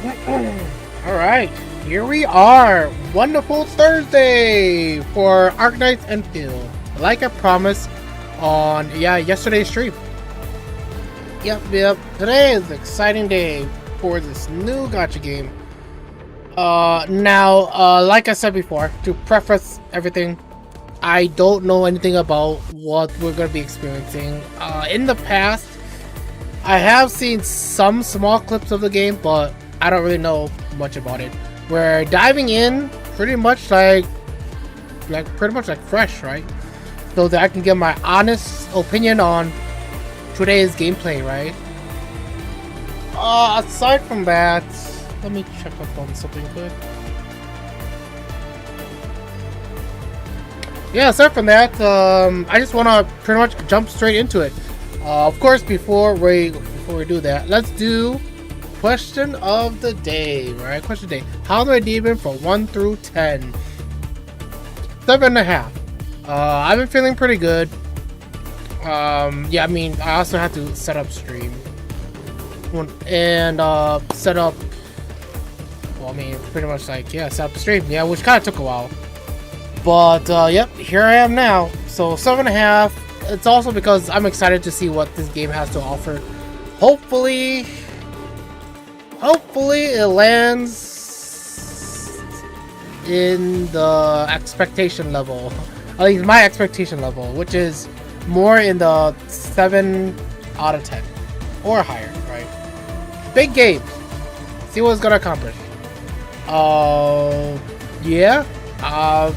Alright, here we are. Wonderful Thursday for Arknights Endfield. Like I promised on yesterday's stream. Yep. Today is an exciting day for this new Gacha game. Like I said before, to preface everything, I don't know anything about what we're going to be experiencing. In the past, I have seen some small clips of the game, but I don't really know much about it. We're diving in pretty much like fresh, right? So that I can give my honest opinion on today's gameplay, right? Aside from that, let me check up on something quick. Yeah, aside from that, I just want to pretty much jump straight into it. Of course, before we do that, let's do question of the day, right? Question of the day. How do I demon from 1 through 10? 7.5. I've been feeling pretty good. I mean, I also had to set up stream and set up. Well, I mean, pretty much like set up stream. Yeah, which kind of took a while. But yep, here I am now. So 7.5. It's also because I'm excited to see what this game has to offer. Hopefully it lands in the expectation level. At least my expectation level, which is more in the 7 out of 10 or higher, right? Big game. See what it's gonna accomplish. I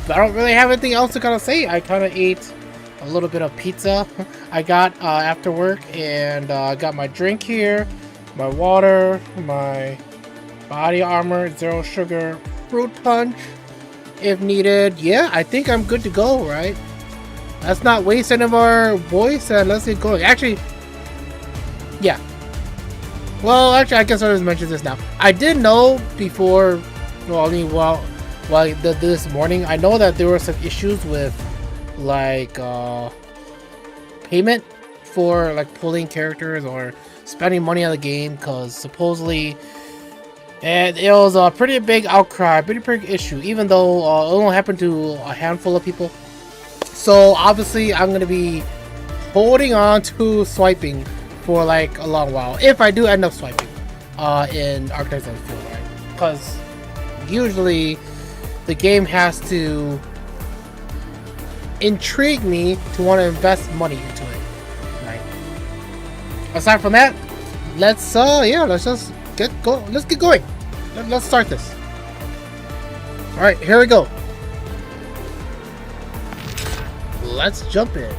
don't really have anything else to kind of say. I kind of ate a little bit of pizza I got after work, and I got my drink here, my water, my body armor, 0 sugar, fruit punch if needed. Yeah, I think I'm good to go, right? Let's not waste any of our voice and let's get going. Actually, yeah. Well, actually, I guess I'll just mention this now. I did know before, this morning, I know that there were some issues with like payment for like pulling characters or spending money on the game, because supposedly it was a pretty big outcry, pretty big issue, even though it only happened to a handful of people. So obviously I'm going to be holding on to swiping for like a long while, if I do end up swiping in Arknights Endfield, right? Because usually the game has to intrigue me to want to invest money into it, right? Aside from that, let's just get going. Let's start this. All right, here we go. Let's jump in.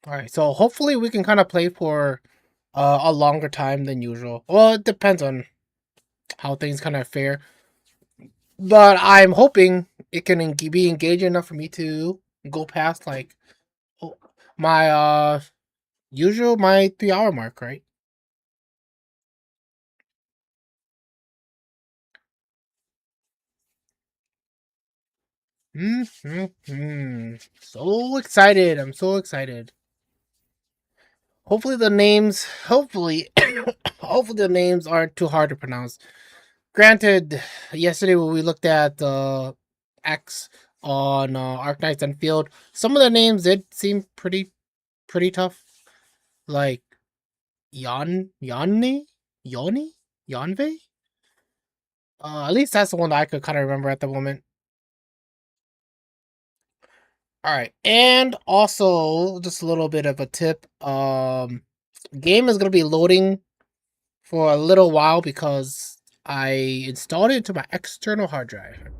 Alright, so hopefully we can kind of play for a longer time than usual. Well, it depends on how things kind of fare. But I'm hoping it can be engaging enough for me to go past like my 3-hour mark, right? So excited. I'm so excited. Hopefully the names hopefully the names aren't too hard to pronounce. Granted, yesterday when we looked at the X on Arknights Endfield, some of the names did seem pretty tough. Like Yonve? At least that's the one that I could kind of remember at the moment. Alright, and also just a little bit of a tip. Game is gonna be loading for a little while because I installed it into my external hard drive.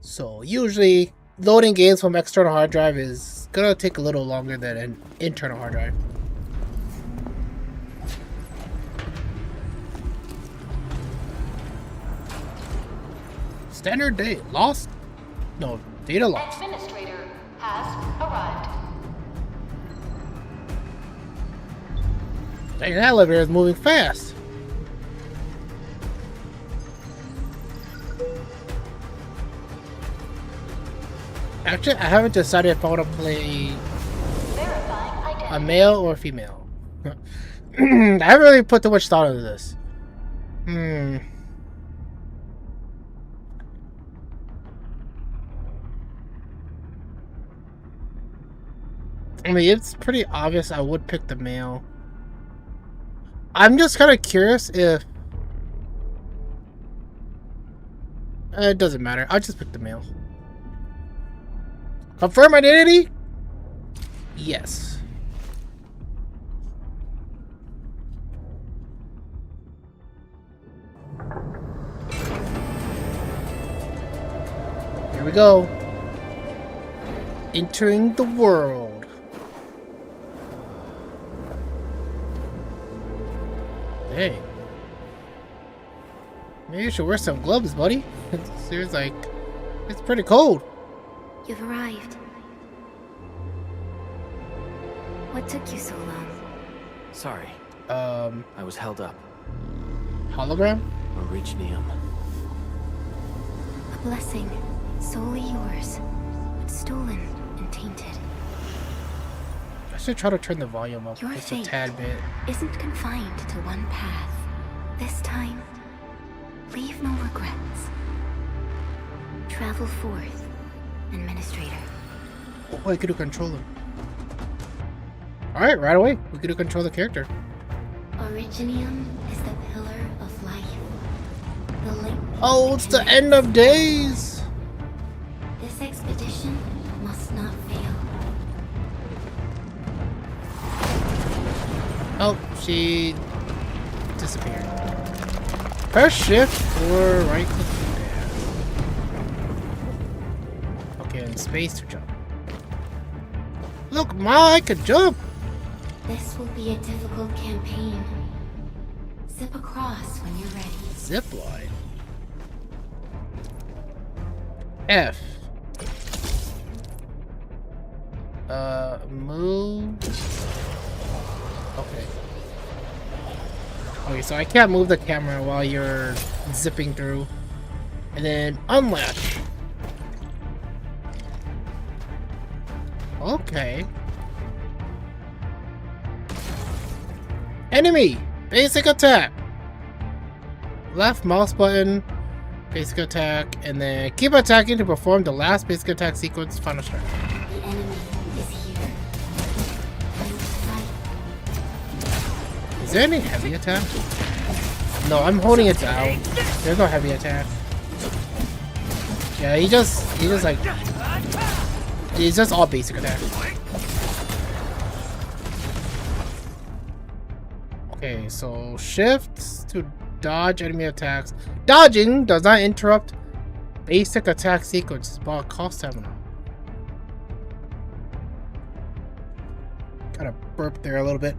So usually loading games from external hard drive is gonna take a little longer than an internal hard drive. Standard date lost? No, data lost. Administrator has arrived. Dang, that elevator is moving fast. Actually, I haven't decided if I want to play a male or a female. I haven't really put too much thought into this. I mean, it's pretty obvious I would pick the male. I'm just kind of curious if... it doesn't matter. I'll just pick the male. Confirm identity? Yes. Here we go. Entering the world. Hey. Maybe you should wear some gloves, buddy. It's like, it's pretty cold. You've arrived. What took you so long? Sorry. I was held up. Hologram? Originium. A blessing, solely yours, but stolen and tainted. I should try to turn the volume up Your just a fate tad bit. isn't confined to one path. This time, leave no regrets. Travel forth, Administrator. Oh, I could do controller. Alright, right away. We could do control the character. Originium is the pillar of life. The link. Oh, it's the end of days! This expedition must not fail. Oh, she disappeared. Press shift or right click. Okay, and space to jump. Look, Ma, I could jump! This will be a difficult campaign. Zip across when you're ready. Zipline. F. Move. Okay. Okay, so I can't move the camera while you're zipping through. And then unlatch. Okay. Enemy! Basic attack! Left mouse button, basic attack, and then keep attacking to perform the last basic attack sequence final strike. The enemy is here. Fight. Is there any heavy attack? No, I'm holding it down. There's no heavy attack. Yeah, he just like... He's just all basic attack. Okay, so shift to dodge enemy attacks. Dodging does not interrupt basic attack sequences, but cost stamina. Kind of burp there a little bit.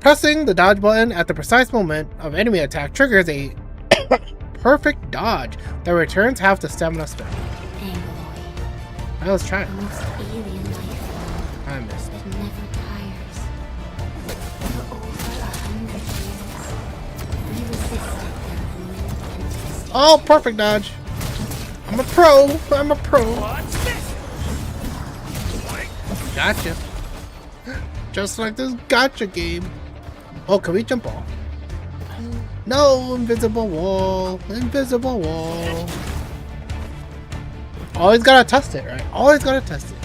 Pressing the dodge button at the precise moment of enemy attack triggers a perfect dodge that returns half the stamina spent. I was trying. The most alien life form I missed it. that never tires. For over 100 years, we resisted their ruin and testing. Oh, perfect dodge. I'm a pro. I'm a pro. Gotcha. Just like this Gacha game. Oh, can we jump off? No, invisible wall. Invisible wall. Always gotta test it, right? Always gotta test it.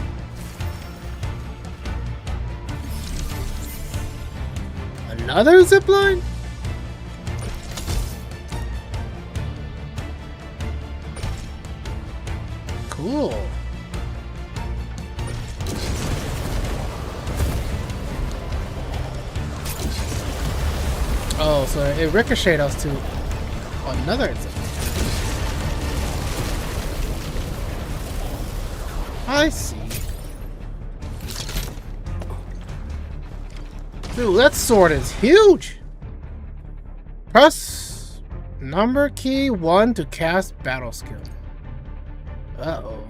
Another zipline? Cool. Oh, so it ricocheted us to another zipline. I see. Dude, that sword is huge! Press number key 1 to cast battle skill. Uh-oh.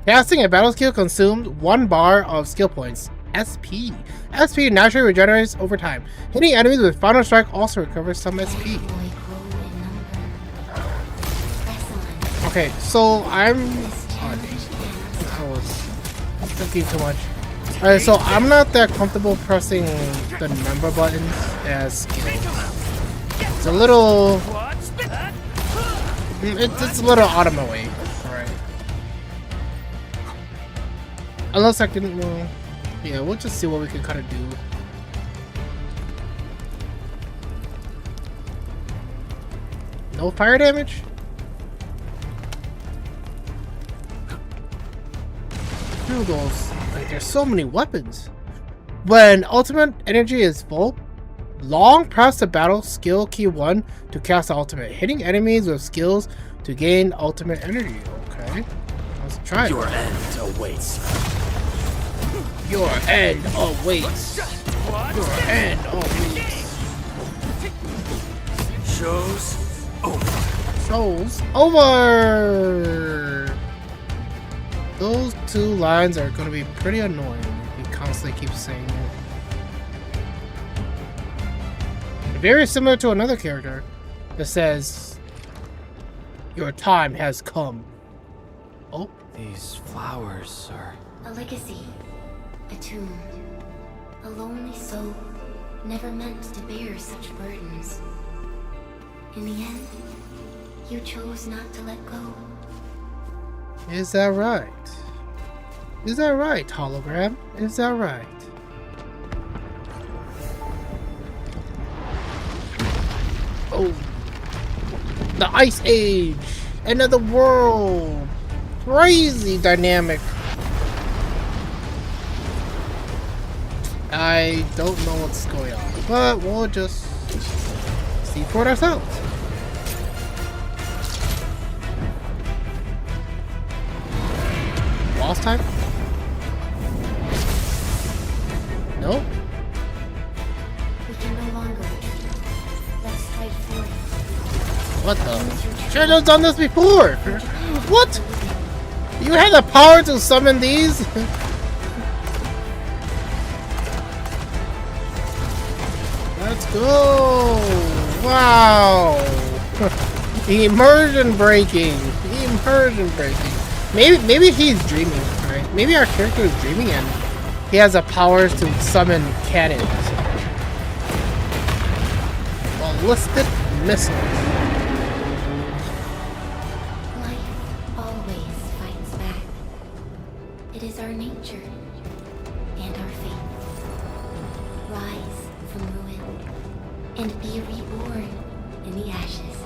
Casting a battle skill consumed 1 bar of skill points SP. SP naturally regenerates over time. Hitting enemies with Final Strike also recovers some SP. Okay, so I'm... Oh, dang. I was thinking too much. Alright, so I'm not that comfortable pressing the number buttons as skills. It's a little... It's a little out of my way. Alright. Unless I can... Well, yeah, we'll just see what we can kind of do. No fire damage? Dude, those... Like, there's so many weapons. When ultimate energy is full, long press the battle skill key 1 to cast ultimate, hitting enemies with skills to gain ultimate energy. Okay, let's try it. Your end awaits. Your end awaits. Your end awaits. Show's over. Show's over. Those two lines are going to be pretty annoying if you constantly keep saying it. Very similar to another character that says, "Your time has come." Oh. These flowers are... A legacy. A tomb. A lonely soul, never meant to bear such burdens. In the end, you chose not to let go. Is that right? Is that right, hologram? Is that right? Oh. The Ice Age! End of the world! Crazy dynamic. I don't know what's going on, but we'll just see for it ourselves. Boss time? No? We can no longer retreat. Let's strike forth. What the? Should have done this before! What? You had the power to summon these? Let's go! Wow! Immersion breaking! Immersion breaking! Maybe he's dreaming, right? Maybe our character is dreaming and he has the powers to summon cannons. Ballistic missiles. Life always fights back. It is our nature and our fate. Rise from ruin and be reborn in the ashes.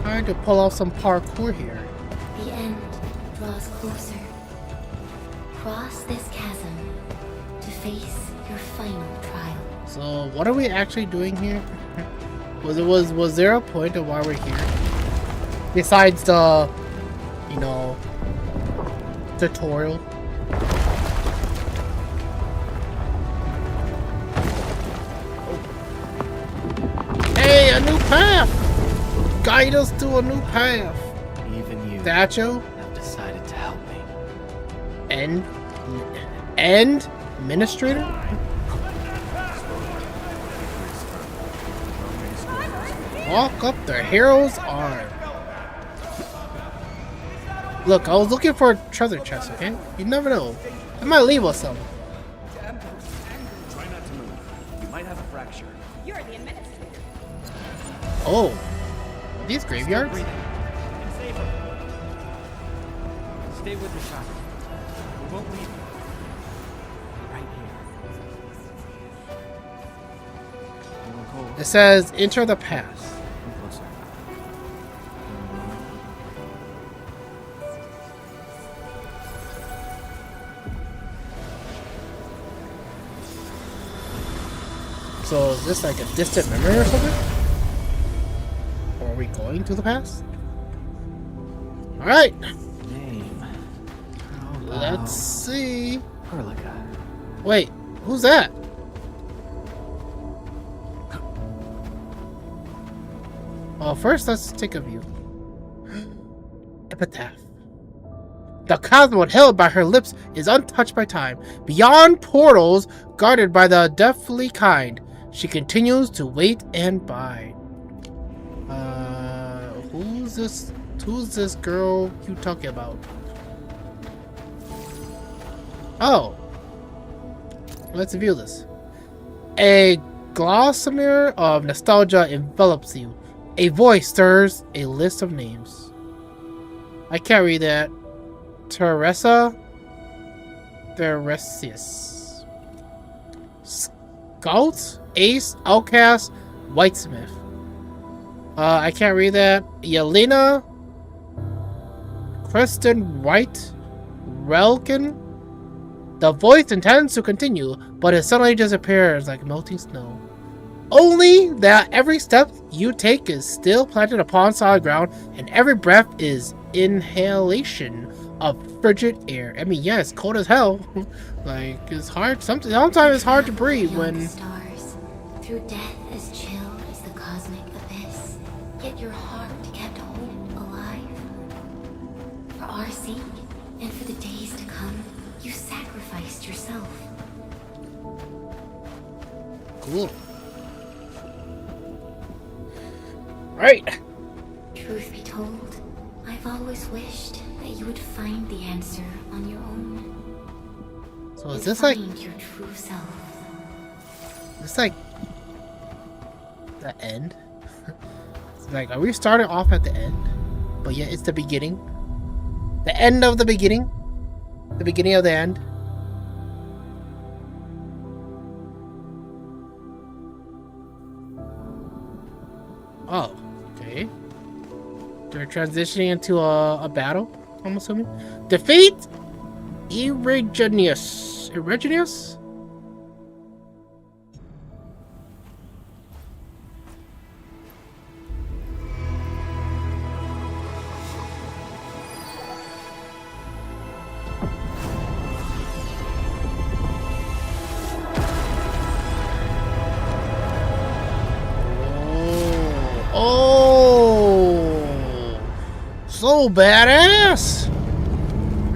Trying to pull off some parkour here. The end draws closer. Cross this chasm to face your final trial. So what are we actually doing here? Was there a point of why we're here? Besides the, you know, tutorial? Hey, a new path! Guide us to a new path. Even you Thatcho? have decided to help me. End administrator? Walk up the hero's arm. Look, I was looking for a treasure chest, okay? You never know. I might leave us some. Try not to move. You might have a fracture. You're the administrator. Oh. These graveyards? Breathe in. And save her. Stay with me, Shaka. We won't leave you. Right here. Anyone cold? It says, enter the past. Come closer. So is this like a distant memory or something? Or are we going to the past? Alright, Name. let's see. Perlica. Wait, who's that? Well, first let's take a view. Epitaph. The cosmos held by her lips is untouched by time. Beyond portals guarded by the deathly kind, she continues to wait and bide. Who's this? Who's this girl you talking about? Oh. Let's view this. A gossamer of nostalgia envelops you. A voice stirs a list of names. I can't read that. Teresa Theresius. Scout, Ace, Outcast, Whitesmith. I can't read that. Yelena, Kristen White, Relkin. The voice intends to continue, but it suddenly disappears like melting snow. Only that every step you take is still planted upon solid ground, and every breath is inhalation of frigid air. I mean, yeah, it's cold as hell. Like, it's hard. Sometimes it's hard to breathe when... Stars, through death as chill as the cosmic abyss, yet your heart kept hope alive. For our sake, and for the days to come, you sacrificed yourself. Cool. Right. Truth be told, I've always wished that you would find the answer on your own. So is this like... Find your true self. It's like... the end? It's like, are we starting off at the end? But yeah, it's the beginning. The end of the beginning. The beginning of the end. Oh, okay. They're transitioning into a battle, I'm assuming. Defeat Irregenius. Irregenius? So badass!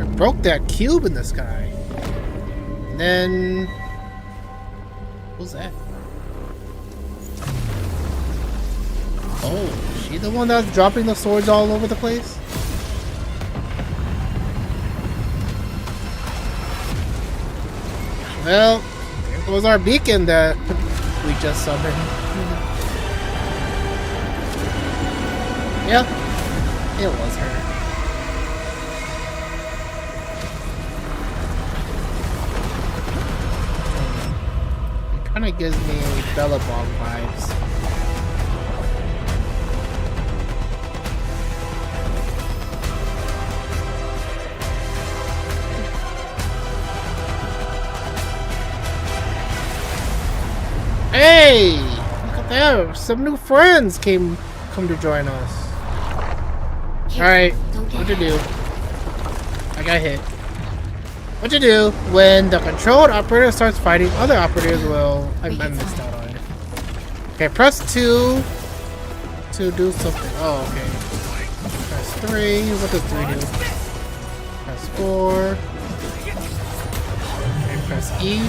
I broke that cube in the sky. And then... what's that? Oh, is she the one that's dropping the swords all over the place? Well, there goes our beacon that we just summoned. Yeah. It was her. It kind of gives me Bellabong vibes. Hey! Look at that! Some new friends come to join us. Alright, what to do? I got hit. What to do when the controlled operator starts fighting other operators? Well, I missed out on it. Okay, press 2 to do something. Oh, okay. Press 3. What does 3 do? Press 4. And press E.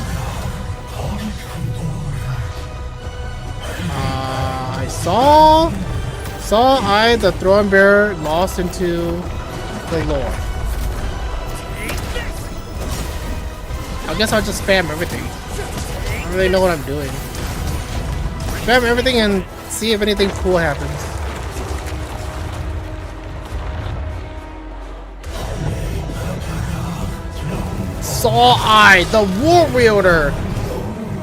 I saw the throne bearer lost into the lore. I guess I'll just spam everything. I don't really know what I'm doing. Spam everything and see if anything cool happens. Saw Eye, the War Wielder,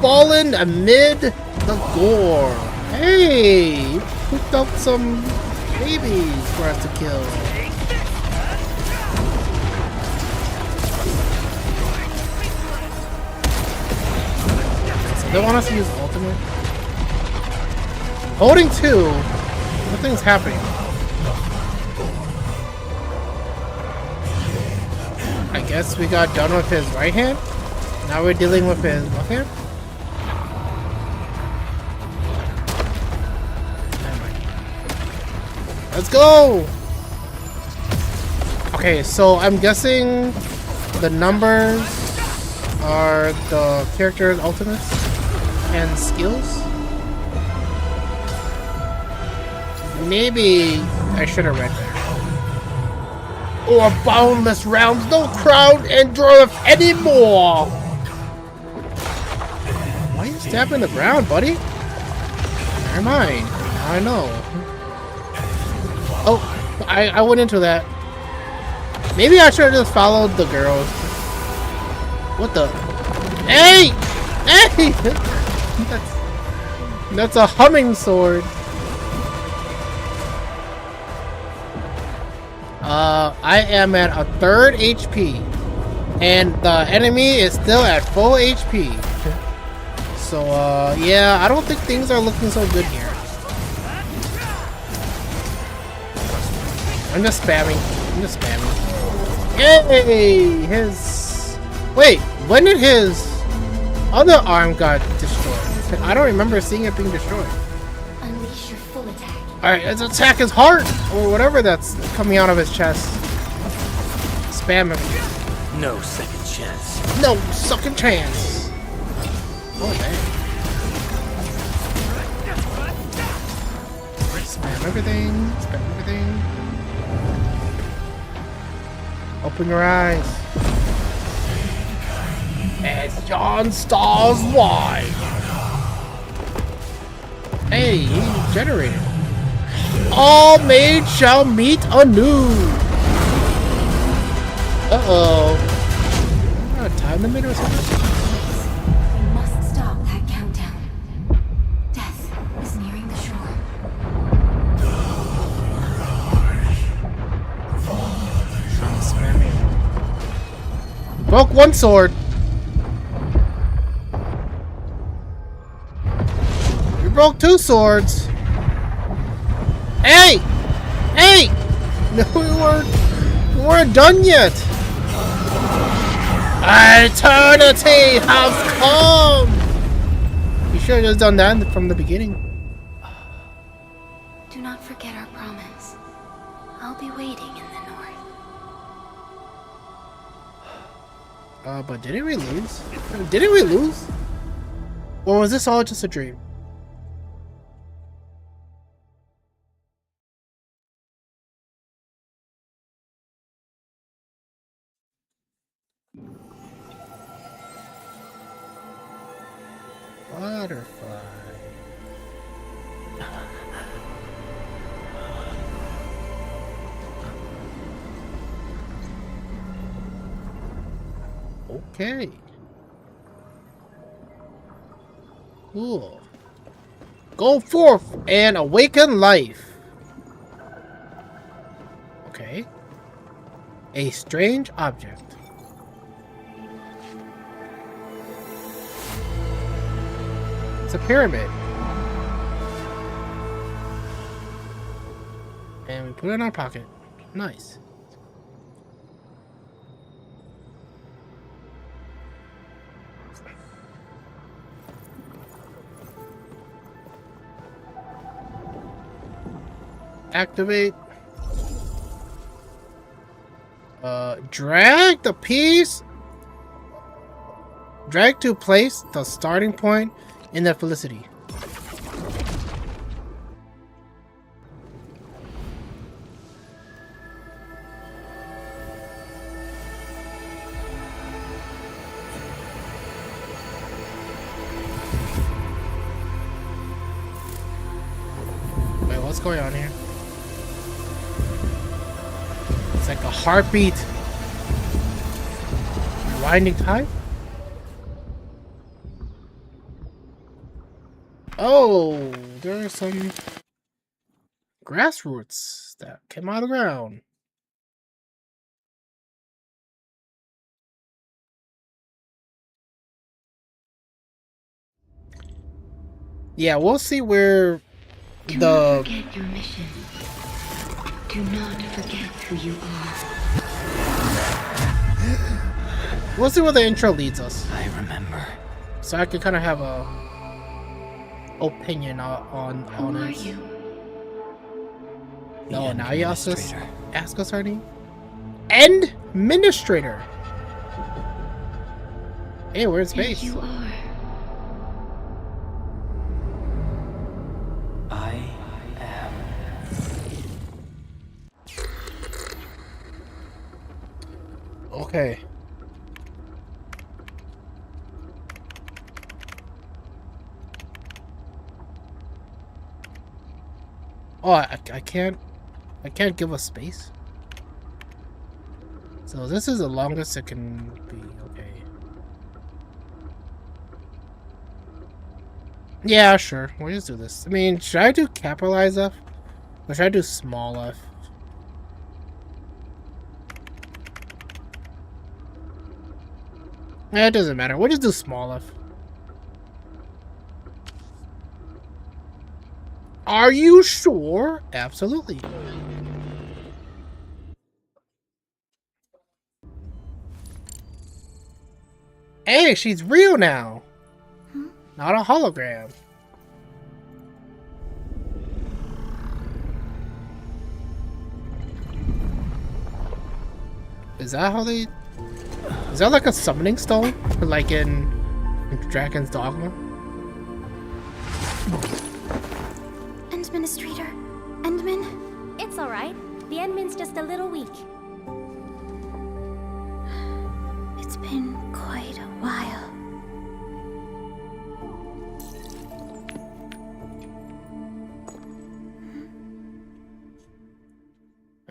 fallen amid the gore. Hey, you pooped up some babies for us to kill. So they want us to use ultimate. Holding 2, nothing's happening. I guess we got done with his right hand. Now we're dealing with his left hand. Let's go! Okay, Okay, so I'm guessing the numbers are the character's ultimates and skills. Maybe I should have read that. Or boundless realms, no crown endureth anymore. Why are you stabbing the ground, buddy? Never mind. I know. Oh, I went into that. Maybe I should have just followed the girls. What the? Hey! Hey! That's a humming sword. I am at a 3rd HP. And the enemy is still at full HP. So, yeah, I don't think things are looking so good here. I'm just spamming. Yay! Wait, when did his other arm got destroyed? I don't remember seeing it being destroyed. Unleash your full attack. Alright, let's attack his heart! Or whatever that's coming out of his chest. Spam him. No second chance. No second chance! Oh, dang. Spam everything. Open your eyes. As yon stars wide. Hey, he generated. All maids shall meet anew. Uh-oh. A time limit or something? You must stop that countdown. Death is nearing the shore. Broke one sword. You broke 2 swords. Hey! Hey! No, we weren't done yet. Eternity has come! You should have just done that from the beginning. Do not forget our promise. I'll be waiting in the north. But didn't we lose? Didn't we lose? Or was this all just a dream? Butterfly. Okay. Cool. Go forth and awaken life. Okay. A strange object. It's a pyramid. And we put it in our pocket. Nice. Activate. Drag the piece. Drag to place the starting point in the felicity. Wait, what's going on here? It's like a heartbeat. Winding time? Oh, there are some grassroots that came out of the ground. Yeah, we'll see where Do not forget your mission. Do not forget who you are. We'll see where the intro leads us. I remember. So I can kind of have a opinion on Who are it. you? No, now you ask us our name? Administrator. Hey, we're in space. And you are. I am. Okay. Oh, I can't give a space. So this is the longest it can be. Okay. Yeah, sure. We'll just do this. I mean, should I do capitalize F? Or should I do small F? Yeah, it doesn't matter. We'll just do small F. Are you sure? Absolutely. Hey, she's real now. Not a hologram. Is that how they... Is that like a summoning stone? Like in Dragon's Dogma? Administrator. Endman. It's alright. The Endman's just a little weak. It's been quite a while.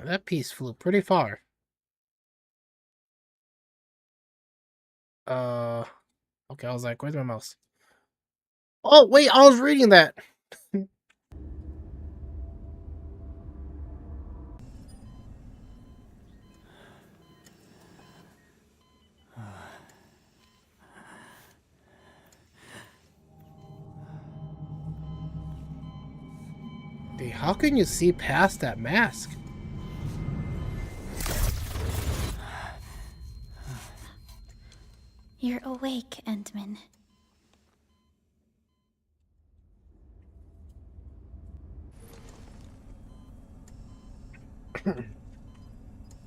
That piece flew pretty far. Okay, I was like, where's my mouse? Oh, wait, I was reading that. Dude, how can you see past that mask? You're awake, Endman.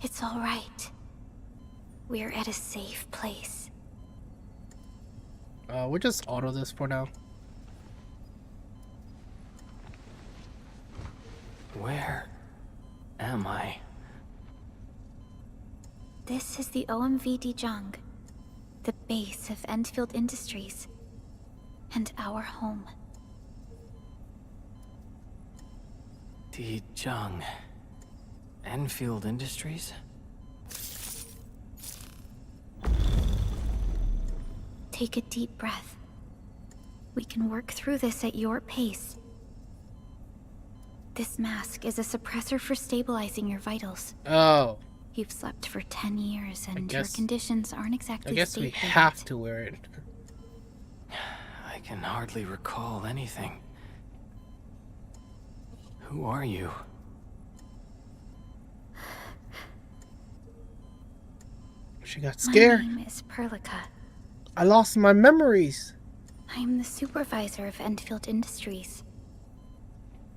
It's all right. We're at a safe place. We'll just auto this for now. Where am I? This is the OMV Dijang, the base of Endfield Industries, and our home. Dijang. Enfield Industries? Take a deep breath. We can work through this at your pace. This mask is a suppressor for stabilizing your vitals. Oh, You've slept for 10 years and your guess- conditions aren't exactly I guess we stable have yet. to wear it. I can hardly recall anything. Who are you? She got scared. My name is Perlica. I lost my memories. I am the supervisor of Endfield Industries.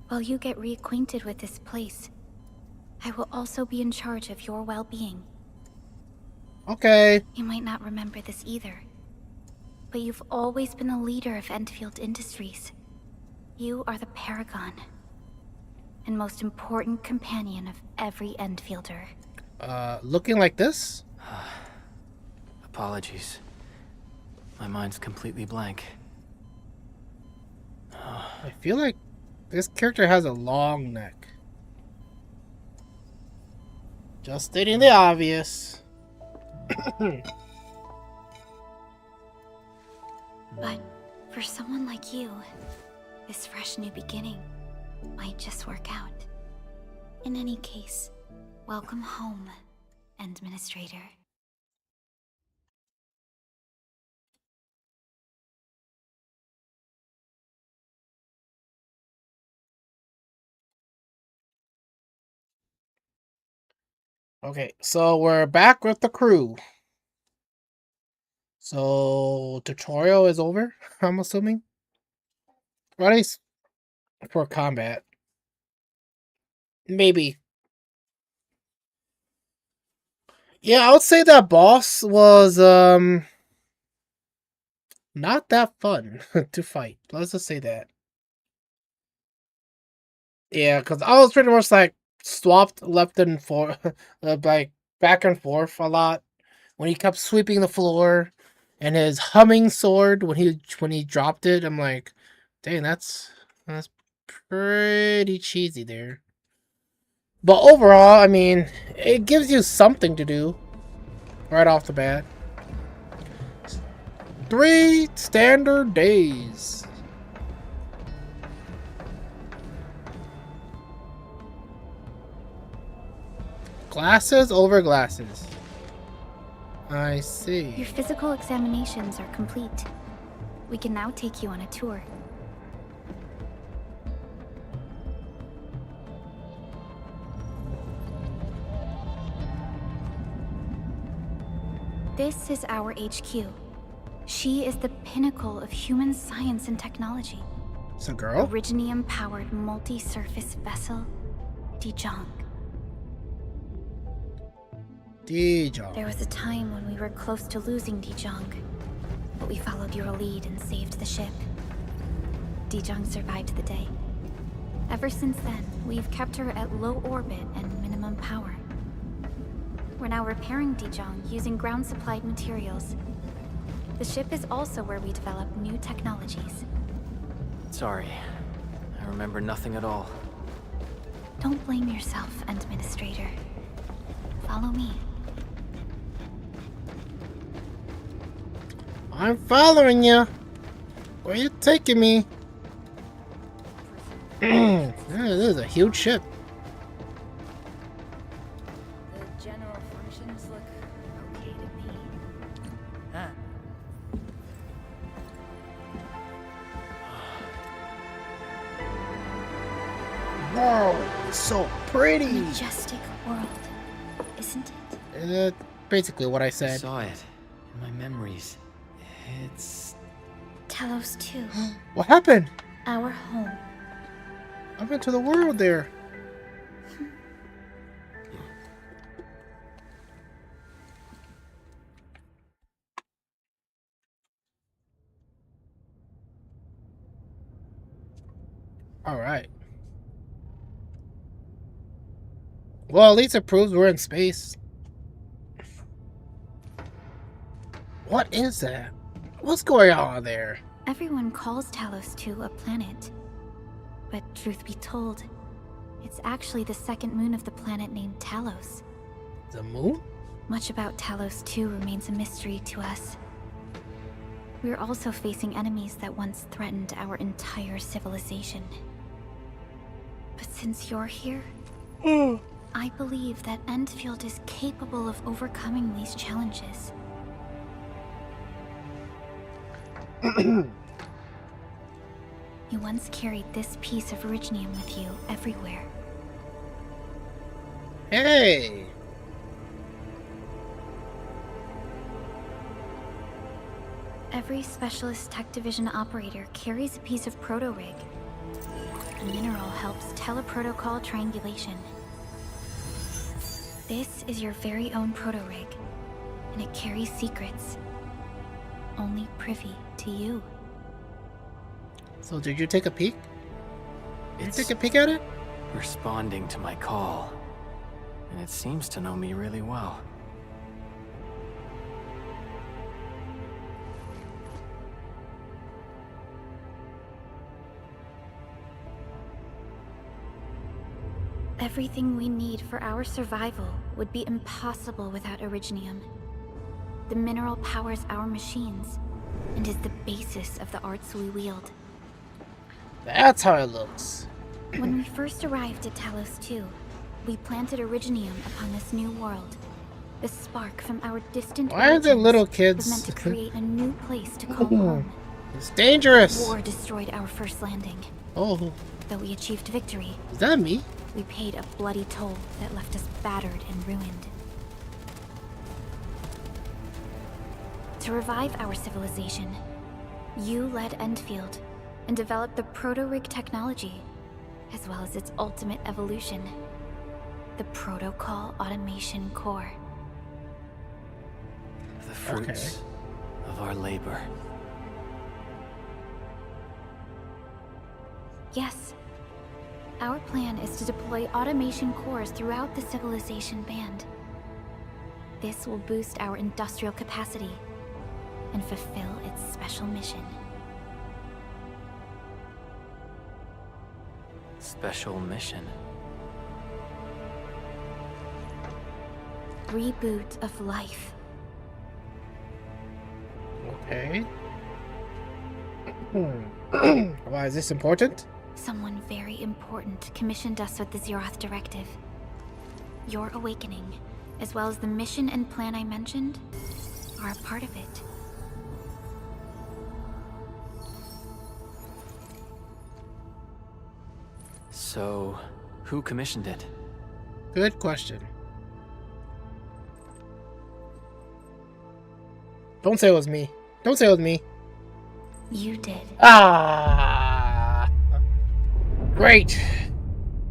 While you get reacquainted with this place, I will also be in charge of your well-being. Okay. You might not remember this either, but you've always been the leader of Endfield Industries. You are the paragon and most important companion of every Endfielder. Looking like this? Apologies. My mind's completely blank. I feel like this character has a long neck. Just stating the obvious. But for someone like you, this fresh new beginning might just work out. In any case, welcome home, Administrator. Okay, so we're back with the crew. So tutorial is over, I'm assuming. Or at least for combat. Maybe. Yeah, I would say that boss was not that fun to fight. Let's just say that. Yeah, because I was pretty much like swapped left and forth, like back and forth a lot when he kept sweeping the floor, and his humming sword when he dropped it. I'm like, dang, that's pretty cheesy there. But overall, I mean, it gives you something to do right off the bat. 3 standard days. Glasses over glasses. I see. Your physical examinations are complete. We can now take you on a tour. This is our HQ. She is the pinnacle of human science and technology. It's a girl? Originium-powered multi-surface vessel, Dijong. Dijong. There was a time when we were close to losing Dijong, but we followed your lead and saved the ship. Dijong survived the day. Ever since then, we've kept her at low orbit and minimum power. We're now repairing Dijong using ground-supplied materials. The ship is also where we develop new technologies. Sorry. I remember nothing at all. Don't blame yourself, Administrator. Follow me. I'm following you. Where you taking me? Yeah, this is a huge ship. The general functions look okay to me. Huh. Whoa, it's so pretty. Majestic world, isn't it? Basically what I I said. saw it in my memories. It's... Talos 2, What happened? our home. I went to the world there. All right. Well, at least it proves we're in space. What is that? What's going on there? Everyone calls Talos 2 a planet. But truth be told, it's actually the second moon of the planet named Talos. The moon? Much about Talos 2 remains a mystery to us. We're also facing enemies that once threatened our entire civilization. But since you're here, I believe that Endfield is capable of overcoming these challenges. You once carried this piece of Originium with you everywhere. Hey! Every Specialist Tech Division operator carries a piece of proto-rig. The mineral helps teleprotocol triangulation. This is your very own proto-rig, and it carries secrets. Only privy to you. So did you take a peek? Did you It's take a peek at it? responding to my call. And it seems to know me really well. Everything we need for our survival would be impossible without Originium. The mineral powers our machines, and is the basis of the arts we wield. That's how it looks. When we first arrived at Talos 2, we planted Originium upon this new world. The spark from our distant Why are there origins little was kids? meant to create a new place to call home. It's dangerous. War destroyed our first landing. Oh, Though we achieved victory, is that me? we paid a bloody toll that left us battered and ruined. To revive our civilization, you led Endfield and developed the proto-rig technology, as well as its ultimate evolution, the Protocol Automation Core. The fruits of our labor. Yes. Our plan is to deploy automation cores throughout the civilization band. This will boost our industrial capacity and fulfill its special mission. Special mission. Reboot of life. Okay. Why is this important? Someone very important commissioned us with the Zeroth Directive. Your awakening, as well as the mission and plan I mentioned, are a part of it. So, who commissioned it? Good question. Don't say it was me. Don't say it was me. You did. Ah, great.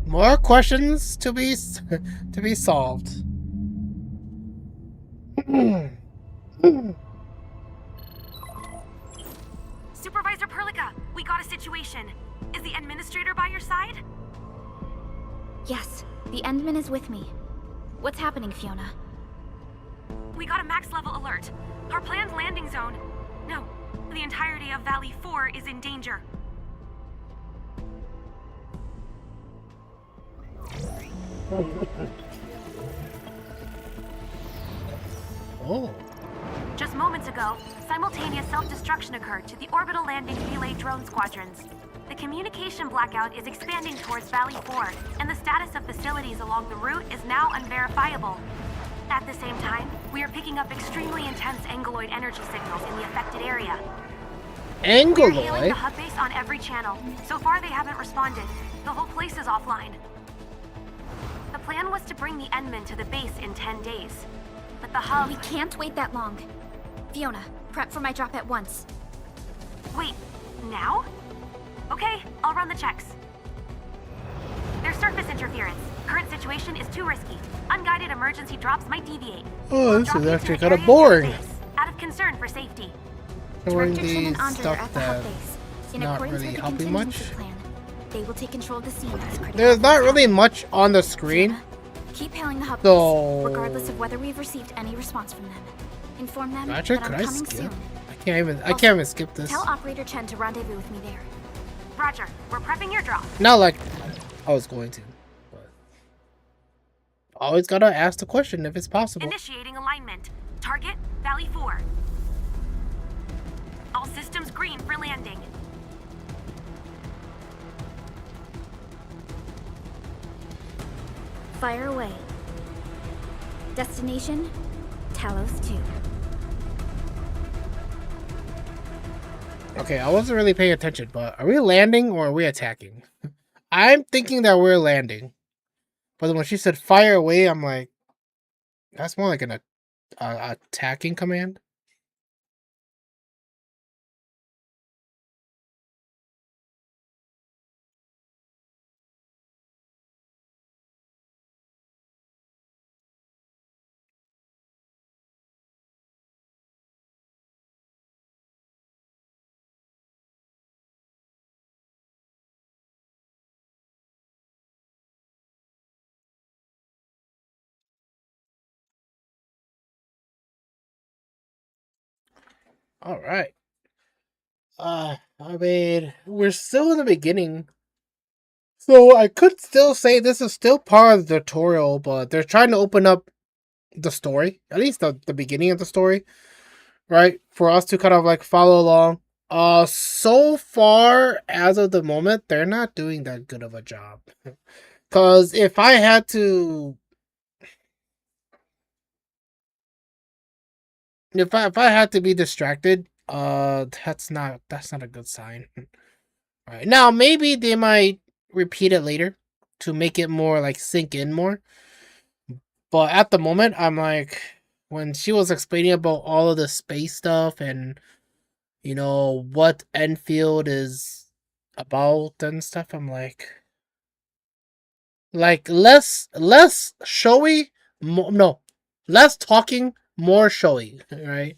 More questions to be solved. Supervisor Perlica, we got a situation. Is the administrator by your side? Yes, the Endman is with me. What's happening, Fiona? We got a max level alert. Our planned landing zone. No, the entirety of Valley 4 is in danger. Oh. Just moments ago, simultaneous self-destruction occurred to the orbital landing relay drone squadrons. The communication blackout is expanding towards Valley 4, and the status of facilities along the route is now unverifiable. At the same time, we are picking up extremely intense angeloid energy signals in the affected area. We are hailing Angeloid? the hub base on every channel. So far, they haven't responded. The whole place is offline. The plan was to bring the Endman to the base in 10 days. But the hub... We can't wait that long. Fiona, prep for my drop at once. Wait, now? Okay, I'll run the checks. There's surface interference. Current situation is too risky. Unguided emergency drops might deviate. Oh, this Drop is you to actually the kind of area near the boring. base, out of concern for safety. Showing Director Chin the and Andre are stuff at the hub that base. In not accordance really with the helping contingency much. plan, they will take control of the scene as critical. There's not events really happen. much on the screen. Fiona, keep hailing the hub So- base, regardless of whether we've received any response from them. Inform them Gotcha, that could I'm I coming skip? soon. I can't even skip this. Tell Operator Chen to rendezvous with me there. Roger, we're prepping your drop. Not like I was going to, but always gotta ask the question if it's possible. Initiating alignment. Target, Valley 4. All systems green for landing. Fire away. Destination, Talos 2. Okay, I wasn't really paying attention, but are we landing or are we attacking? I'm thinking that we're landing. But when she said fire away, I'm like, that's more like an attacking command. All right. I mean, we're still in the beginning. So I could still say this is still part of the tutorial, but they're trying to open up the story, at least the beginning of the story, right? For us to kind of like follow along. So far as of the moment, they're not doing that good of a job. Cause if I had to if I had to be distracted, that's not a good sign. Alright. Now maybe they might repeat it later to make it more like sink in more. But at the moment, I'm like, when she was explaining about all of the space stuff and you know what Enfield is about and stuff, I'm like less showy, no, less talking, more showy, right?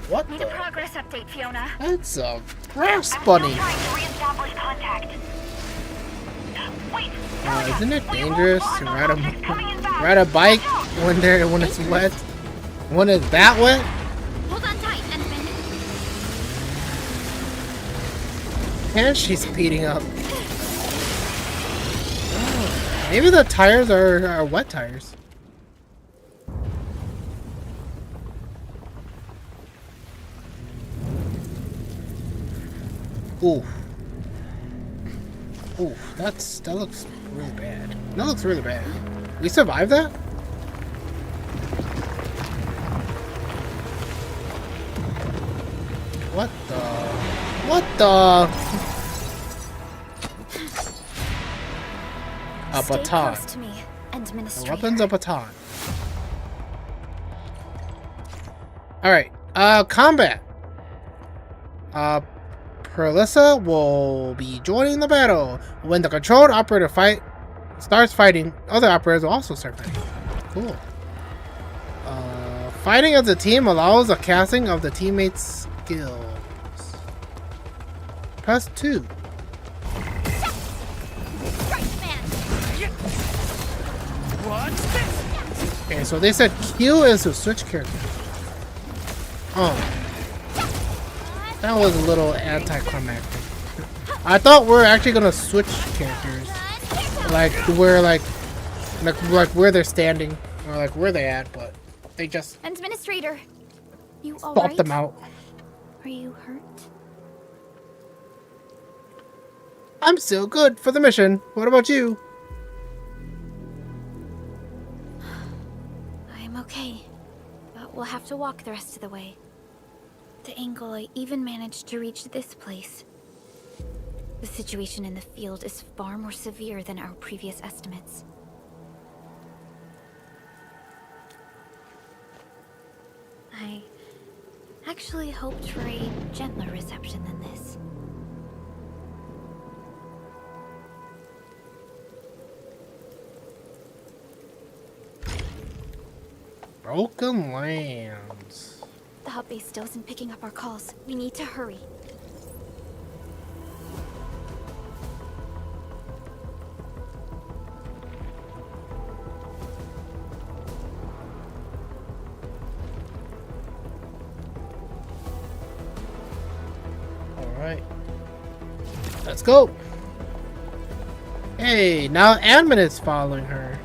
What Need the? a progress update, Fiona. That's a grass bunny. Trying to reestablish contact. Wait, Isn't it dangerous to ride a bike when it's wet? When it's that wet? Hold on tight, Endman. And she's speeding up. Oh, maybe the tires are wet tires. Ooh. Ooh, that looks really bad. That looks really bad. We survived that? What the? What the? A Stay baton. close to me, The Administrator. weapon's a baton. Alright, combat. Perlissa will be joining the battle. When the controlled operator starts fighting, other operators will also start fighting. Cool. Fighting as a team allows the casting of the teammates' skills. Press 2. Okay, so they said Q is to switch characters. Oh. That was a little anticlimactic. I thought we were actually gonna switch characters. Like where they're standing. Or like where they at, but they just Administrator, you stopped alright? them out. Are you hurt? I'm still good for the mission. What about you? I'm okay, but we'll have to walk the rest of the way. The angle I even managed to reach this place. The situation in the field is far more severe than our previous estimates. I actually hoped for a gentler reception than this. Broken Lands. The hub base still isn't picking up our calls. We need to hurry. Alright. Let's go. Hey, now Admin is following her.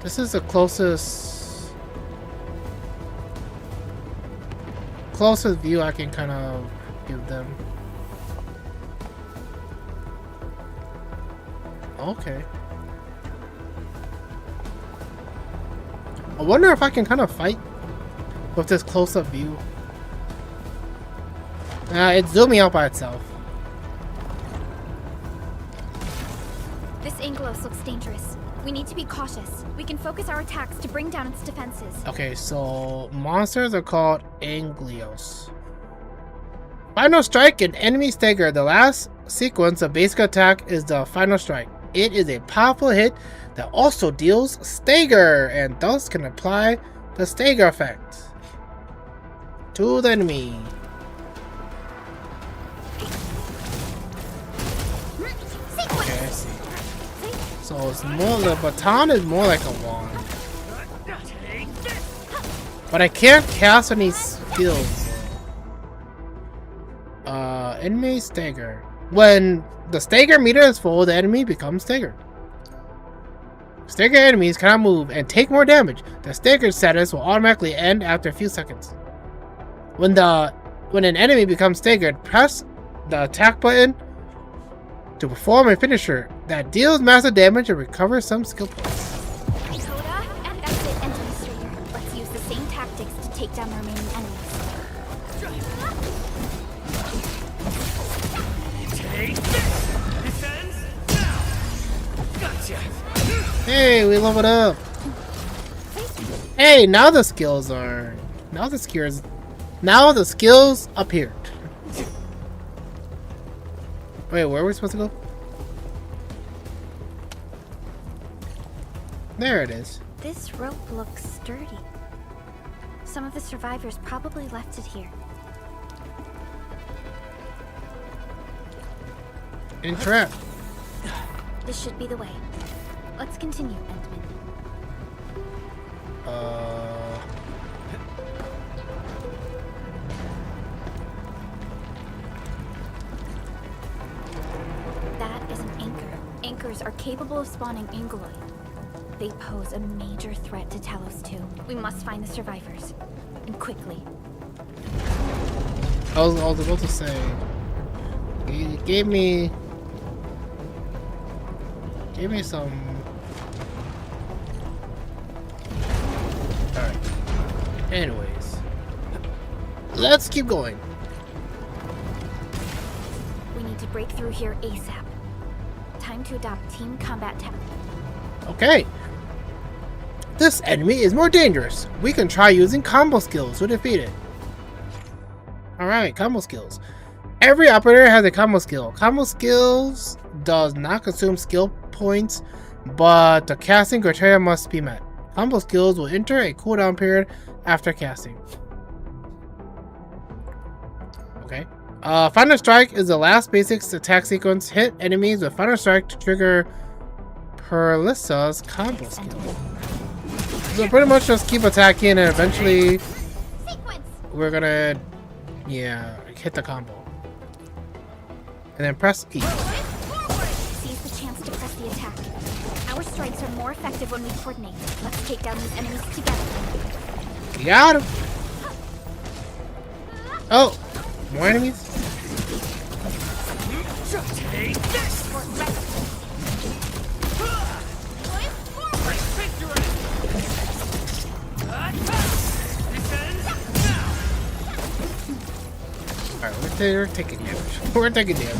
This is the closest view I can kind of give them. Okay. I wonder if I can kind of fight with this close-up view. It's zooming out by itself. This Anglos looks dangerous. We need to be cautious. We can focus our attacks to bring down its defenses. Okay, so monsters are called Anglios. Final Strike and Enemy Stagger. The last sequence of basic attack is the Final Strike. It is a powerful hit that also deals Stagger and thus can apply the Stagger effect to the enemy. Okay, I see. So it's more, the baton is more like a wand. But I can't cast any skills. Enemy Stagger. When the Stagger meter is full, the enemy becomes staggered. Stagger enemies cannot move and take more damage. The stagger status will automatically end after a few seconds. When an enemy becomes staggered, press the attack button to perform a finisher that deals massive damage and recovers some skill points. Coda and exit Administrator. Let's use the same tactics to take down the remaining enemies. Take this! Defense now! Gotcha! Hey, we leveled up. Hey, now the skills are Now the skills. Now the skills appeared. Wait, where are we supposed to go? There it is. This rope looks sturdy. Some of the survivors probably left it here. Entrap. This should be the way. Let's continue, Endman. That is an anchor. Anchors are capable of spawning anguloid. They pose a major threat to Talos 2. We must find the survivors. And quickly. I was about to say, you gave me some. All right. Anyways, let's keep going. We need to break through here ASAP. Time to adopt team combat tactics. Okay. This enemy is more dangerous. We can try using combo skills to defeat it. Alright, combo skills. Every operator has a combo skill. Combo skills does not consume skill points, but the casting criteria must be met. Combo skills will enter a cooldown period after casting. Okay. Final Strike is the last basic attack sequence. Hit enemies with Final Strike to trigger Perlissa's combo skill. So pretty much just keep attacking and eventually we're gonna, yeah, hit the combo. And then press E. Seize the chance to press the attack. Our strikes are more effective when we coordinate. Let's take down these enemies together. Got him! Oh! More enemies? Take this! Alright, we're taking damage. We're taking damage.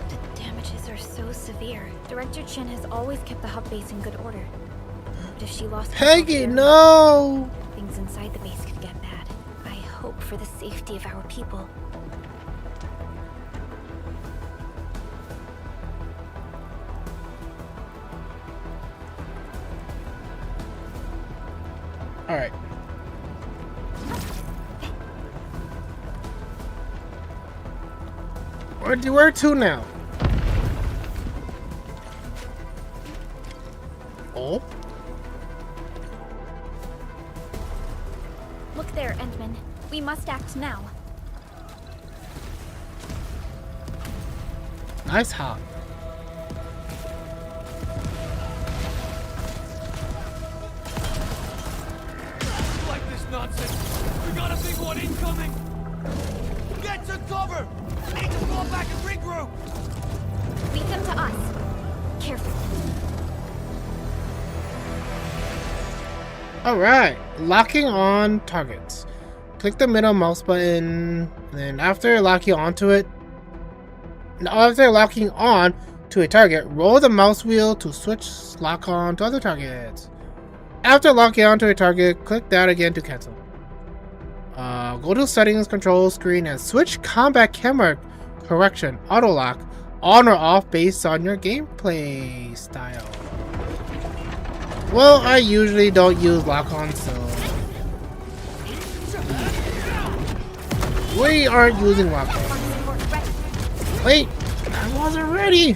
The damages are so severe. Director Chin has always kept the hub base in good order. But if she lost Peggy, control, no! things inside the base could get bad. I hope for the safety of our people. Alright. Where to now? Oh? Look there, Endman. We must act now. Nice hop. Like this nonsense. We got a big one incoming. Get to cover. Need to fall back and regroup. Lead them to us. Careful. Alright, locking on targets. Click the middle mouse button, then after locking on to a target, roll the mouse wheel to switch lock on to other targets. After locking onto a target, click that again to cancel. Go to settings control screen and switch combat camera correction auto lock on or off based on your gameplay style. Well, I usually don't use lock on, so we aren't using lock on. Wait, I wasn't ready.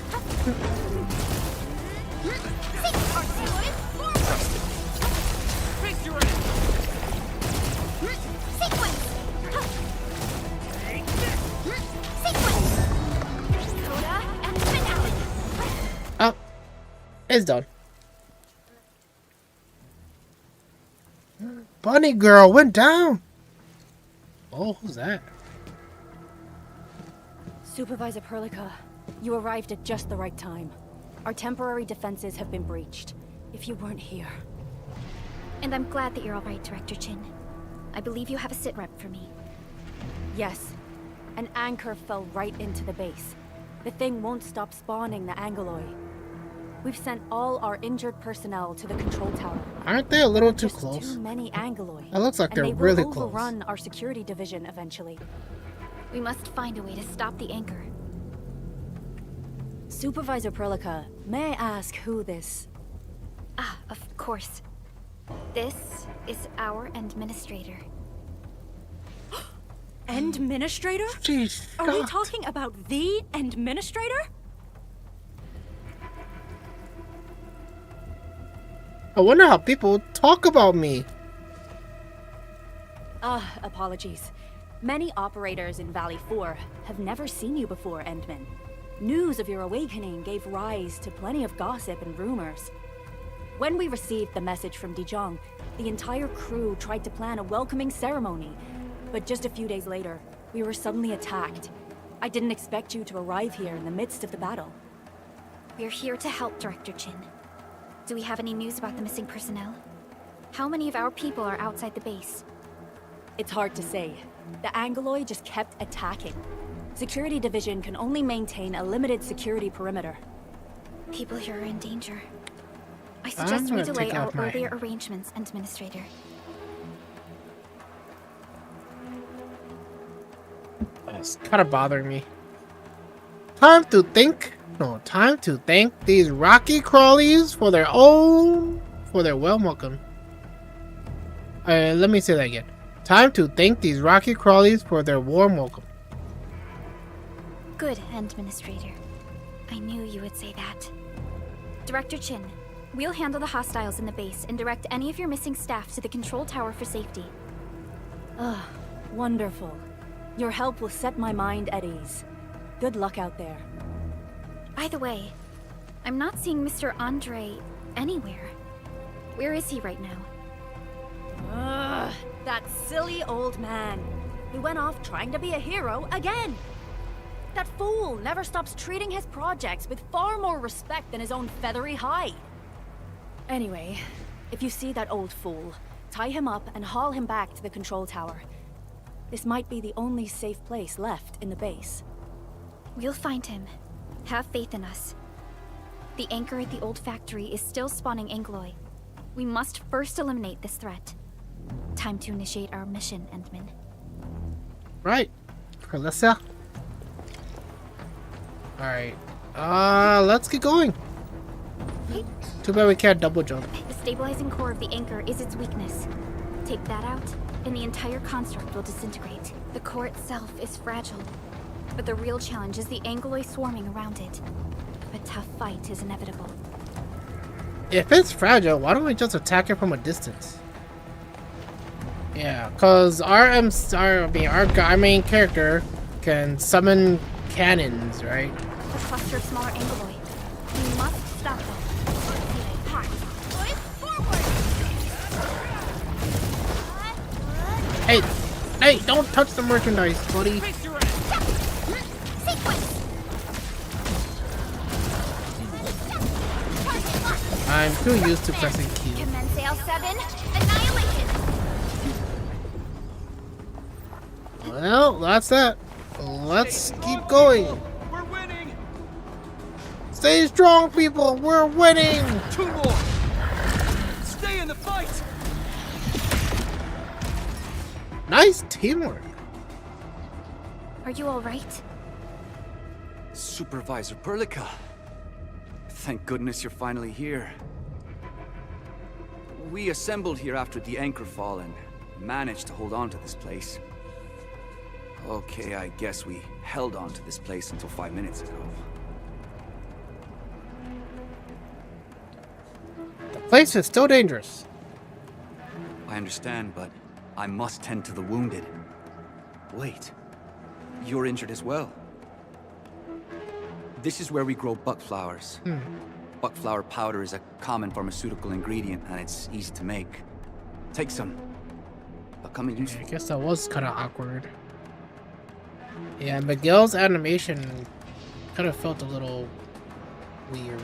Oh, it's done. Bunny girl went down. Oh, who's that? Supervisor Perlica, you arrived at just the right time. Our temporary defenses have been breached. If you weren't here... And I'm glad that you're alright, Director Chin. I believe you have a sit rep for me. Yes. An anchor fell right into the base. The thing won't stop spawning the Angoloi. We've sent all our injured personnel to the control tower. Aren't they a little too Just close? too many Angoloi. That looks like they're and they really will close. overrun our security division eventually. We must find a way to stop the anchor. Supervisor Perlica, may I ask who this... Ah, of course. This is our administrator. Administrator? Jeez, Are we God. talking about the administrator? I wonder how people talk about me. Apologies. Many operators in Valley 4 have never seen you before, Endman. News of your awakening gave rise to plenty of gossip and rumors. When we received the message from Dijong, the entire crew tried to plan a welcoming ceremony. But just a few days later, we were suddenly attacked. I didn't expect you to arrive here in the midst of the battle. We're here to help, Director Chin. Do we have any news about the missing personnel? How many of our people are outside the base? It's hard to say. The Angoloi just kept attacking. Security Division can only maintain a limited security perimeter. People here are in danger. I I'm suggest we gonna delay take our out my- earlier arrangements, Administrator. It's kind of bothering me. Time to thank these rocky crawlies for their warm welcome. Let me say that again. Time to thank these rocky crawlies for their warm welcome. Good, Administrator. I knew you would say that. Director Chin, we'll handle the hostiles in the base and direct any of your missing staff to the control tower for safety. Wonderful. Your help will set my mind at ease. Good luck out there. By the way, I'm not seeing Mr. Andre anywhere. Where is he right now? That silly old man. He went off trying to be a hero again. That fool never stops treating his projects with far more respect than his own feathery hide. Anyway, if you see that old fool, tie him up and haul him back to the control tower. This might be the only safe place left in the base. We'll find him. Have faith in us. The anchor at the old factory is still spawning Angoloi. We must first eliminate this threat. Time to initiate our mission, Endman. Right, Carlissa. Alright. Let's get going. Too bad we can't double jump. The stabilizing core of the anchor is its weakness. Take that out, and the entire construct will disintegrate. The core itself is fragile, but the real challenge is the Angoloi swarming around it. A tough fight is inevitable. If it's fragile, why don't we just attack it from a distance? Yeah, cause our main character can summon cannons, right? A cluster of smaller Angoloi. We must stop them. Hey, don't touch the merchandise, buddy. I'm too used to pressing Q. Commence AL7. Annihilation. Well, that's that. Let's keep going. We're winning! Stay strong, people. We're winning. 2 more! Stay in the fight! Nice teamwork. Are you all right? Supervisor Perlica. Thank goodness you're finally here. We assembled here after the anchor fall and managed to hold on to this place. Okay, I guess we held on to this place until 5 minutes ago. The place is still dangerous. I understand, but I must tend to the wounded. Wait, you're injured as well. This is where we grow buckflowers. Buckflower powder is a common pharmaceutical ingredient and it's easy to make. Take some. They'll come in useful. I guess that was kind of awkward. Yeah, Miguel's animation kind of felt a little weird.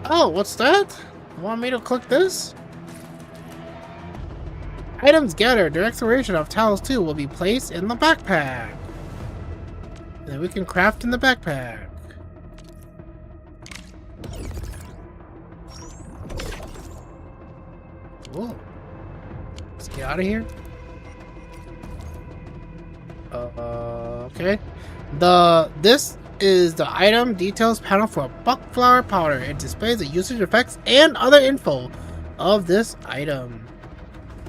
Oh, what's that? You want me to click this? Items gathered during exploration of Talos 2 will be placed in the backpack. Then we can craft in the backpack. Whoa. Let's get out of here. Okay. This is the item details panel for buckflower powder. It displays the usage effects and other info of this item.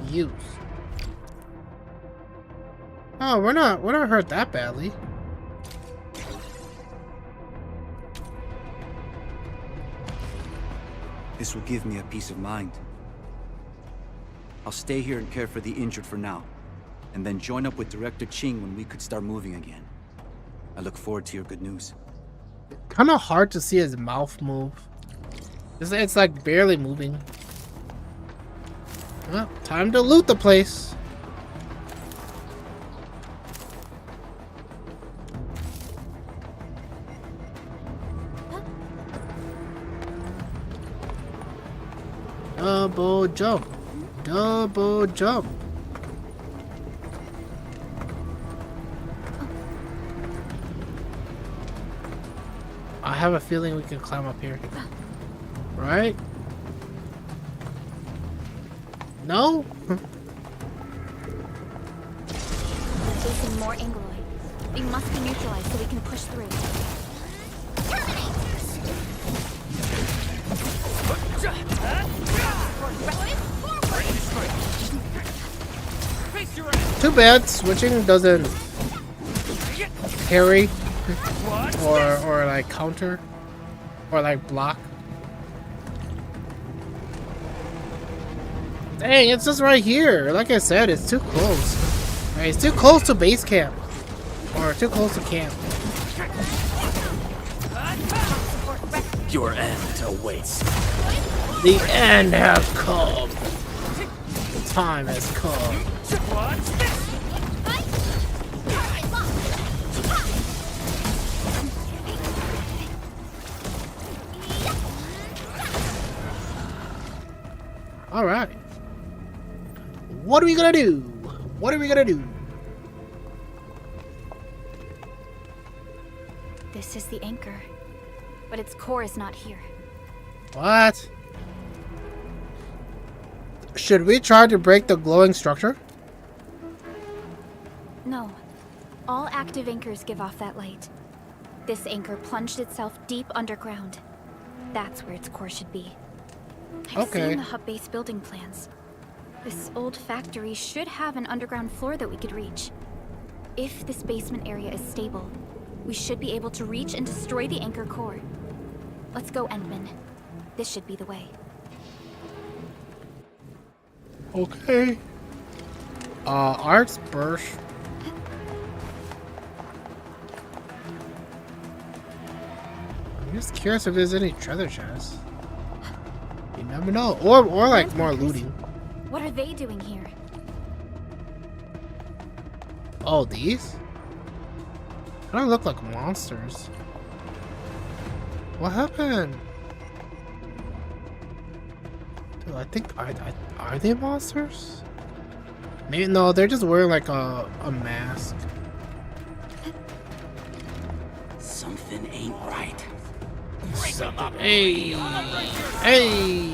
Use. Oh, we're not hurt that badly. This will give me a peace of mind. I'll stay here and care for the injured for now, and then join up with Director Ching when we could start moving again. I look forward to your good news. Kind of hard to see his mouth move. It's like barely moving. Well, time to loot the place. Double jump. Double jump. I have a feeling we can climb up here. Right? No? We're facing more Angloid. They must be neutralized so we can push through. Too bad switching doesn't parry or like counter or like block. Dang, it's just right here. Like I said, it's too close. Right, it's too close to base camp. Or too close to camp. Your end awaits. The end has come. The time has come. Alright. What are we gonna do? What are we gonna do? This is the anchor, but its core is not here. What? Should we try to break the glowing structure? No. All active anchors give off that light. This anchor plunged itself deep underground. That's where its core should be. I've seen the hub base building plans. This old factory should have an underground floor that we could reach. If this basement area is stable, we should be able to reach and destroy the anchor core. Let's go, Endman. This should be the way. Okay. Arts burst. I'm just curious if there's any treasure chests. You never know. Or like more looting. What are they doing here? Oh, these? They don't look like monsters. What happened? Dude, I think are they monsters? Maybe no, they're just wearing like a mask. Something ain't right. Something. Hey, hey.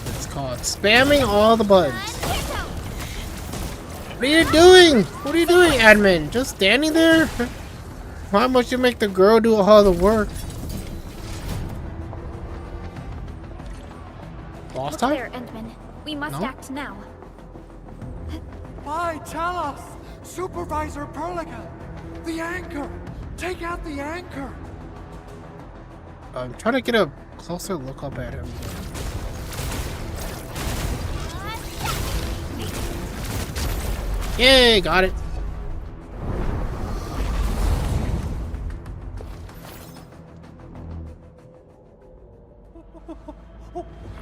It's called spamming all the buttons. What are you doing? What are you doing, admin? Just standing there? Why must you make the girl do all the work? Lost time? There, Endman. We must act now. Why, tell us! Supervisor Perlica! The anchor! Take out the anchor! I'm trying to get a closer look up at him. Yay, got it.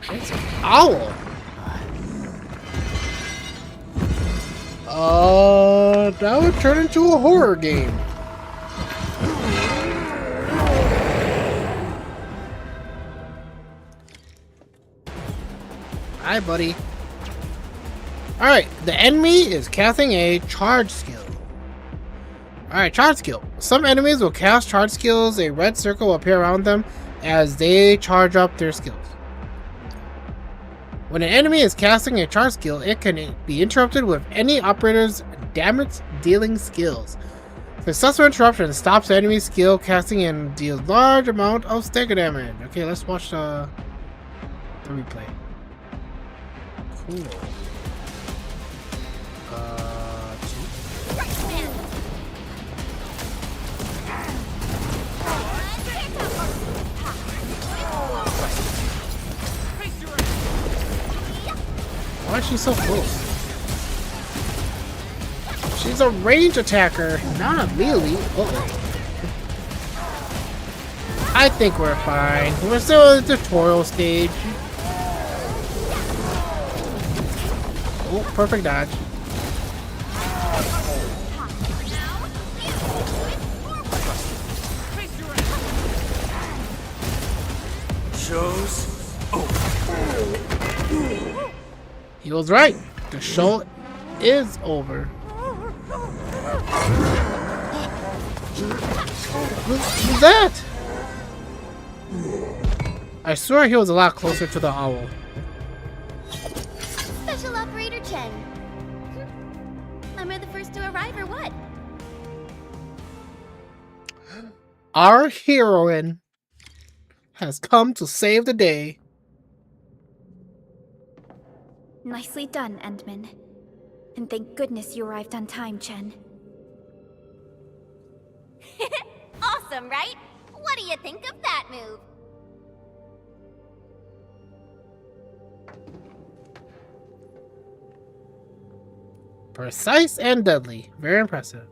It's an owl. Oh. but now it turned into a horror game. Hi, buddy. Alright, the enemy is casting a charge skill. Alright, charge skill. Some enemies will cast charge skills. A red circle will appear around them as they charge up their skills. When an enemy is casting a charge skill, it can be interrupted with any operator's damage-dealing skills. Successful interruption stops the enemy's skill casting and deals large amount of stagger damage. Okay, let's watch the replay. Cool. Why is she so close? She's a range attacker, not a melee. Uh-oh. I think we're fine. We're still in the tutorial stage. Oh, perfect dodge. Show's over. He was right. The show is over. Who's that? I swear he was a lot closer to the owl. Special Operator Chen. Am I the first to arrive or what? Our heroine has come to save the day. Nicely done, Endman. And thank goodness you arrived on time, Chen. Awesome, right? What do you think of that move? Precise and deadly. Very impressive.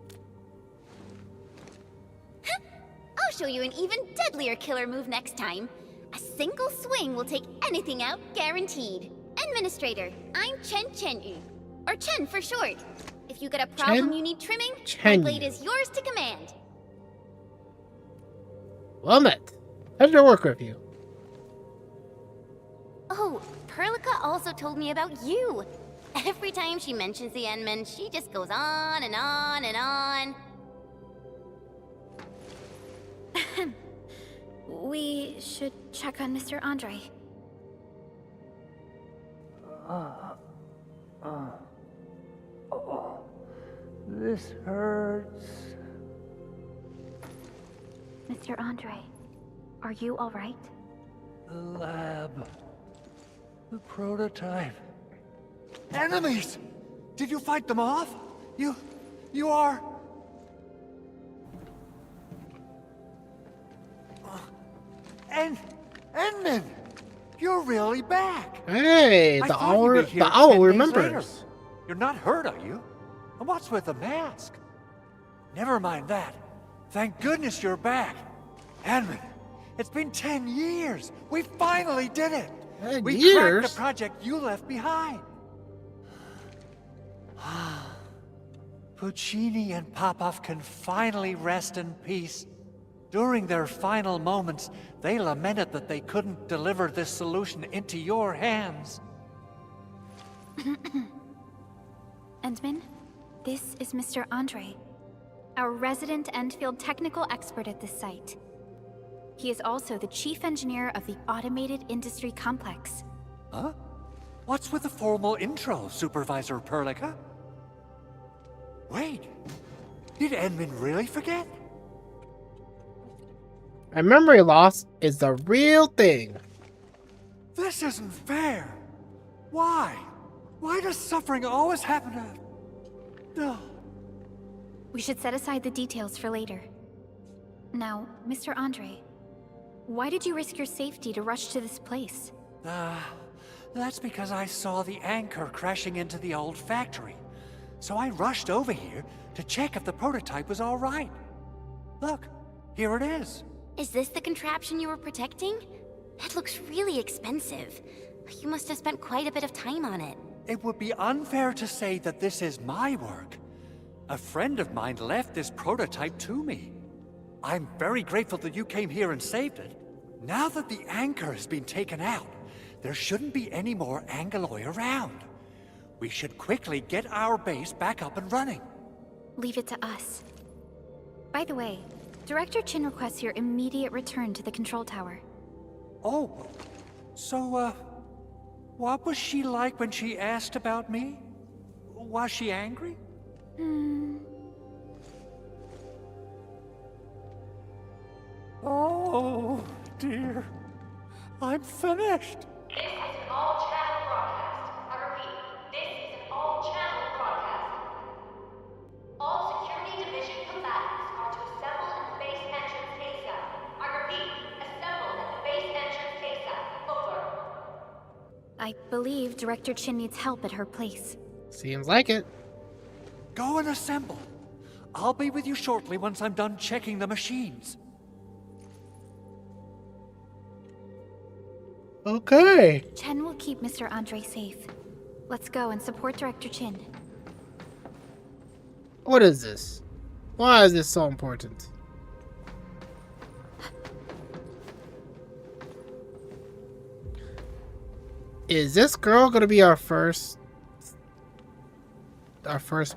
I'll show you an even deadlier killer move next time. A single swing will take anything out, guaranteed. Administrator, I'm Chen Chenyu. Or Chen for short. If you got a problem Chen you need trimming, my Chenyu. blade is yours to command. Well met. Pleasure to work with you. Oh, Perlica also told me about you. Every time she mentions the Endman, she just goes on and on and on. We should check on Mr. Andre. This hurts. Mr. Andre, are you all right? The lab. The prototype. Enemies! Did you fight them off? You are... Endman! You're really back! Hey, I the thought you'd be owl, here the owl 10 days remembers. later. You're not hurt, are you? And what's with the mask? Never mind that. Thank goodness you're back. Endman, it's been 10 years. We finally did it. 10 we years? cracked the project you left behind. Puccini and Popov can finally rest in peace. During their final moments, they lamented that they couldn't deliver this solution into your hands. Endman, this is Mr. Andre, our resident Endfield technical expert at this site. He is also the chief engineer of the Automated Industry Complex. Huh? What's with the formal intro, Supervisor Perlica? Wait, did Endman really forget? A memory loss is the real thing. This isn't fair. Why? Why does suffering always happen to... No. We should set aside the details for later. Now, Mr. Andre, why did you risk your safety to rush to this place? That's because I saw the anchor crashing into the old factory. So I rushed over here to check if the prototype was all right. Look, here it is. Is this the contraption you were protecting? It looks really expensive. You must have spent quite a bit of time on it. It would be unfair to say that this is my work. A friend of mine left this prototype to me. I'm very grateful that you came here and saved it. Now that the anchor has been taken out, there shouldn't be any more Angeloi around. We should quickly get our base back up and running. Leave it to us. By the way, Director Chin requests your immediate return to the control tower. Oh, so, what was she like when she asked about me? Was she angry? Oh, dear. I'm finished. This is an all-channel broadcast. I repeat, this is an all-channel broadcast. All security division combatants are to assemble at the base entrance ASAP. I repeat, assemble at the base entrance ASAP. Over. I believe Director Chin needs help at her place. Seems like it. Go and assemble. I'll be with you shortly once I'm done checking the machines. Okay. Chen will keep Mr. Andre safe. Let's go and support Director Chin. What is this? Why is this so important? Is this girl gonna be our first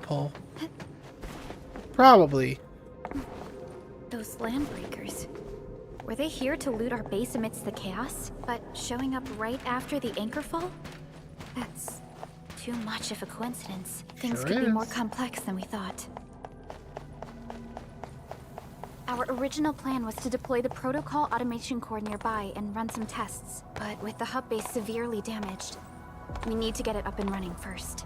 pull? Probably. Those landbreakers. Were they here to loot our base amidst the chaos, but showing up right after the anchor fall? That's too much of a coincidence. Things Sure could be is. more complex than we thought. Our original plan was to deploy the protocol automation core nearby and run some tests, but with the hub base severely damaged, we need to get it up and running first.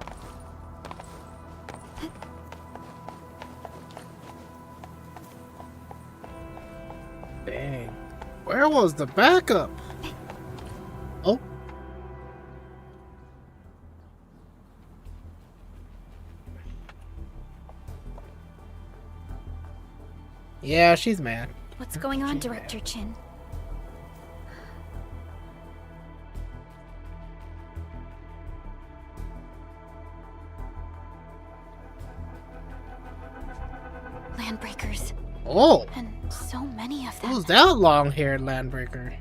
Dang. Where was the backup? Oh. Yeah, she's mad. What's going on, Director Chin? Landbreakers. Oh. And so many of them. Who's that long-haired landbreaker?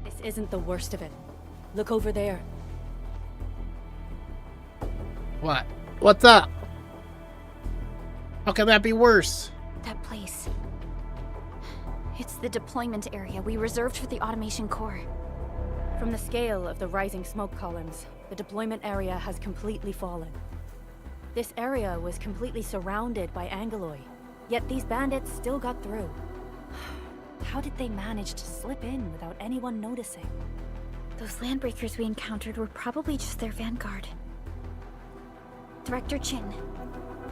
This isn't the worst of it. Look over there. What? What's up? How can that be worse? That place. It's the deployment area we reserved for the automation core. From the scale of the rising smoke columns, the deployment area has completely fallen. This area was completely surrounded by Angeloi, yet these bandits still got through. How did they manage to slip in without anyone noticing? Those landbreakers we encountered were probably just their vanguard. Director Chin,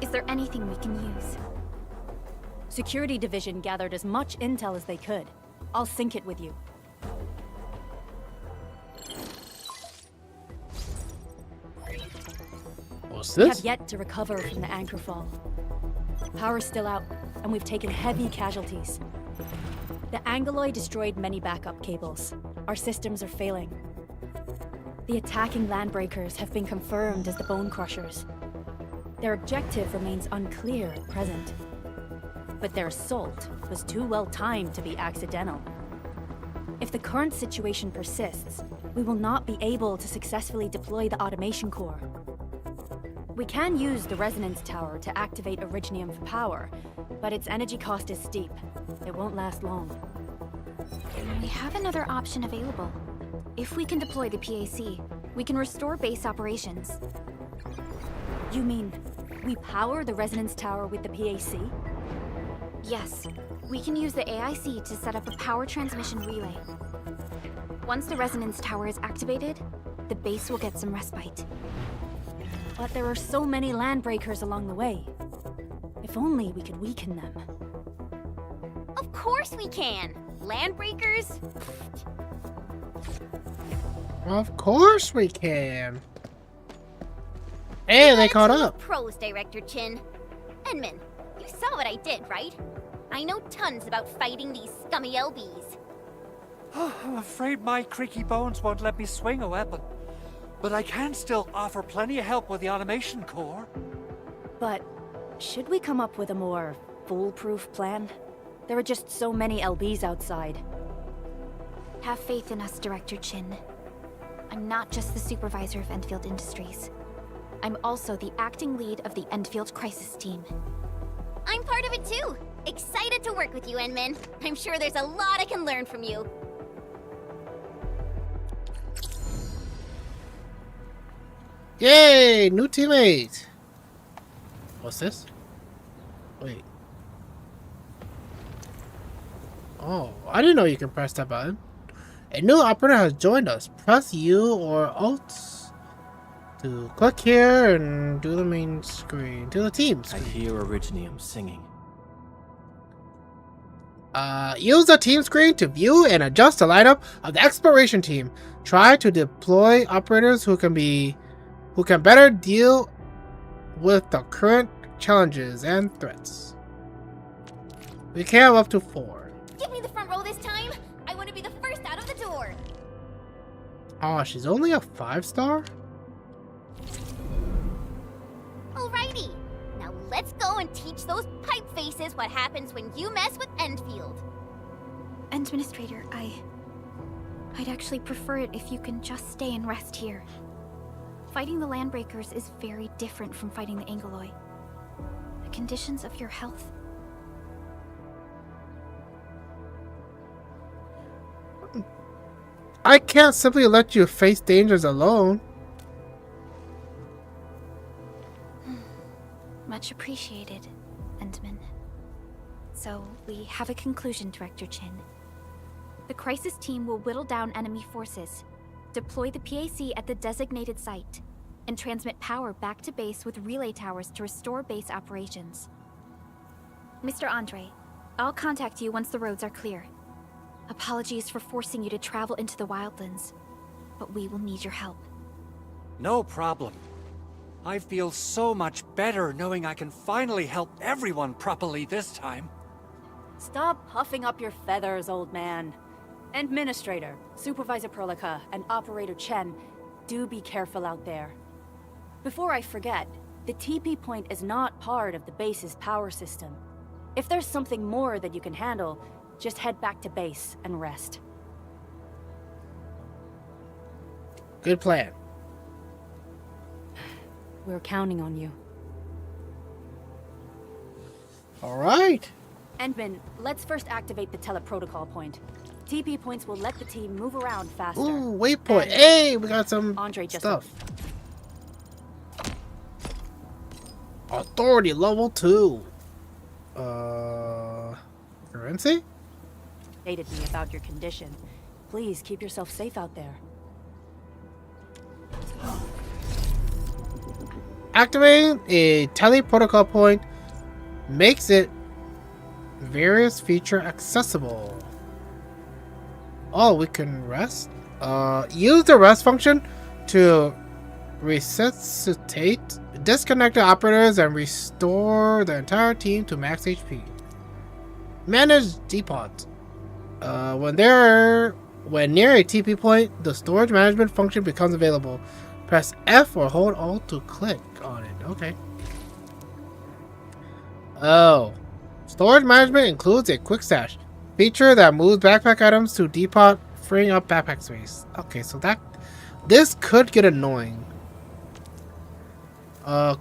is there anything we can use? Security Division gathered as much intel as they could. I'll sync it with you. What's We this? have yet to recover from the anchor fall. Power's still out, and we've taken heavy casualties. The Angeloi destroyed many backup cables. Our systems are failing. The attacking landbreakers have been confirmed as the Bone Crushers. Their objective remains unclear at present. But their assault was too well timed to be accidental. If the current situation persists, we will not be able to successfully deploy the automation core. We can use the resonance tower to activate Originium for power, but its energy cost is steep. It won't last long. We have another option available. If we can deploy the PAC, we can restore base operations. You mean, we power the resonance tower with the PAC? Yes, we can use the AIC to set up a power transmission relay. Once the resonance tower is activated, the base will get some respite. But there are so many landbreakers along the way. If only we could weaken them. Of course we can! Landbreakers? Of course we can. Hey, they caught up. Pros, Director Chin. Edmund, you saw what I did, right? I know tons about fighting these scummy LBs. I'm afraid my creaky bones won't let me swing a weapon. But I can still offer plenty of help with the automation core. But should we come up with a more foolproof plan? There are just so many LBs outside. Have faith in us, Director Chin. I'm not just the supervisor of Endfield Industries. I'm also the acting lead of the Endfield Crisis Team. I'm part of it too. Excited to work with you, Enmin. I'm sure there's a lot I can learn from you. Yay! New teammate! What's this? Wait. Oh, I didn't know you can press that button. A new operator has joined us. Press U or Alt to click here and do the main screen. Do the team I screen. hear Originium singing. Use the team screen to view and adjust the lineup of the exploration team. Try to deploy operators who can better deal with the current challenges and threats. We can have up to 4. Give me the front row this time. I want to be the first out of the door. Oh, she's only a 5-star? Alrighty. Now let's go and teach those pipe faces what happens when you mess with Endfield. Administrator, I'd actually prefer it if you can just stay and rest here. Fighting the Landbreakers is very different from fighting the Angeloi. The conditions of your health. I can't simply let you face dangers alone. Much appreciated, Endman. So, we have a conclusion, Director Chin. The Crisis Team will whittle down enemy forces, deploy the PAC at the designated site, and transmit power back to base with relay towers to restore base operations. Mr. Andre, I'll contact you once the roads are clear. Apologies for forcing you to travel into the wildlands, but we will need your help. No problem. I feel so much better knowing I can finally help everyone properly this time. Stop puffing up your feathers, old man. Administrator, Supervisor Perlica, and Operator Chen, do be careful out there. Before I forget, the TP point is not part of the base's power system. If there's something more that you can handle, just head back to base and rest. Good plan. We're counting on you. Alright. Endman, let's first activate the teleprotocol point. TP points will let the team move around faster. Ooh, waypoint. And Hey, we got some Andre just stuff. Authority level 2. Currency? updated me about your condition. Please keep yourself safe out there. Activating a teleprotocol point makes it various feature accessible. Oh, we can rest? Use the rest function to resuscitate disconnected operators and restore the entire team to max HP. Manage depot. When near a TP point, the storage management function becomes available. Press F or hold Alt to click on it. Okay. Oh. Storage management includes a quick stash feature that moves backpack items to depot, freeing up backpack space. Okay, so this could get annoying.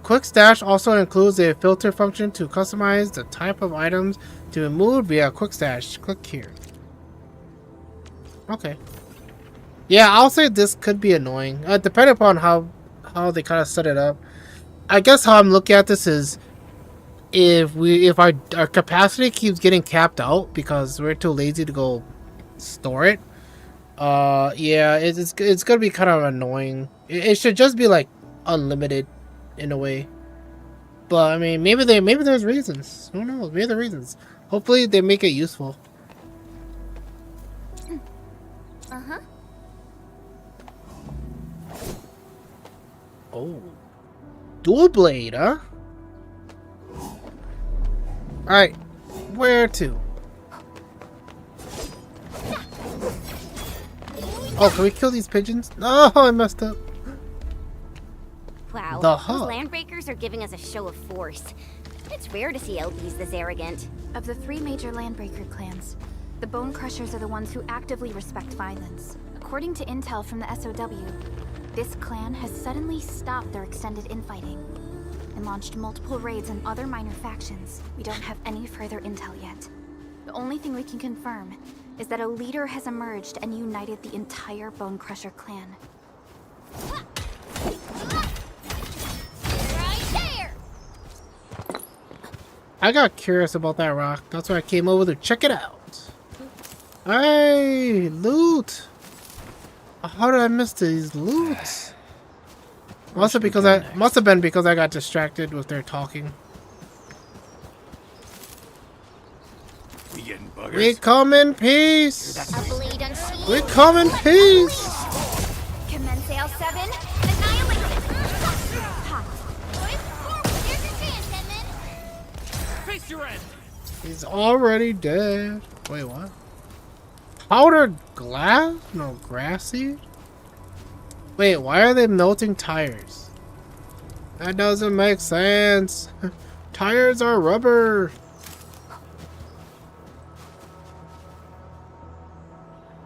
Quick stash also includes a filter function to customize the type of items to be moved via quick stash. Click here. Okay. Yeah, I'll say this could be annoying, depending upon how they kind of set it up. I guess how I'm looking at this is if our capacity keeps getting capped out because we're too lazy to go store it. Yeah, it's gonna be kind of annoying. It should just be like unlimited in a way. But I mean, maybe there's reasons. Who knows? Maybe there's reasons. Hopefully they make it useful. Uh-huh. Oh. Dual blade, huh? Alright. Where to? Oh, can we kill these pigeons? No, I messed up. Wow, The those hub. Landbreakers are giving us a show of force. It's rare to see LBs this arrogant. Of the 3 major Landbreaker clans, the Bone Crushers are the ones who actively respect violence. According to intel from the SOW, this clan has suddenly stopped their extended infighting and launched multiple raids on other minor factions. We don't have any further intel yet. The only thing we can confirm is that a leader has emerged and united the entire Bone Crusher clan. Right there! I got curious about that rock. That's why I came over to check it out. Hey, loot! How did I miss these loots? Must have been because I got distracted with their talking. We getting buggers? We come in peace. A blade unsheathed. We come in peace. Commence L7. Annihilate it. Boys, forward. There's your chance, Edmund. Face your end! He's already dead. Wait, what? Powdered glass? No, grassy? Wait, why are they melting tires? That doesn't make sense. Tires are rubber.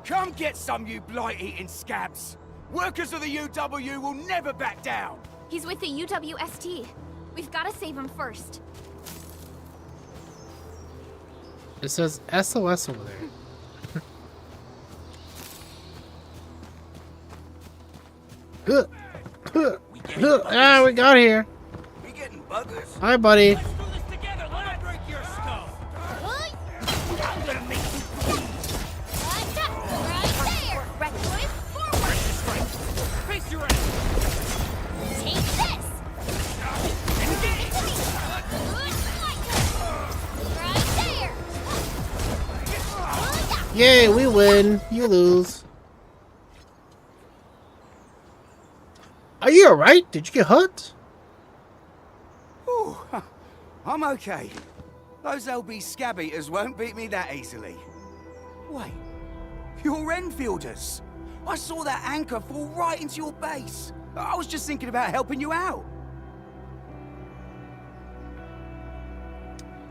Come get some, you blight-eating scabs! Workers of the UW will never back down! He's with the UWST. We've got to save him first. It says SOS over there. Ah, we got here. We getting buggers? Hi, buddy. Let's do this together! Let me break your skull! I'm gonna make you bleed! Right there. Right, boys, forward. Face your end! Take this. Right there. Yay, we win. You lose. Are you alright? Did you get hurt? Ooh, I'm okay. Those LB scab eaters won't beat me that easily. Wait, you're Enfielders. I saw that anchor fall right into your base. I was just thinking about helping you out.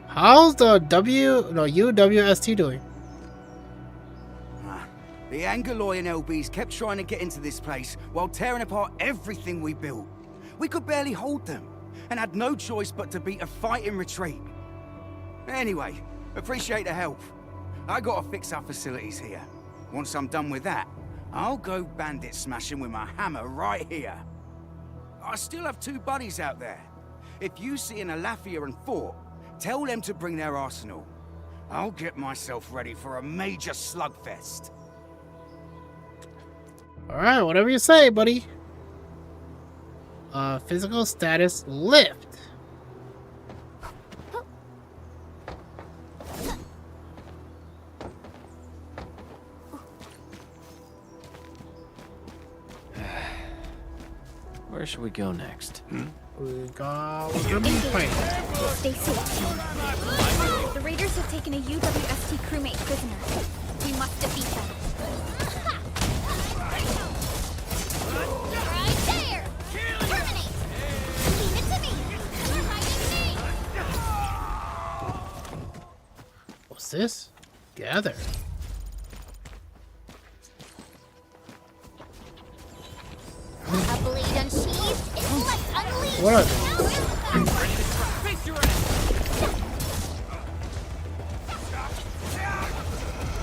How's the UWST doing? The Angaloyan LBs kept trying to get into this place while tearing apart everything we built. We could barely hold them, and had no choice but to beat a fight in retreat. Anyway, appreciate the help. I gotta fix our facilities here. Once I'm done with that, I'll go bandit smashing with my hammer right here. I still have 2 buddies out there. If you see an Alafia and Fort, tell them to bring their arsenal. I'll get myself ready for a major slugfest. Alright, whatever you say, buddy. Physical status lift. Where should we go next? We're gonna be fighting. Stay safe, team. The Raiders have taken a UWST crewmate prisoner. We must defeat them. Right there. Terminate. Leave it to me. Fighting me. What's this? Gather. A blade unsheathed. Intellect unleashed. What are they? Face your end!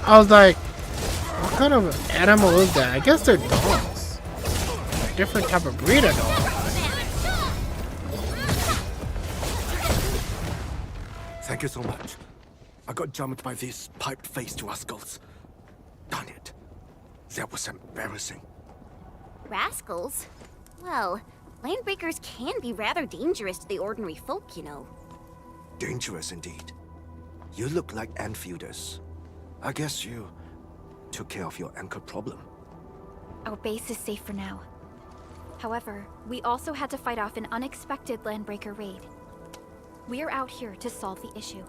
I was like, what kind of animal is that? I guess they're dogs. Different type of breed of dog. Thank you so much. I got jumped by these pipe-faced rascals. Darn it. That was embarrassing. Rascals? Well, landbreakers can be rather dangerous to the ordinary folk, you know. Dangerous indeed. You look like Enfielders. I guess you took care of your anchor problem. Our base is safe for now. However, we also had to fight off an unexpected Landbreaker raid. We're out here to solve the issue.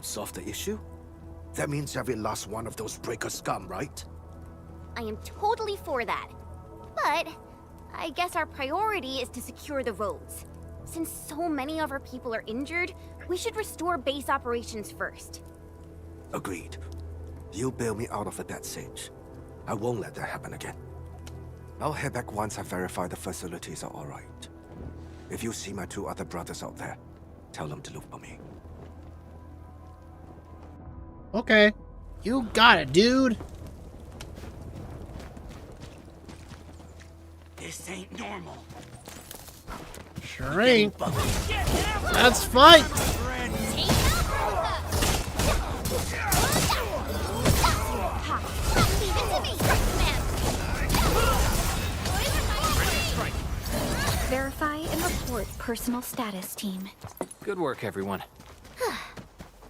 Solve the issue? That means every last one of those breaker scum, right? I am totally for that. But I guess our priority is to secure the roads. Since so many of our people are injured, we should restore base operations first. Agreed. You bail me out of a death sage. I won't let that happen again. I'll head back once I verify the facilities are alright. If you see my 2 other brothers out there, tell them to look for me. Okay. You got it, dude. This ain't normal. Sure ain't. Let's fight! Verify and report personal status, team. Good work, everyone.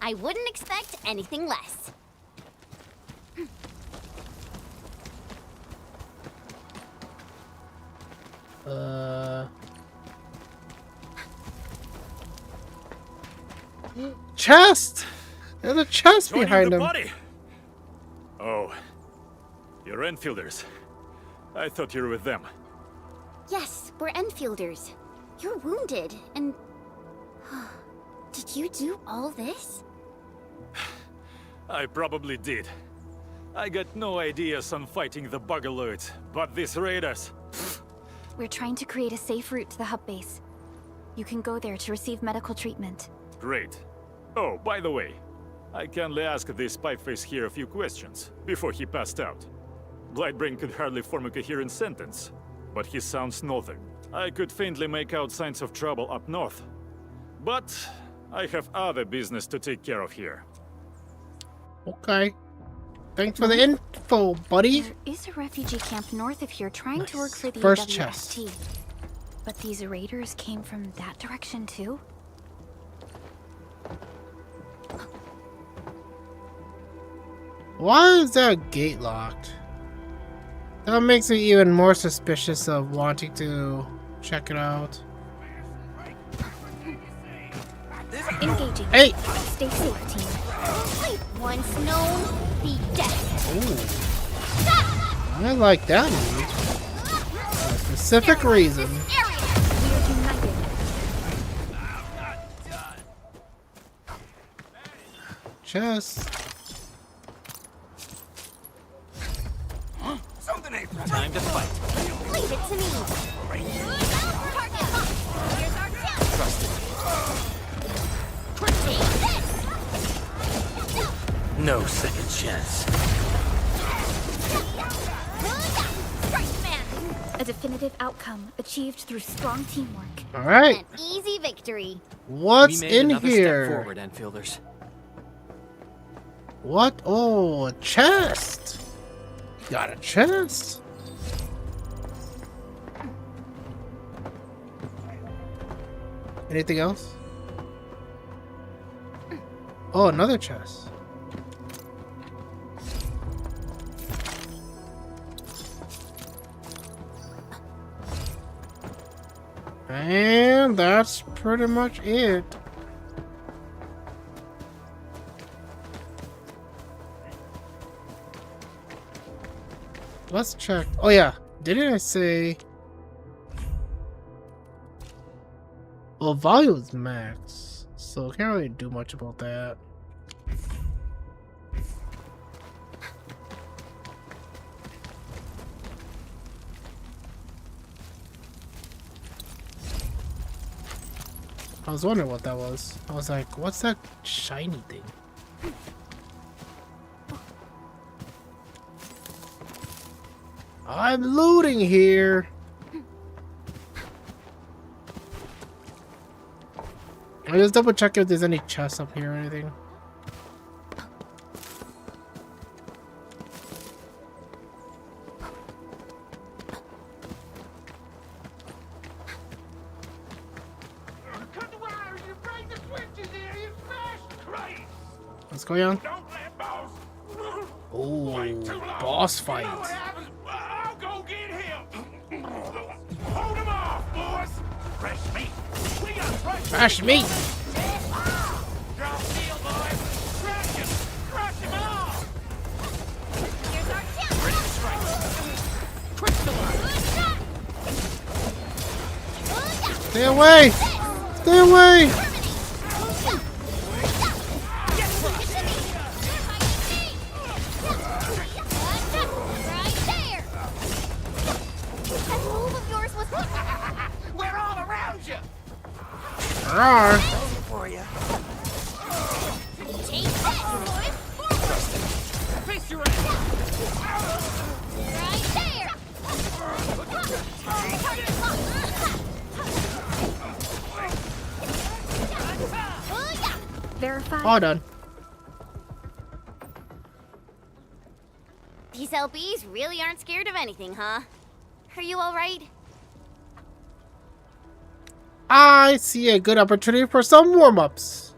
I wouldn't expect anything less. Chest! There's a chest behind him. Body. Oh, you're Enfielders. I thought you were with them. Yes, we're Enfielders. You're wounded, and... Did you do all this? I probably did. I got no ideas on fighting the Bugaloids, but these raiders... We're trying to create a safe route to the hub base. You can go there to receive medical treatment. Great. Oh, by the way, I kindly asked this pipeface here a few questions before he passed out. Blightbrain could hardly form a coherent sentence, but he sounds northern. I could faintly make out signs of trouble up north. But I have other business to take care of here. Okay. Thanks for the info, buddy. There is a refugee camp north of here trying to work for the First WST. chest. But these raiders came from that direction too? Why is that gate locked? That makes me even more suspicious of wanting to check it out. Engaging. Hey! Stay safe, team. Once known, be dead. Ooh. I like that move. For a specific reason. We are united. Chest. Something ain't right. Time to fight. Leave it to me. Target locked. Here's our chance. Trust it. No second chance. A definitive outcome achieved through strong teamwork. Alright. An easy victory. What's We made in another here? step forward, Enfielders. What? Oh, a chest. Got a chest. Anything else? Oh, another chest. And that's pretty much it. Let's check. Oh yeah, didn't I say? Well, volume's max, so can't really do much about that. I was wondering what that was. I was like, what's that shiny thing? I'm looting here. I just double check if there's any chests up here or anything. What's going on? Oh, boss fight. I'll go get him. Hold him off, boys. Fresh meat. We got Fresh meat. Drop heel, boys. Crush him. Crush him off. Here's our chance. Ready to strike. Quick to line. Stay away! Stay away! We're all around you! Rawr. For you. Take that, boy! Forward! Face your Right there! Verify. All done. These LBs really aren't scared of anything, huh? Are you alright? I see a good opportunity for some warm-ups.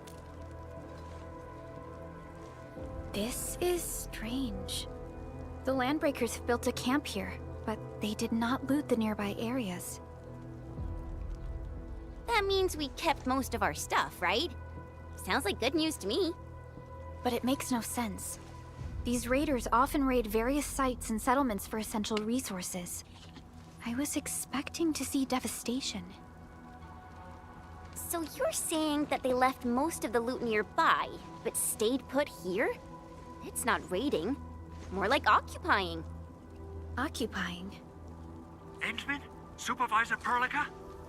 This is strange. The Landbreakers built a camp here, but they did not loot the nearby areas. That means we kept most of our stuff, right? Sounds like good news to me. But it makes no sense. These raiders often raid various sites and settlements for essential resources. I was expecting to see devastation. So you're saying that they left most of the loot nearby, but stayed put here? It's not raiding. More like occupying. Occupying? Endman? Supervisor Perlica?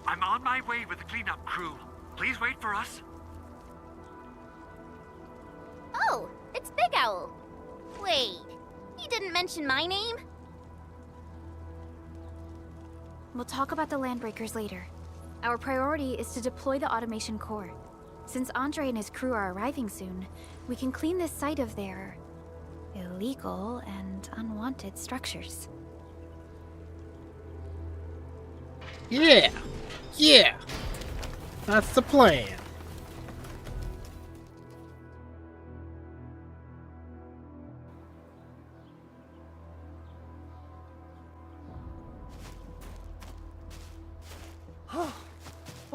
I'm on my way with the cleanup crew. Please wait for us. Oh, it's Big Owl. Wait, he didn't mention my name? We'll talk about the Landbreakers later. Our priority is to deploy the automation core. Since Andre and his crew are arriving soon, we can clean this site of their illegal and unwanted structures. Yeah. Yeah. That's the plan.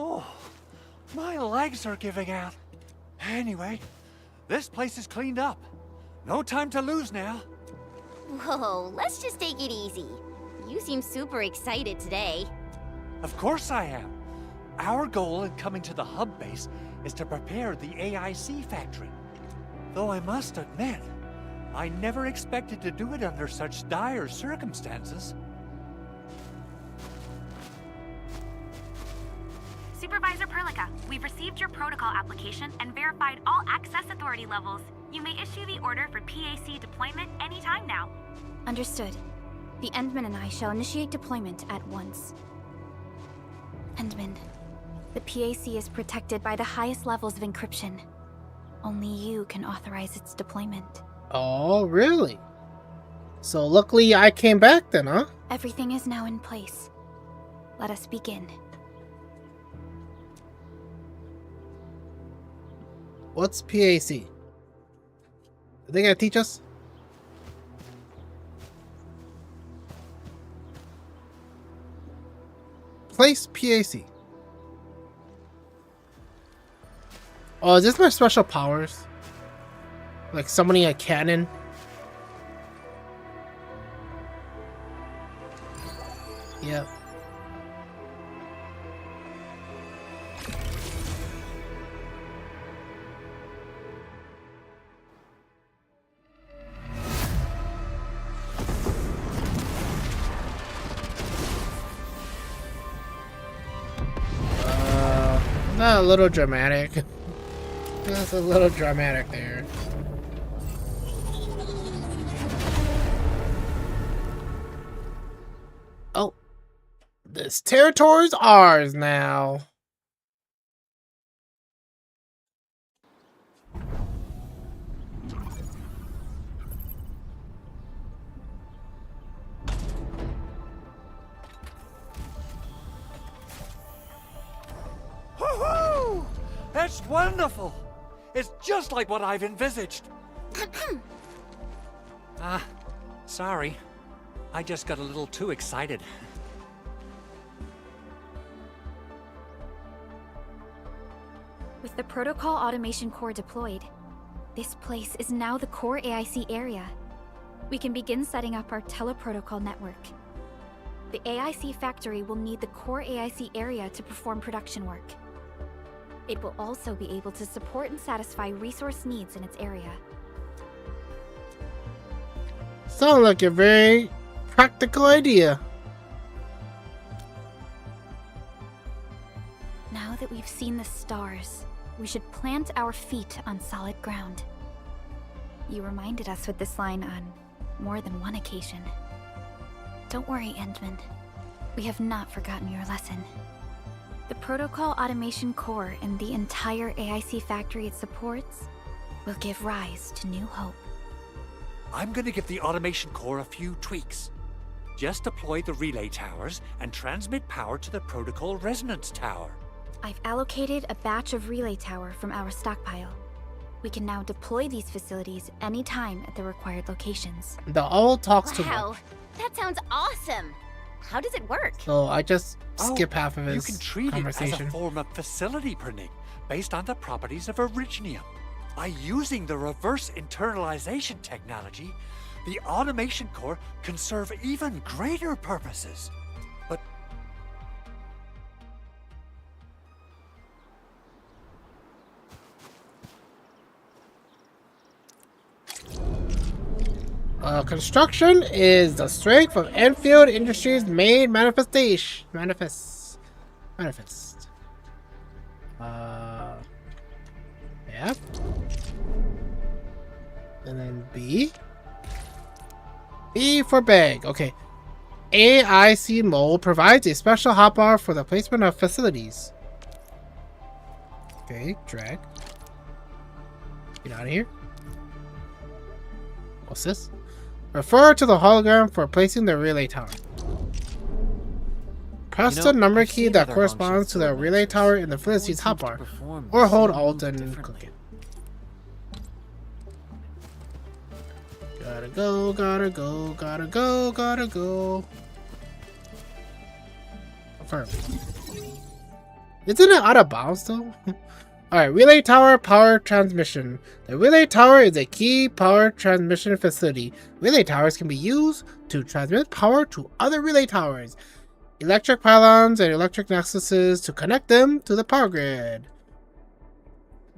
Oh, my legs are giving out. Anyway, this place is cleaned up. No time to lose now. Whoa, let's just take it easy. You seem super excited today. Of course I am. Our goal in coming to the hub base is to prepare the AIC factory. Though I must admit, I never expected to do it under such dire circumstances. Supervisor Perlica, we've received your protocol application and verified all access authority levels. You may issue the order for PAC deployment anytime now. Understood. The Endman and I shall initiate deployment at once. Endman, the PAC is protected by the highest levels of encryption. Only you can authorize its deployment. Oh, really? So luckily I came back then, huh? Everything is now in place. Let us begin. What's PAC? Are they gonna teach us? Place PAC. Oh, is this my special powers? Like summoning a cannon? Yep. Not a little dramatic. That's a little dramatic there. Oh, this territory's ours now. Woohoo! That's wonderful! It's just like what I've envisaged. Sorry. I just got a little too excited. With the protocol automation core deployed, this place is now the core AIC area. We can begin setting up our teleprotocol network. The AIC factory will need the core AIC area to perform production work. It will also be able to support and satisfy resource needs in its area. Sounds like a very practical idea. Now that we've seen the stars, we should plant our feet on solid ground. You reminded us with this line on more than one occasion. Don't worry, Endman. We have not forgotten your lesson. The protocol automation core and the entire AIC factory it supports will give rise to new hope. I'm gonna give the automation core a few tweaks. Just deploy the relay towers and transmit power to the protocol resonance tower. I've allocated a batch of relay tower from our stockpile. We can now deploy these facilities anytime at the required locations. The owl talks to Wow, one. that sounds awesome. How does it work? So I just skip half of his You can treat conversation. it as a form of facility printing based on the properties of Originium. By using the reverse internalization technology, the automation core can serve even greater purposes. But construction is the strength of Enfield Industries' main manifest. Yeah. And then B. B for bag. Okay. AIC mode provides a special hotbar for the placement of facilities. Okay, drag. Get out of here. What's this? Refer to the hologram for placing the relay tower. Press the number key that corresponds to the relay tower in the facility's hotbar, or hold Alt and click it. Gotta go, gotta go, gotta go, gotta go. Confirm. Isn't it out of bounds though? Alright, relay tower power transmission. The relay tower is a key power transmission facility. Relay towers can be used to transmit power to other relay towers, electric pylons, and electric nexuses to connect them to the power grid.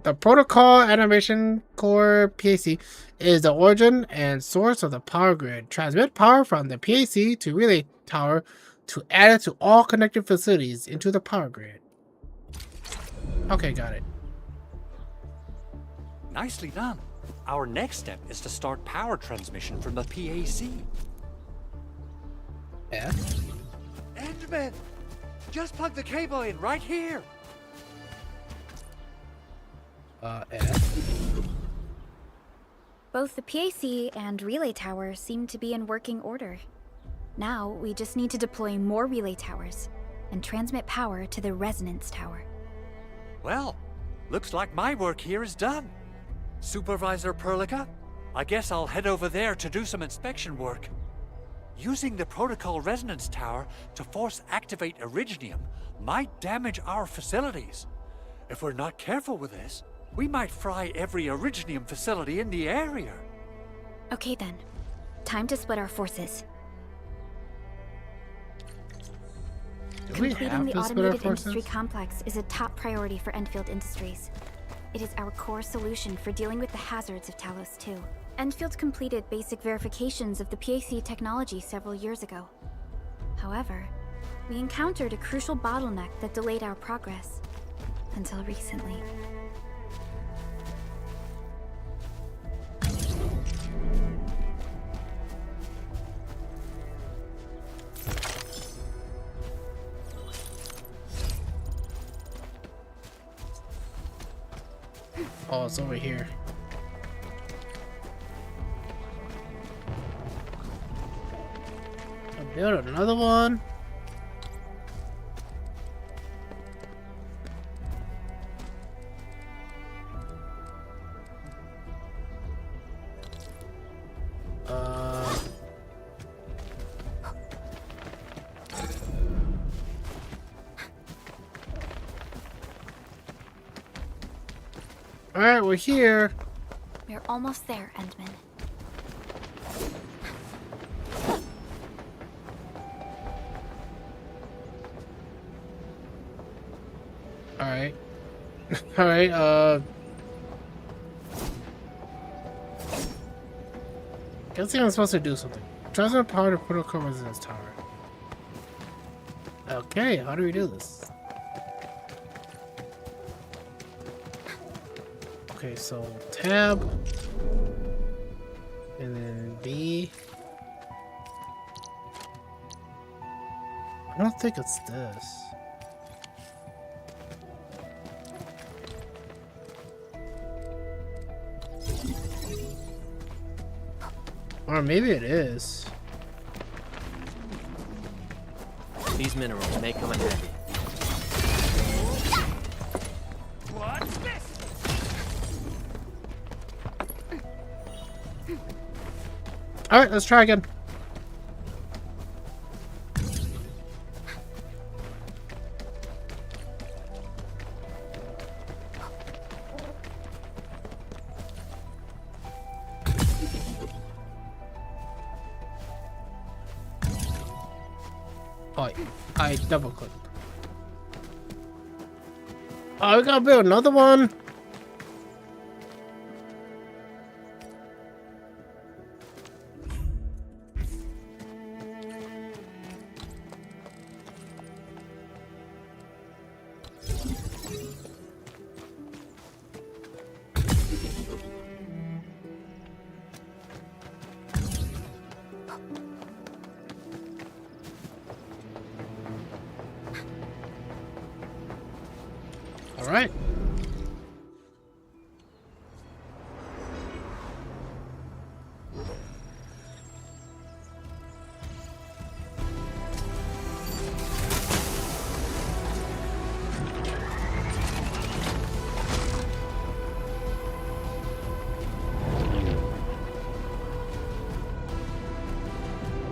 The protocol animation core PAC is the origin and source of the power grid. Transmit power from the PAC to relay tower to add it to all connected facilities into the power grid. Okay, got it. nicely done. Our next step is to start power transmission from the PAC. Yeah. Endman! Just plug the cable in right here! Yeah. Both the PAC and relay tower seem to be in working order. Now, we just need to deploy more relay towers and transmit power to the resonance tower. Well, looks like my work here is done. Supervisor Perlica, I guess I'll head over there to do some inspection work. Using the protocol resonance tower to force activate Originium might damage our facilities. If we're not careful with this, we might fry every Originium facility in the area. Okay then. Time to split our forces. Do we Completing have the to split our automated industry forces? complex is a top priority for Enfield Industries. It is our core solution for dealing with the hazards of Talos 2. Enfield completed basic verifications of the PAC technology several years ago. However, we encountered a crucial bottleneck that delayed our progress. Until recently. Oh, it's over here. I'll build another one. Alright, we're here. We're almost there, Endman. Alright. Alright, guessing I'm supposed to do something. Transfer power to protocol resistance tower. Okay, how do we do this? Okay, so tab. And then B. I don't think it's this. Or maybe it is. These minerals may come in handy. What's this? Alright, let's try again. Oh, I double clicked. Oh, we gotta build another one. All right.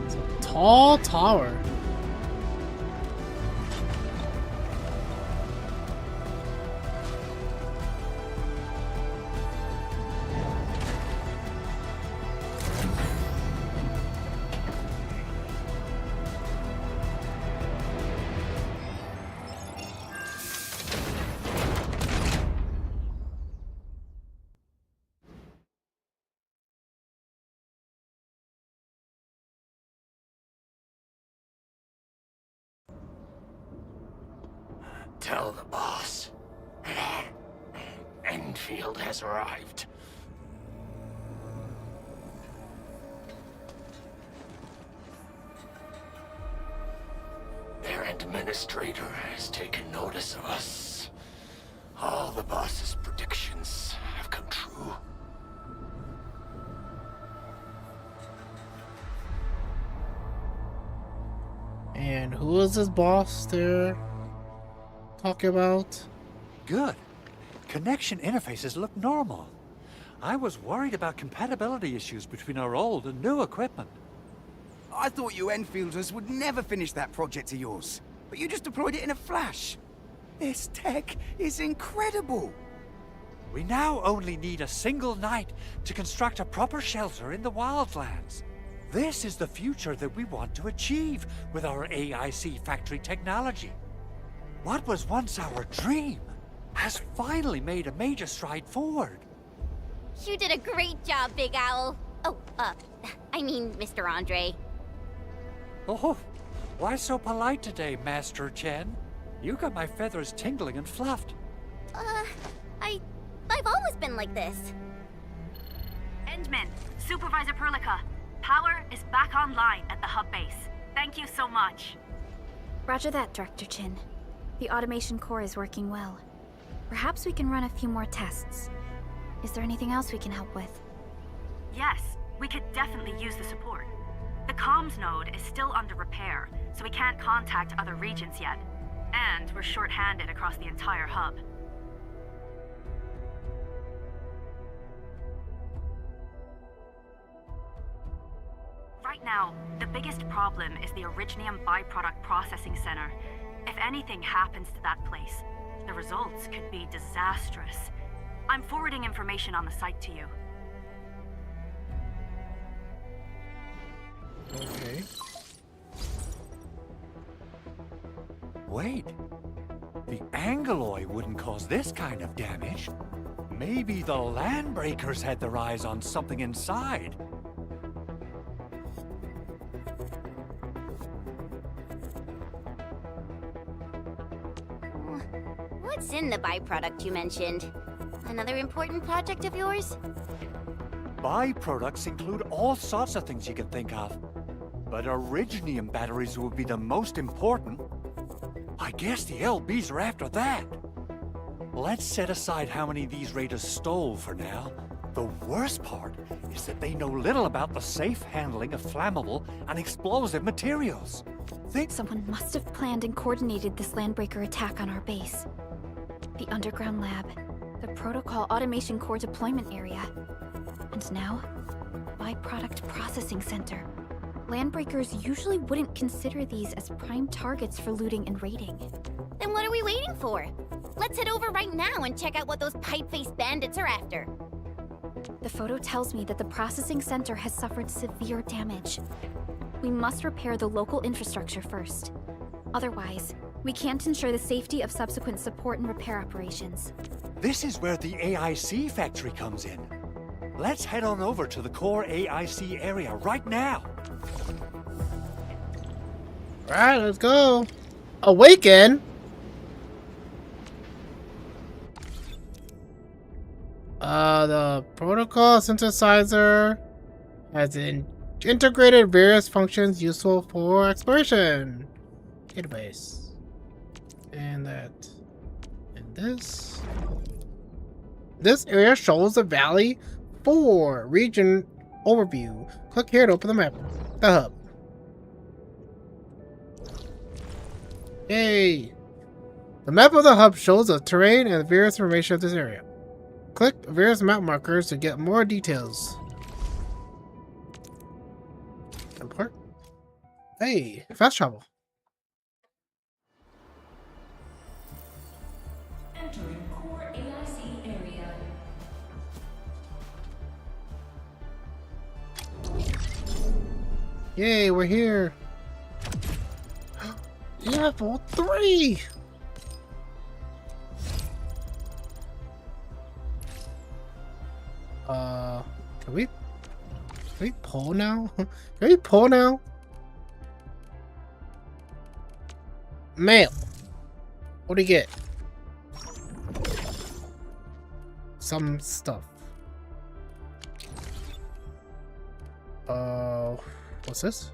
It's a tall tower. Tell the boss. Enfield has arrived. Their administrator has taken notice of us. All the boss's predictions have come true. And who is this boss they're talking about? Good. Connection interfaces look normal. I was worried about compatibility issues between our old and new equipment. I thought you Enfielders would never finish that project of yours, but you just deployed it in a flash. This tech is incredible. We now only need a single night to construct a proper shelter in the wildlands. This is the future that we want to achieve with our AIC factory technology. What was once our dream has finally made a major stride forward. You did a great job, Big Owl. Oh, I mean, Mr. Andre. Oh, why so polite today, Master Chen? You got my feathers tingling and fluffed. I've always been like this. Endman, Supervisor Perlica, power is back online at the hub base. Thank you so much. Roger that, Director Chin. The automation core is working well. Perhaps we can run a few more tests. Is there anything else we can help with? Yes, we could definitely use the support. The comms node is still under repair, so we can't contact other regions yet. And we're short-handed across the entire hub. Right now, the biggest problem is the Originium byproduct processing center. If anything happens to that place, the results could be disastrous. I'm forwarding information on the site to you. Okay. Wait, The Angeloy wouldn't cause this kind of damage. Maybe the Landbreakers had their eyes on something inside. What's in the byproduct you mentioned? Another important project of yours? Byproducts include all sorts of things you can think of. But Originium batteries would be the most important. I guess the LBs are after that. Let's set aside how many these raiders stole for now. The worst part is that they know little about the safe handling of flammable and explosive materials. Someone must have planned and coordinated this Landbreaker attack on our base. The underground lab, the protocol automation core deployment area, and now, byproduct processing center. Landbreakers usually wouldn't consider these as prime targets for looting and raiding. Then what are we waiting for? Let's head over right now and check out what those pipe-faced bandits are after. The photo tells me that the processing center has suffered severe damage. We must repair the local infrastructure first. Otherwise, we can't ensure the safety of subsequent support and repair operations. This is where the AIC factory comes in. Let's head on over to the core AIC area right now. Alright, let's go. Awaken? The protocol synthesizer has integrated various functions useful for exploration. Database. And that. And this. This area shows the Valley 4 region overview. Click here to open the map. The hub. Yay! The map of the hub shows the terrain and various information of this area. Click various map markers to get more details. Import. Hey, fast travel. Entering core AIC area. Yay, we're here. Level 3! Can we pull now? Can we pull now? Mail. What do you get? Some stuff. What's this?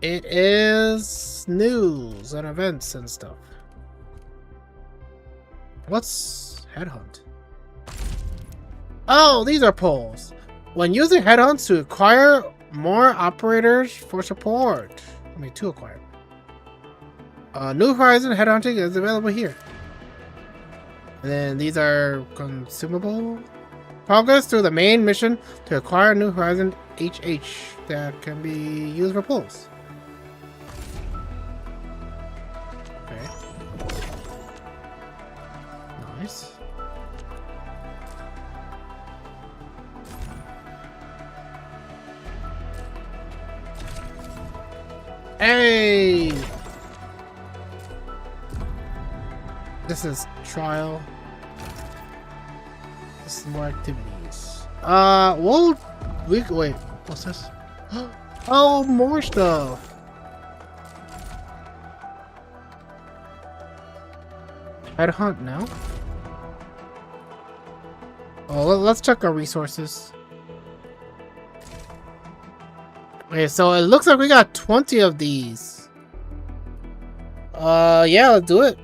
It is news and events and stuff. What's headhunt? Oh, these are polls. When using headhunts to acquire more operators for support. I mean, to acquire. New Horizon headhunting is available here. And then these are consumable. Progress through the main mission to acquire New Horizon HH that can be used for polls. Nice. Hey! This is trial. This is more activities. Wait, what's this? Oh, more stuff. Headhunt now. Oh, let's check our resources. Okay, so it looks like we got 20 of these. Yeah, let's do it.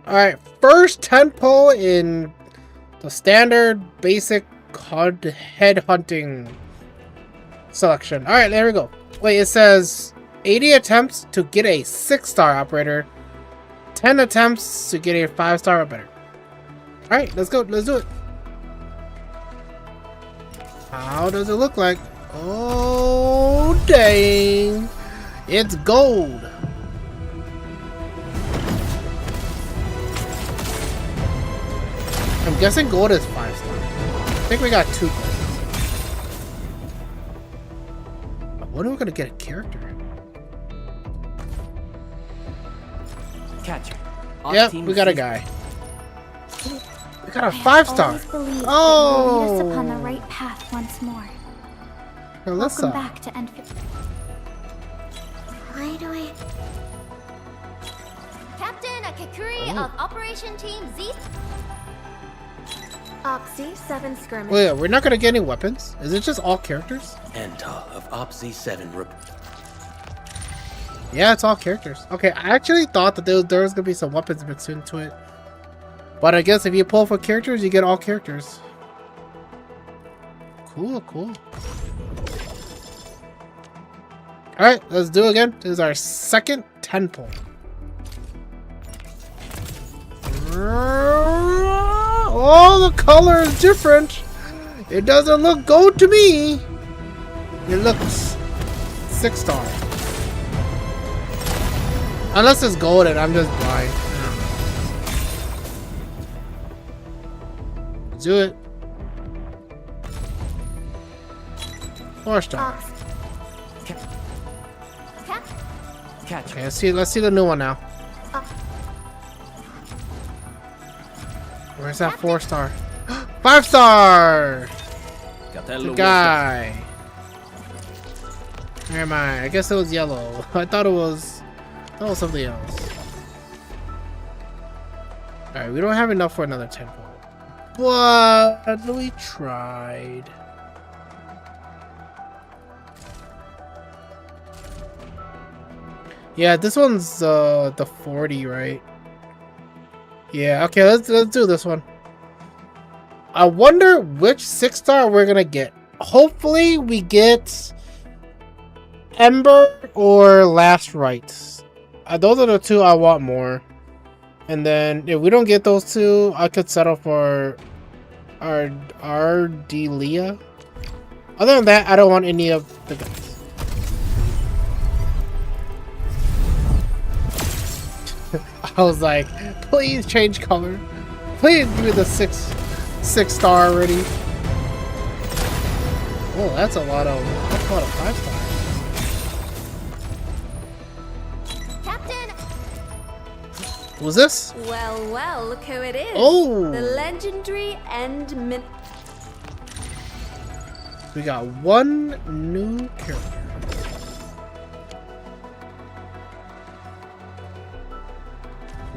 Alright, first 10 pull in the standard basic head hunting selection. Alright, there we go. Wait, it says 80 attempts to get a 6-star operator, 10 attempts to get a 5-star operator. Alright, let's go. Let's do it. How does it look like? Oh, dang. It's gold. I'm guessing gold is 5-star. I think we got 2 gold. When are we gonna get a character? Catcher. Yep, we got a guy. We got a 5-star. Always believed Oh, that you lead us upon the right path once more. Alyssa. Welcome back to Endfield. Why do I... Captain Akakuri of Operation Team Z... Oxy 7 skirmish. Wait, we're not gonna get any weapons? Is it just all characters? Enta of OPC-7 Yeah, it's all characters. Okay, I actually thought that there was gonna be some weapons mixed into it. But I guess if you pull for characters, you get all characters. Cool, cool. Alright, let's do it again. This is our second 10 pull. Oh, the color is different. It doesn't look gold to me. It looks 6-star. Unless it's gold and I'm just blind. Let's do it. 4-star. Catcher. Okay, let's see the new one now. Where's that 4-star? 5-star! The guy. Where am I? I guess it was yellow. I thought it was something else. Alright, we don't have enough for another 10 pull. But we tried. Yeah, this one's the 40, right? Yeah, okay, let's do this one. I wonder which 6-star we're gonna get. Hopefully we get Ember or Last Rites. Those are the 2 I want more. And then if we don't get those 2, I could settle for Ardelia. Other than that, I don't want any of the guys. I was like, please change color. Please give me the 6-star already. Oh, that's a lot of 5-stars. Captain! Who's this? Well, look who it is. Oh! The legendary Endman. We got 1 new character.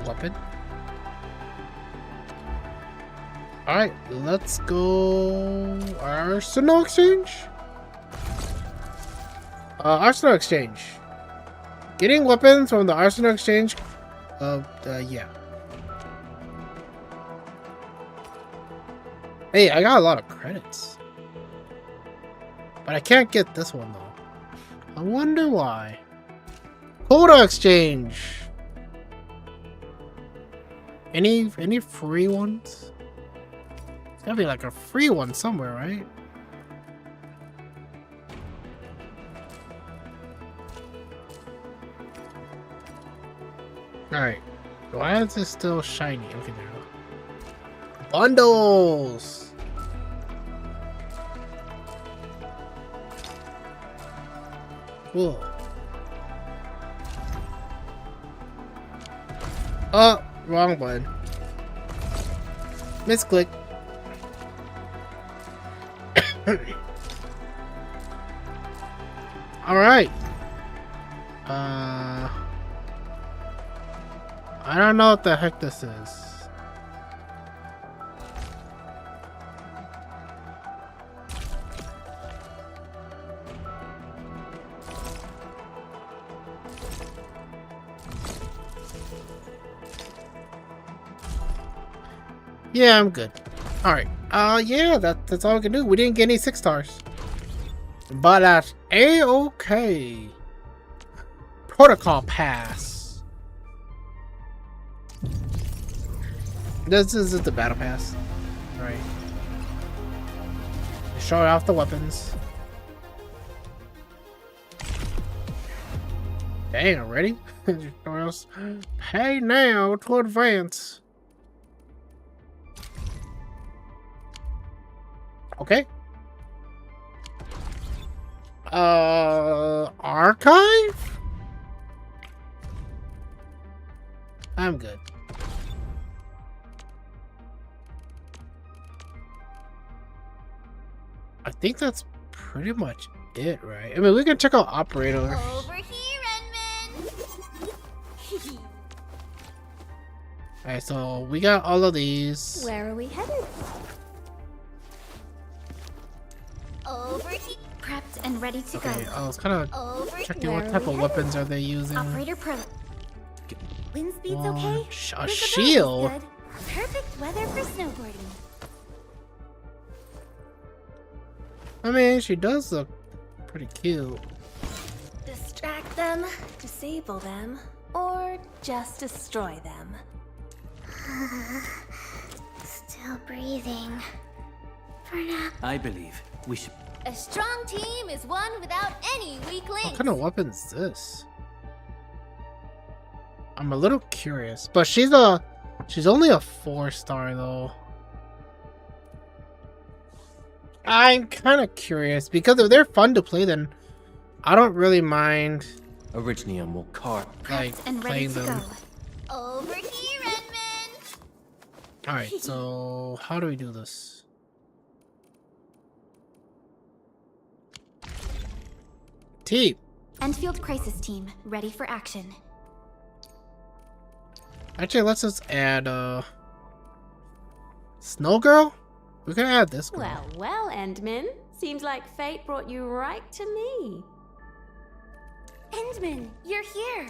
Weapon. Alright, let's go Arsenal Exchange? Arsenal Exchange. Getting weapons from the Arsenal Exchange. Yeah. Hey, I got a lot of credits. But I can't get this one though. I wonder why. Quota Exchange. Any free ones? It's gotta be like a free one somewhere, right? Alright. Why is this still shiny? Okay, there we go. Bundles! Cool. Oh, wrong one. Misclick. Alright. I don't know what the heck this is. Yeah, I'm good. Alright. Yeah, that's all we can do. We didn't get any 6-stars. But that's A-okay. Protocol pass. This is the battle pass. Alright. Show off the weapons. Dang, already? Pay now to advance. Okay. Archive? I'm good. I think that's pretty much it, right? I mean, we can check out operator. Over here, Edmund! Alright, so we got all of these. Where are we headed? Over here! Prepped and ready to Okay, go. I was kind of Over checking Where what are type we of headed? weapons are they using. Operator Pro. Wind speed's One, okay? a Visibility shield? good. Perfect weather for snowboarding. I mean, she does look pretty cute. Distract them, disable them, or just destroy them. Still breathing. For now. I believe we should... A strong team is one without any weak links. What kind of weapon is this? I'm a little curious, but she's only a 4-star though. I'm kind of curious because if they're fun to play, then I don't really mind Originium will carve. like And ready playing to them. go. Over here, Edmund! All right, so how do we do this? Team. Enfield Crisis Team, ready for action. Actually, let's just add Snow Girl. We can add this girl. Well, well, Endman. Seems like fate brought you right to me. Endman, you're here.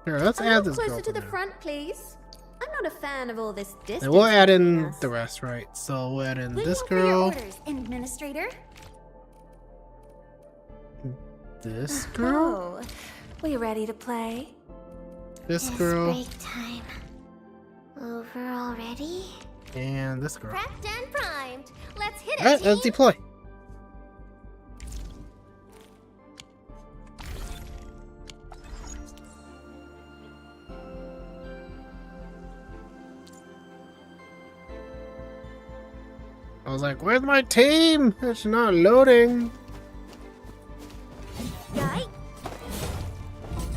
Here, let's A add little this girl. closer to for the now. front, please. I'm not a fan of all this distance. And we'll add between in us. the rest, right? So we'll add in Waiting this for your girl, orders, Administrator. this girl, Oh, we ready to play? this It's girl, break time. Over already? and this girl. Prepped and primed. Let's hit it, Alright, let's team. deploy. I was like, where's my team? It's not loading. Guy?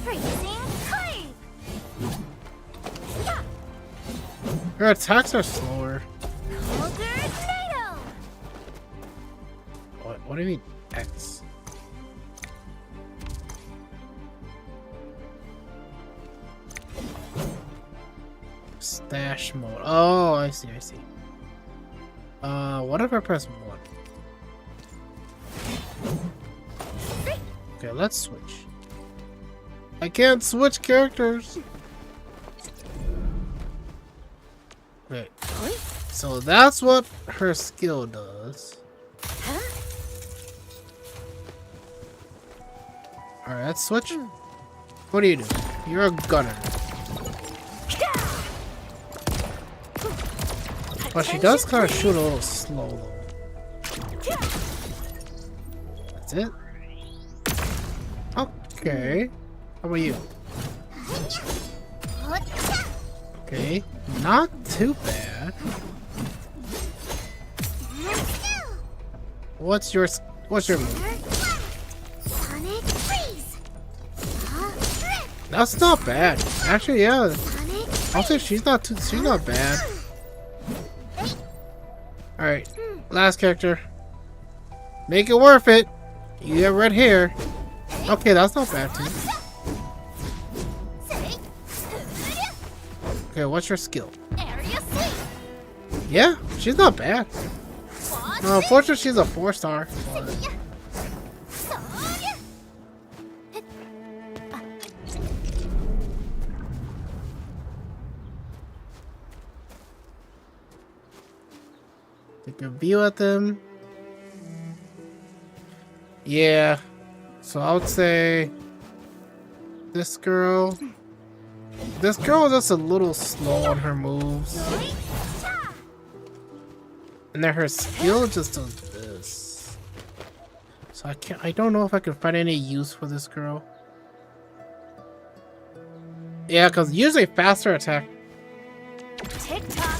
Freezing clay! Yeah! Her attacks are slower. Colder tornado! What do you mean, X? Stash mode. Oh, I see, I see. What if I press 1? Okay, let's switch. I can't switch characters. Wait. So that's what her skill does. Alright, let's switch. What do you do? You're a gunner. But she does kind of shoot a little slow though. That's it? Okay. How about you? Okay. Not too bad. What's your move? Sonic freeze! That's not bad. Actually, yeah. Sonic I'll say she's not bad. Alright, last character. Make it worth it. You have red hair. Okay, that's not bad too. Okay, what's your skill? Area C! Yeah, she's not bad. Unfortunately, she's a 4-star. But take a view at them. Yeah. So I would say this girl. This girl is just a little slow on her moves. And then her skill just does this. So I don't know if I can find any use for this girl. Yeah, because usually faster attack Tick tock.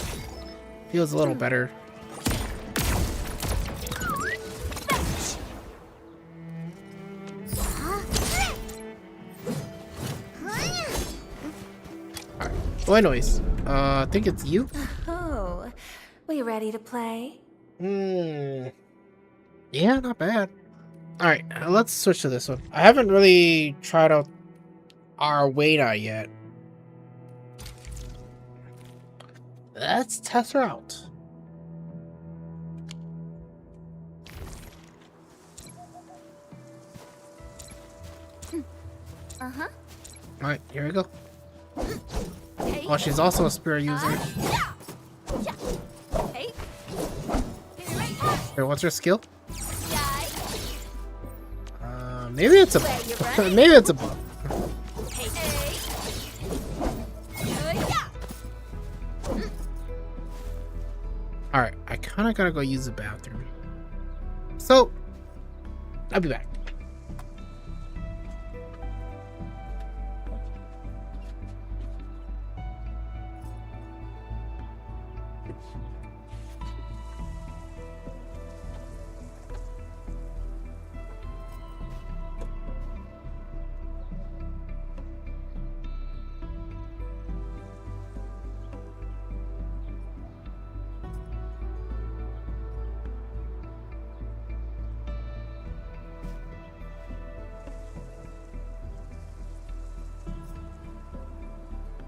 feels a little better. Oh, anyways, I think it's you. Oh, we ready to play? Yeah, not bad. Alright, let's switch to this one. I haven't really tried out Arweda yet. Let's test her out. Uh-huh. Alright, here we go. Oh, she's also a spear user. Wait, what's her skill? Maybe it's a maybe it's a bug. Alright, I kinda gotta go use the bathroom. So I'll be back.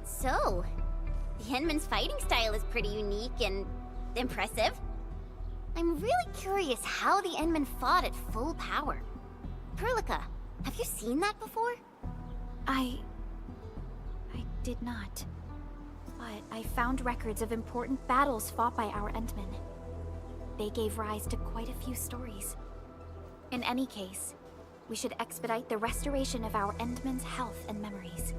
So, the Endman's fighting style is pretty unique and impressive. I'm really curious how the Endman fought at full power. Perlica, have you seen that before? I did not. But I found records of important battles fought by our Endmen. They gave rise to quite a few stories. In any case, we should expedite the restoration of our Endmen's health and memories.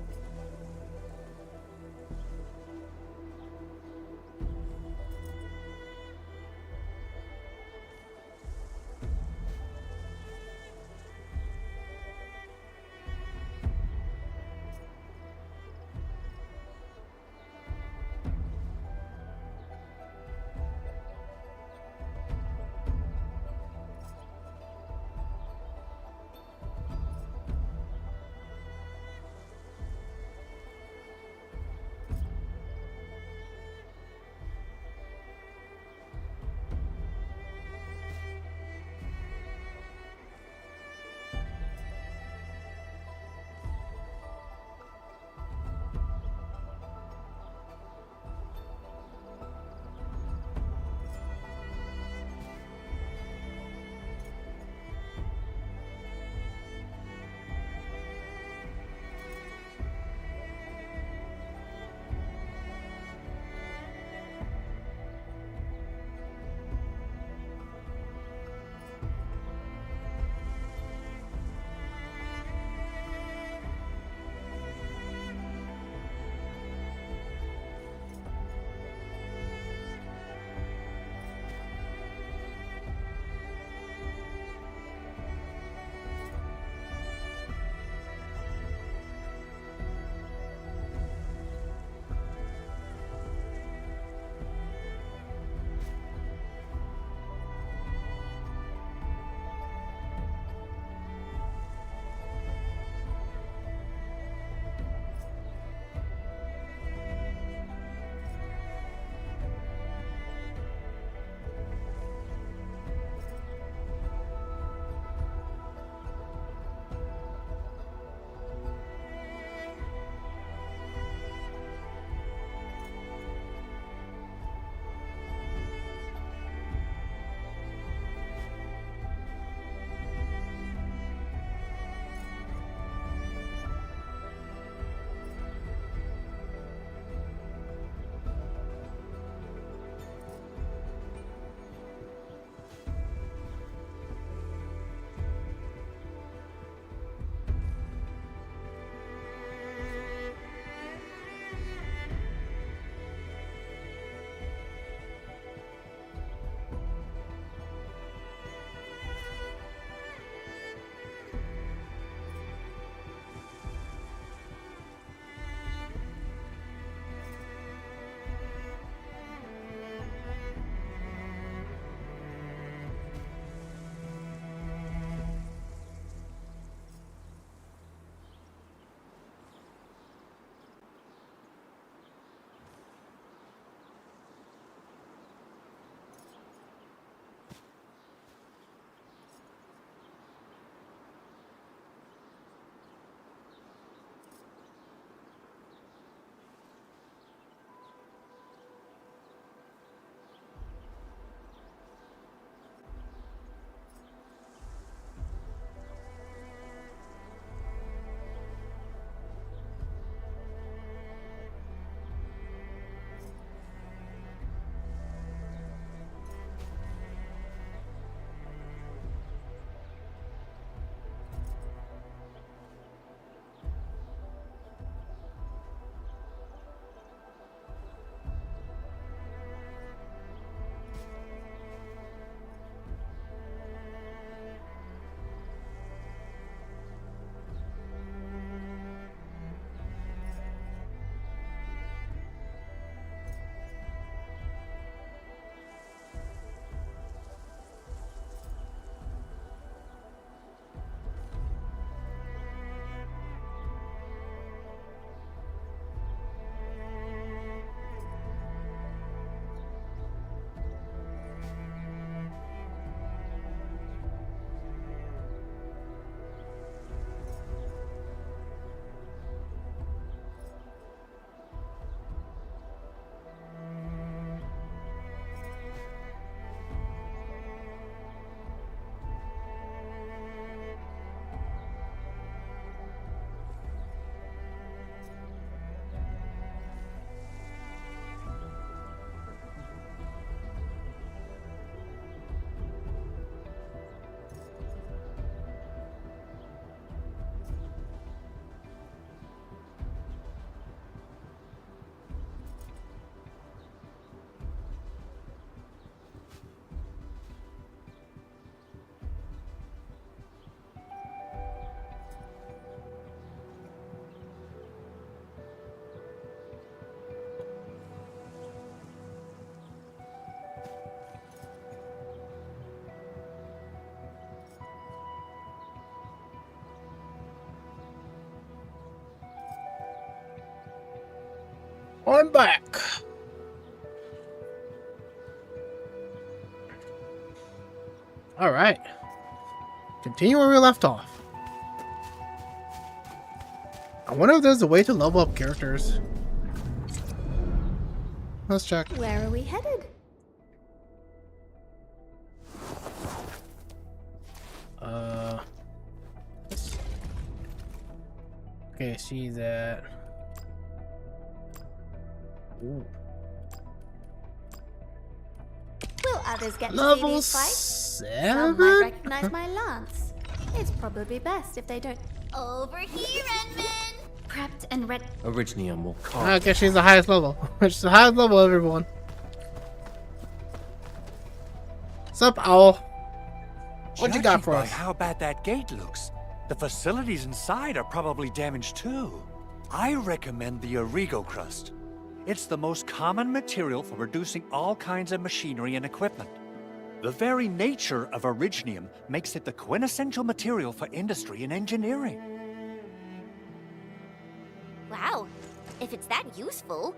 I'm back. Alright. Continue where we left off. I wonder if there's a way to level up characters. Let's check. Where are we headed? Okay, she's at... Ooh. Will others get to see Level these fights? 7? Some might recognize my lance. It's probably best if they don't. Over here, Enman! Prepped and ready. Originium will carve. Okay, she's the highest level. She's the highest level, everyone. What's up, Owl? What you got Judging for by us? how bad that gate looks, the facilities inside are probably damaged too. I recommend the Origo crust. It's the most common material for producing all kinds of machinery and equipment. The very nature of originium makes it the quintessential material for industry and engineering. Wow, if it's that useful,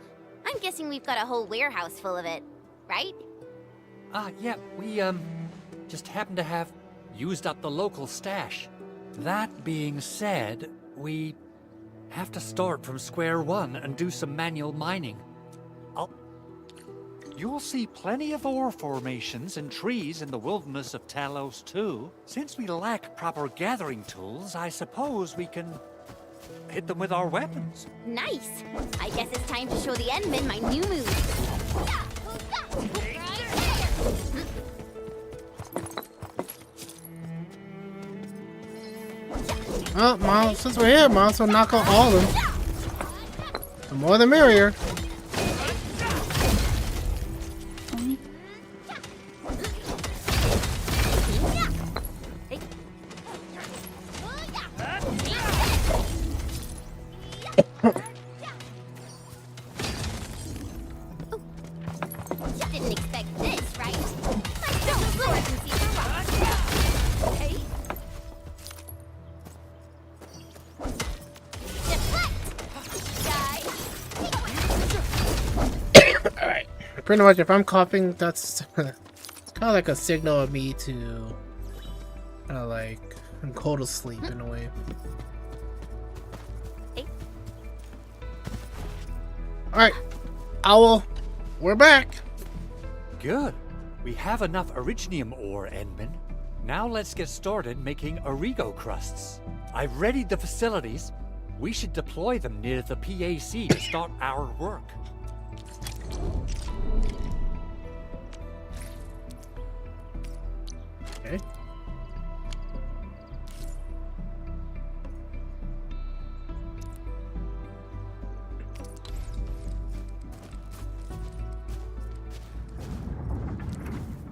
I'm guessing we've got a whole warehouse full of it, right? Yeah, we, just happen to have used up the local stash. That being said, we have to start from square one and do some manual mining. You'll see plenty of ore formations and trees in the wilderness of Talos too. Since we lack proper gathering tools, I suppose we can hit them with our weapons. Nice! I guess it's time to show the Endmen my new move. Oh, Mom, since we're here, Mom, so knock out all of them. The more the merrier. Didn't expect this, right? I don't know I can see the rock. Okay. Alright. Pretty much, if I'm coughing, that's kind of like a signal of me to like go to sleep in a way. Alright, Owl, we're back. Good. We have enough originium ore, Endman. Now let's get started making Origo crusts. I've readied the facilities. We should deploy them near the PAC to start our work. Okay.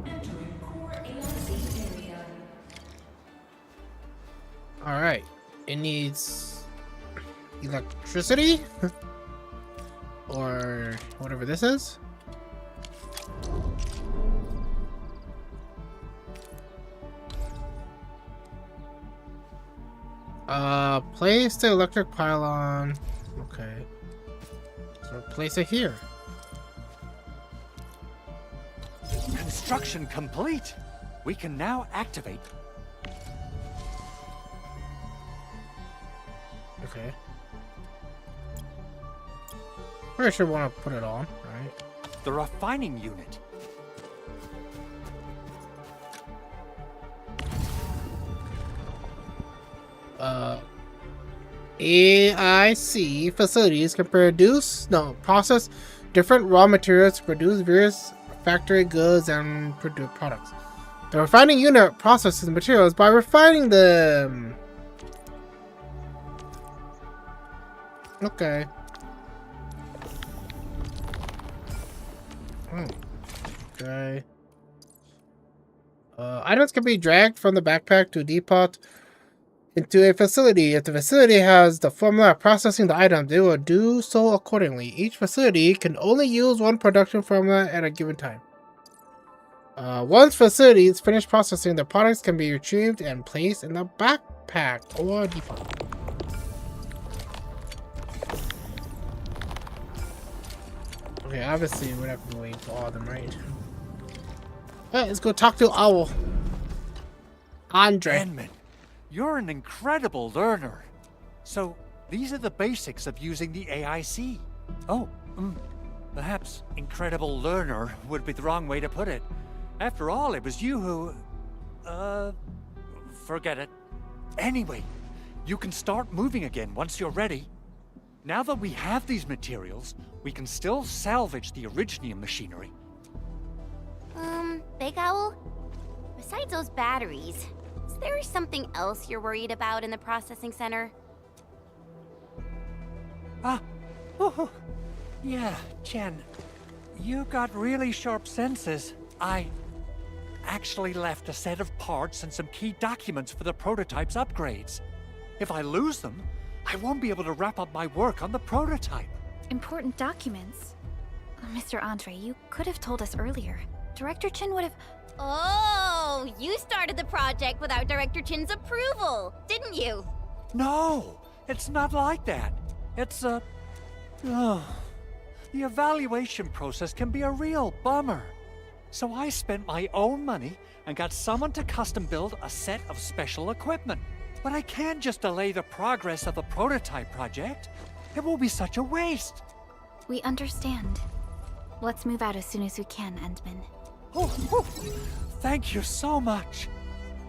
Entering core AIC area. Alright. It needs electricity? Or whatever this is. Place the electric pylon. Okay. So place it here. Construction complete. We can now activate. Okay. Pretty sure want to put it on, right? The refining unit. AIC facilities can process different raw materials to produce various factory goods and products. The refining unit processes materials by refining them. Okay. Okay. Items can be dragged from the backpack to depot into a facility. If the facility has the formula processing the item, they will do so accordingly. Each facility can only use one production formula at a given time. Once facilities finish processing, the products can be retrieved and placed in the backpack or depot. Okay, obviously we're not gonna wait for all of them, right? Alright, let's go talk to Owl. Andre. Enman, you're an incredible learner. So, these are the basics of using the AIC. Oh, perhaps incredible learner would be the wrong way to put it. After all, it was you who... forget it. Anyway, you can start moving again once you're ready. Now that we have these materials, we can still salvage the Originium machinery. Big Owl? Besides those batteries, is there something else you're worried about in the processing center? Yeah, Jen. You got really sharp senses. I actually left a set of parts and some key documents for the prototype's upgrades. If I lose them, I won't be able to wrap up my work on the prototype. Important documents? Mr. Andre, you could have told us earlier. Director Chin would have... Oh, you started the project without Director Chin's approval, didn't you? No, it's not like that. It's the evaluation process can be a real bummer. So I spent my own money and got someone to custom build a set of special equipment. But I can't just delay the progress of the prototype project. It will be such a waste. We understand. Let's move out as soon as we can, Endman. Thank you so much.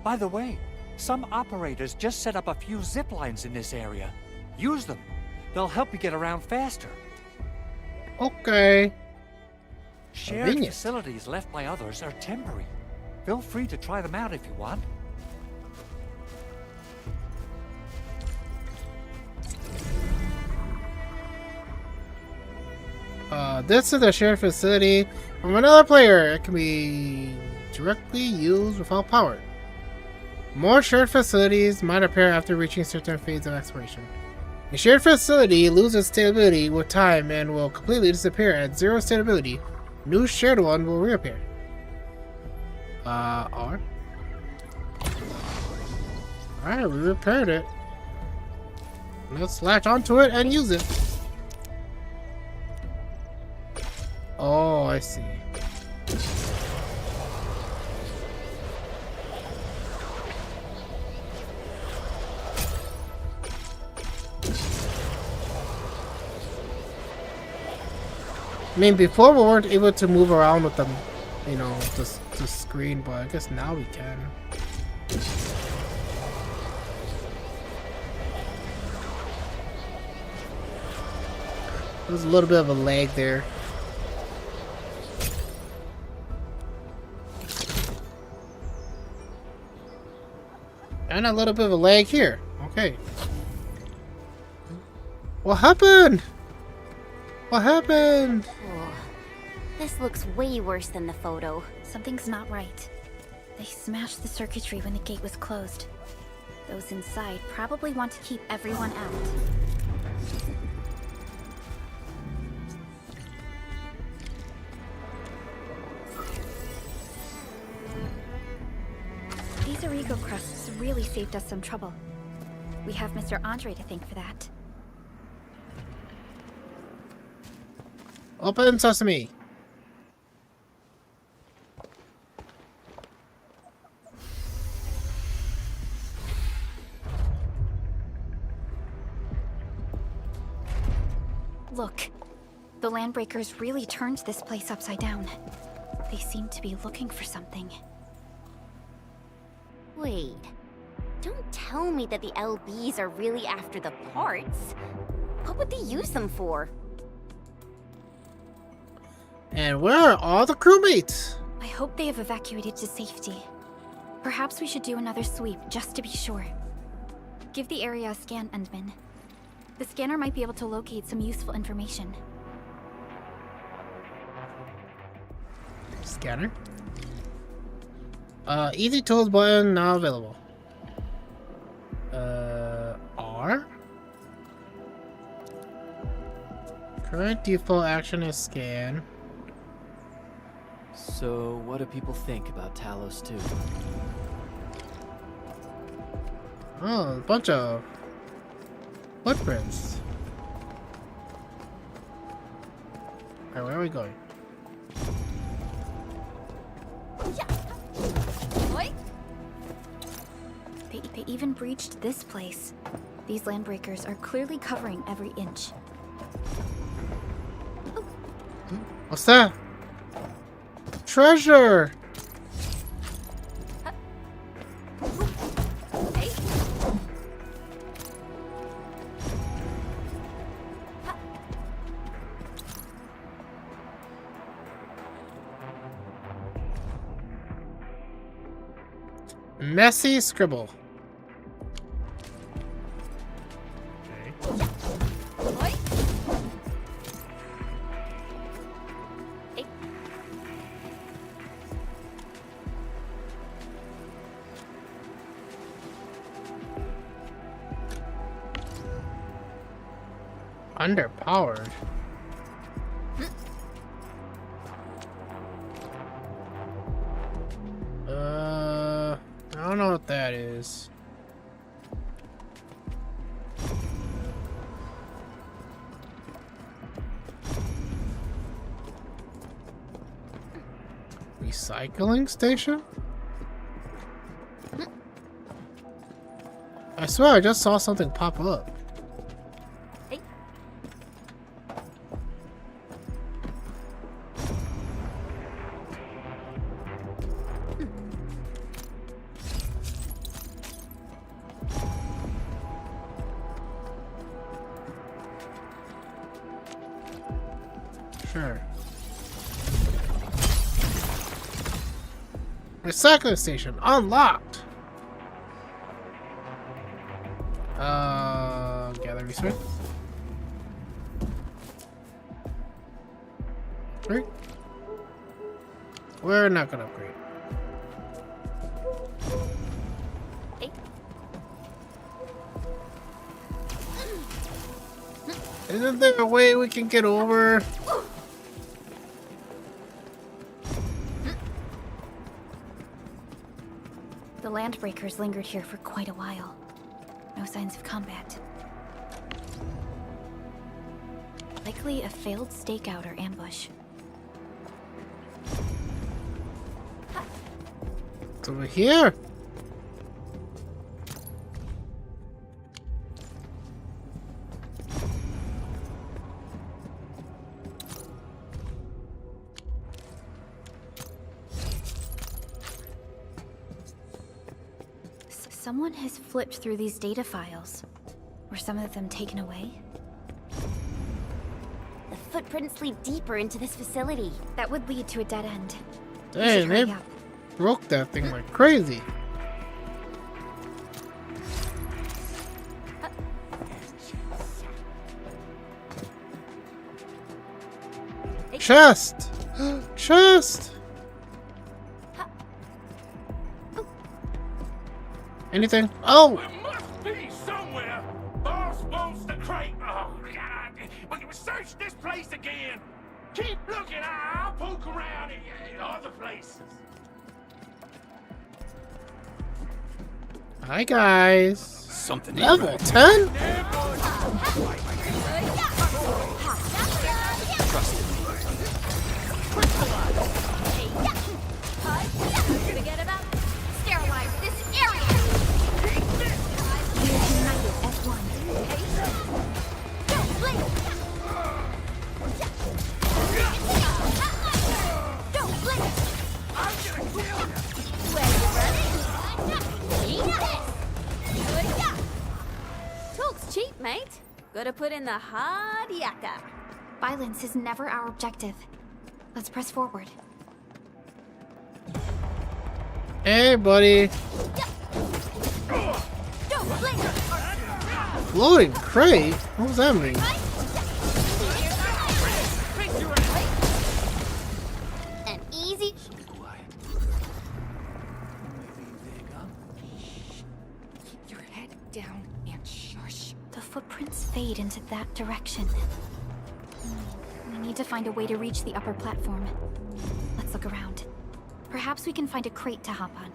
By the way, some operators just set up a few zip lines in this area. Use them. They'll help you get around faster. Okay. Shared Convenient. facilities left by others are temporary. Feel free to try them out if you want. This is a shared facility from another player. It can be directly used without power. More shared facilities might appear after reaching a certain phase of exploration. A shared facility loses stability with time and will completely disappear at 0 stability. New shared one will reappear. R. Alright, we repaired it. Let's latch onto it and use it. Oh, I see. I mean, before we weren't able to move around with them, you know, the screen, but I guess now we can. There's a little bit of a lag there. And a little bit of a lag here. Okay. What happened? What happened? Oh, this looks way worse than the photo. Something's not right. They smashed the circuitry when the gate was closed. Those inside probably want to keep everyone out. These Origo crusts really saved us some trouble. We have Mr. Andre to thank for that. Open sesame. Look, the Landbreakers really turned this place upside down. They seem to be looking for something. Wait, don't tell me that the LBs are really after the parts. What would they use them for? And where are all the crewmates? I hope they have evacuated to safety. Perhaps we should do another sweep, just to be sure. Give the area a scan, Endman. The scanner might be able to locate some useful information. Scanner. Easy tools button now available. R? Current default action is scan. So, what do people think about Talos 2? Oh, a bunch of footprints. Alright, where are we going? They even breached this place. These landbreakers are clearly covering every inch. What's that? Treasure! Messy scribble. Underpowered. I don't know what that is. Recycling station? I swear I just saw something pop up. Sure. Recycling station unlocked. Gather resource. 3. We're not gonna upgrade. Isn't there a way we can get over? The landbreakers lingered here for quite a while. No signs of combat. Likely a failed stakeout or ambush. It's over here. Someone has flipped through these data files. Were some of them taken away? The footprints lead deeper into this facility. That would lead to a dead end. Dang, they broke that thing like crazy. Chest! Chest! Anything? Oh! There must be somewhere. Boss wants the crate. Oh, God. We can search this place again. Keep looking. I'll poke around in other places. Hi, guys. Something Level 10? Forget about sterilize this area. Don't blink. Don't blink. I'm gonna kill you. Where you running? Talk's cheap, mate. Gotta put in the hard yakka. Violence is never our objective. Let's press forward. Hey, buddy. Don't blink. Floating crate? What does that mean? An easy. Keep your head down and shush. The footprints fade into that direction. We need to find a way to reach the upper platform. Let's look around. Perhaps we can find a crate to hop on.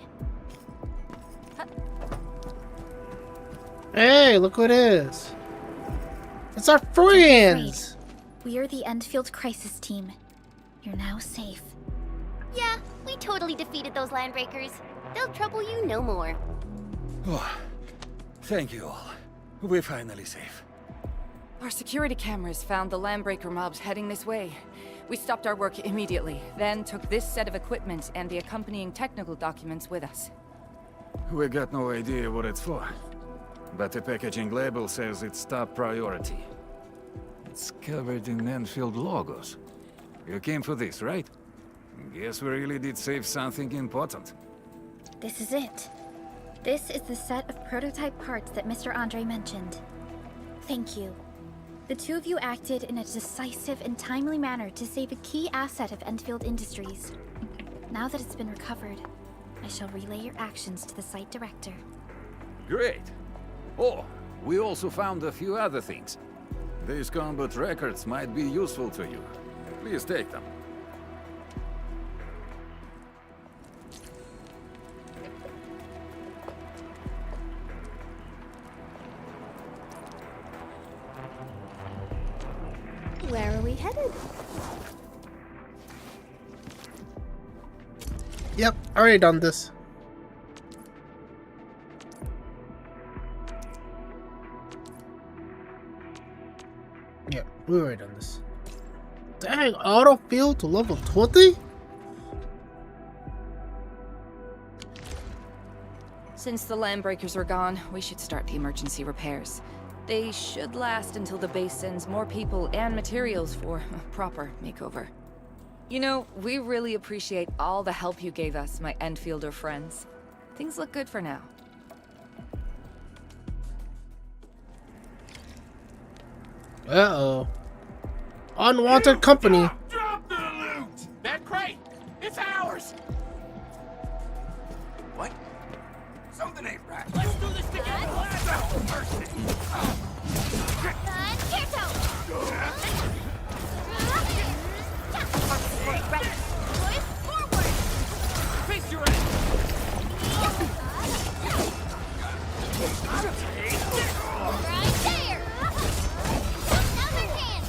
Hey, look who it is. It's our friends. We are the Endfield Crisis Team. You're now safe. Yeah, we totally defeated those landbreakers. They'll trouble you no more. Oh, thank you all. We're finally safe. Our security cameras found the landbreaker mobs heading this way. We stopped our work immediately, then took this set of equipment and the accompanying technical documents with us. We got no idea what it's for, but the packaging label says it's top priority. It's covered in Enfield logos. You came for this, right? Guess we really did save something important. This is it. This is the set of prototype parts that Mr. Andre mentioned. Thank you. The two of you acted in a decisive and timely manner to save a key asset of Endfield Industries. Now that it's been recovered, I shall relay your actions to the site director. Great. Oh, we also found a few other things. These combat records might be useful to you. Please take them. Where are we headed? Yep, already done this. Yep, we already done this. Dang, autofill to level 20? Since the landbreakers are gone, we should start the emergency repairs. They should last until the base sends more people and materials for a proper makeover. You know, we really appreciate all the help you gave us, my Enfielder friends. Things look good for now. Uh-oh. Unwanted company. Drop the loot! That crate! It's ours! What? Something ain't right. Let's do this together! Oh, mercy! Face your ass! Right there! Another hand!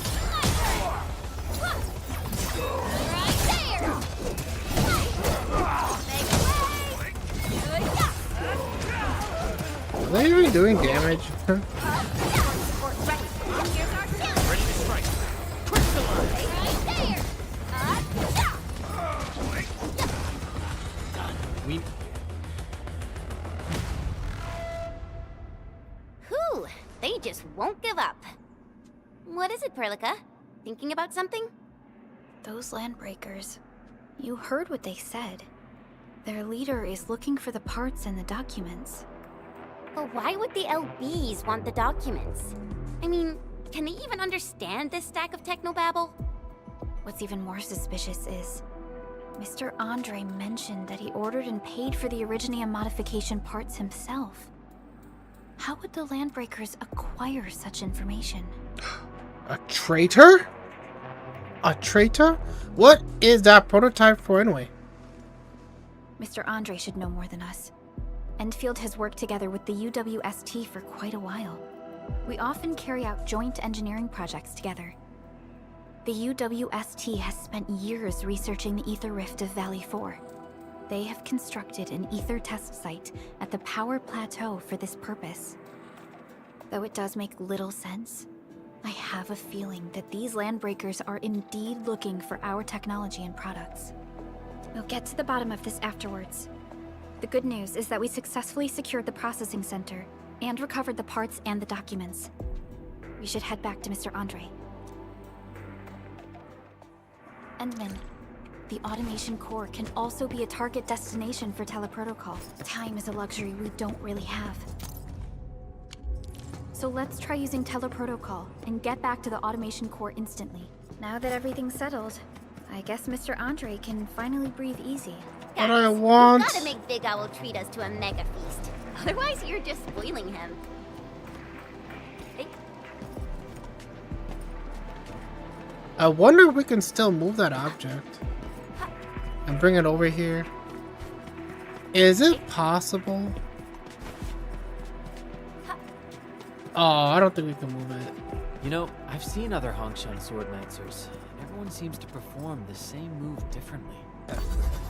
Right there! Are they even doing damage? Ready to strike. Crystallize! We Whew, they just won't give up. What is it, Perlica? Thinking about something? Those landbreakers. You heard what they said. Their leader is looking for the parts and the documents. But why would the LBs want the documents? I mean, can they even understand this stack of technobabble? What's even more suspicious is Mr. Andre mentioned that he ordered and paid for the Originium modification parts himself. How would the landbreakers acquire such information? A traitor? A traitor? What is that prototype for anyway? Mr. Andre should know more than us. Endfield has worked together with the UWST for quite a while. We often carry out joint engineering projects together. The UWST has spent years researching the ether rift of Valley 4. They have constructed an ether test site at the Power Plateau for this purpose. Though it does make little sense, I have a feeling that these landbreakers are indeed looking for our technology and products. We'll get to the bottom of this afterwards. The good news is that we successfully secured the processing center and recovered the parts and the documents. We should head back to Mr. Andre. Endman, the automation core can also be a target destination for teleprotocol. Time is a luxury we don't really have. So let's try using teleprotocol and get back to the automation core instantly. Now that everything's settled, I guess Mr. Andre can finally breathe easy. What I want. You gotta make Big Owl treat us to a mega feast. Otherwise, you're just spoiling him. Hey. I wonder if we can still move that object and bring it over here. Is it possible? Oh, I don't think we can move it. You know, I've seen other Hongshan sword knightsers. Everyone seems to perform the same move differently.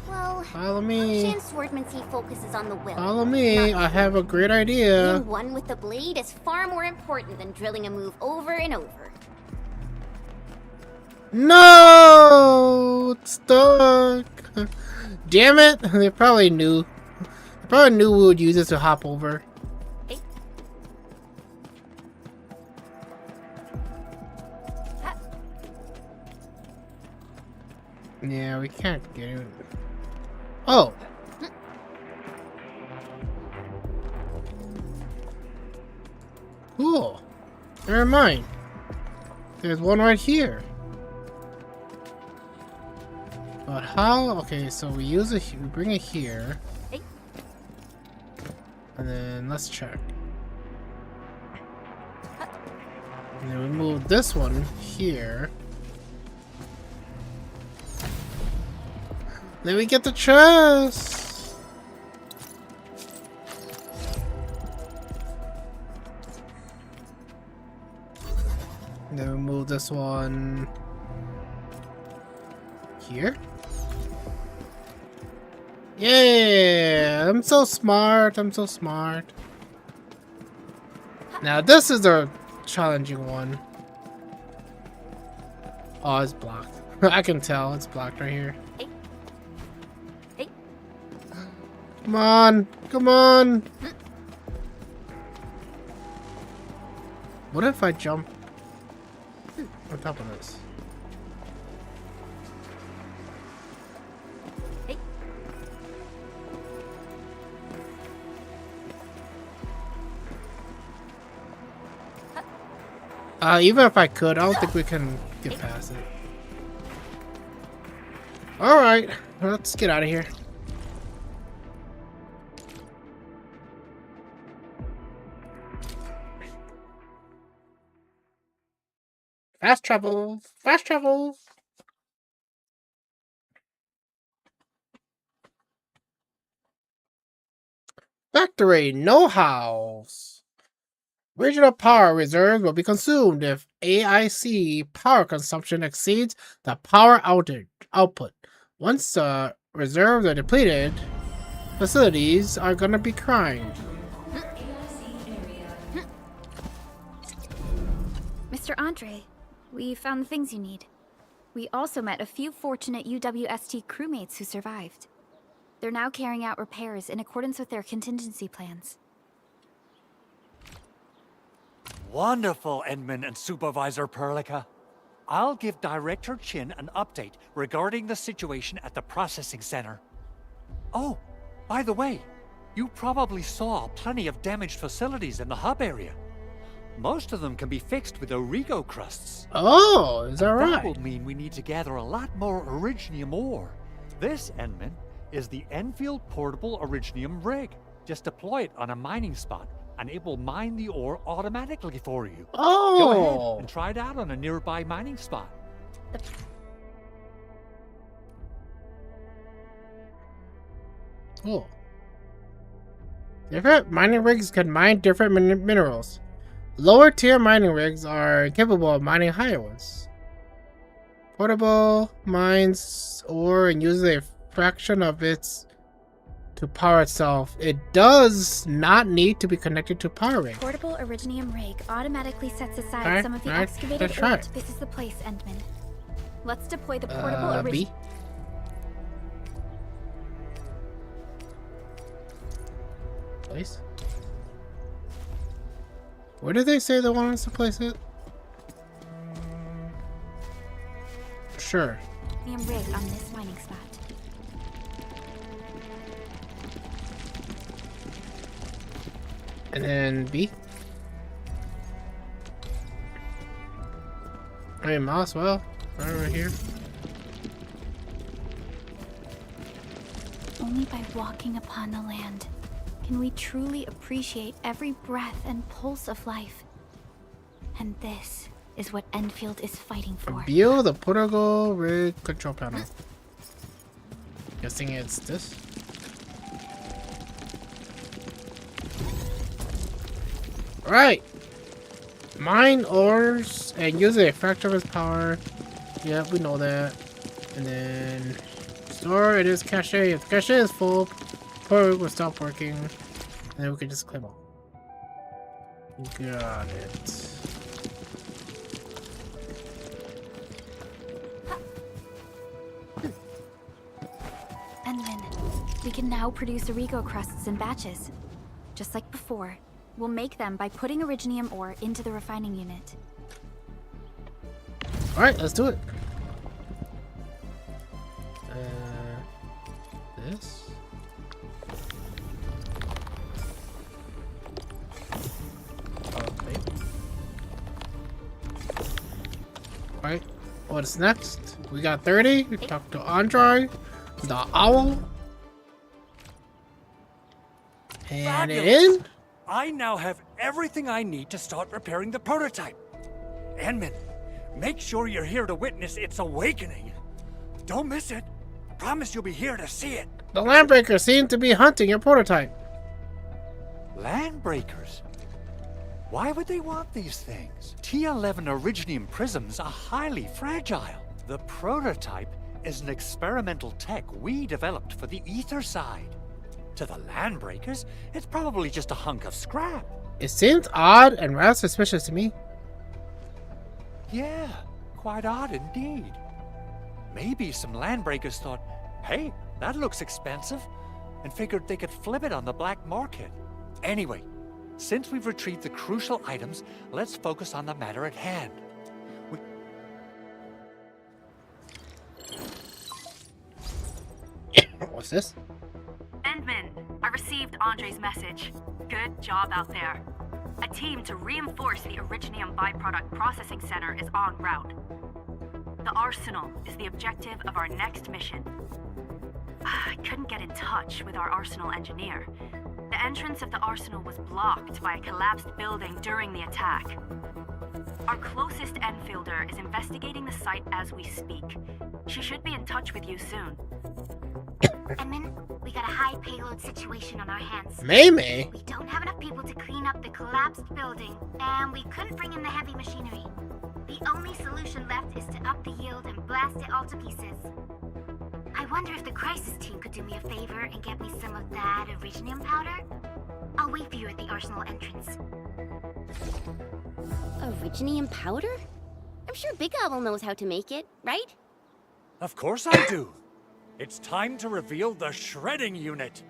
Well, Follow me. Shan swordmancy focuses on the will. Follow me. I have a great idea. Being one with the blade is far more important than drilling a move over and over. No! It's stuck. Damn it. They probably knew. They probably knew we would use this to hop over. Yeah, we can't get it. Oh! Cool. Never mind. There's one right here. But how? Okay, so we use it. We bring it here. And then let's check. And then we move this one here. Then we get the chest. And then we move this one here. Yeah, I'm so smart. I'm so smart. Now this is a challenging one. Oh, it's blocked. I can tell it's blocked right here. Come on, come on. What if I jump on top of this? Even if I could, I don't think we can get past it. Alright, let's get out of here. Fast travel! Fast travel! Factory know-hows. Regional power reserves will be consumed if AIC power consumption exceeds the power output. Once reserves are depleted, facilities are gonna be crying. Mr. Andre, we found the things you need. We also met a few fortunate UWST crewmates who survived. They're now carrying out repairs in accordance with their contingency plans. Wonderful, Edmund and Supervisor Perlica. I'll give Director Chin an update regarding the situation at the processing center. Oh, by the way, you probably saw plenty of damaged facilities in the hub area. Most of them can be fixed with Origo crusts. Oh, is that right? That will mean we need to gather a lot more Originium ore. This, Edmund, is the Enfield Portable Originium rig. Just deploy it on a mining spot, and it will mine the ore automatically for you. Oh! Go ahead and try it out on a nearby mining spot. Cool. Different mining rigs can mine different minerals. Lower tier mining rigs are capable of mining higher ones. Portable mines ore and uses a fraction of its to power itself. It does not need to be connected to power rig. Portable Originium rig automatically sets aside some of the excavated let's try ore. it. This is the place, Endman. Let's deploy the portable B. Place. Where did they say they wanted us to place it? Sure. Originium rig on this mining spot. And then B. Hey, mouse, well, right over here. Only by walking upon the land can we truly appreciate every breath and pulse of life. And this is what Enfield is fighting for. View the portable rig control panel. Guessing it's this. Right. Mine ores and use a fraction of its power. Yeah, we know that. And then store it is cache. If the cache is full, Port will stop working. And then we can just claim all. Got it. Enman, we can now produce Origo crusts in batches. Just like before, we'll make them by putting Originium ore into the refining unit. Alright, let's do it. This? Okay. Alright, what's next? We got 30. We talked to Andre, the owl. And in. I now have everything I need to start repairing the prototype. Enman, make sure you're here to witness its awakening. Don't miss it. Promise you'll be here to see it. The Landbreakers seem to be hunting your prototype. Landbreakers? Why would they want these things? T11 Originium prisms are highly fragile. The prototype is an experimental tech we developed for the ether side. To the Landbreakers, it's probably just a hunk of scrap. It seems odd and rather suspicious to me. Yeah, quite odd indeed. Maybe some Landbreakers thought, hey, that looks expensive, and figured they could flip it on the black market. Anyway, since we've retrieved the crucial items, let's focus on the matter at hand. What's this? Endman, I received Andre's message. Good job out there. A team to reinforce the Originium byproduct processing center is en route. The arsenal is the objective of our next mission. I couldn't get in touch with our arsenal engineer. The entrance of the arsenal was blocked by a collapsed building during the attack. Our closest Enfielder is investigating the site as we speak. She should be in touch with you soon. Enman, we got a high payload situation on our hands. May. We don't have enough people to clean up the collapsed building, and we couldn't bring in the heavy machinery. The only solution left is to up the yield and blast it all to pieces. I wonder if the crisis team could do me a favor and get me some of that Originium powder? I'll wait for you at the arsenal entrance. Originium powder? I'm sure Big Owl knows how to make it, right? Of course I do. It's time to reveal the shredding unit.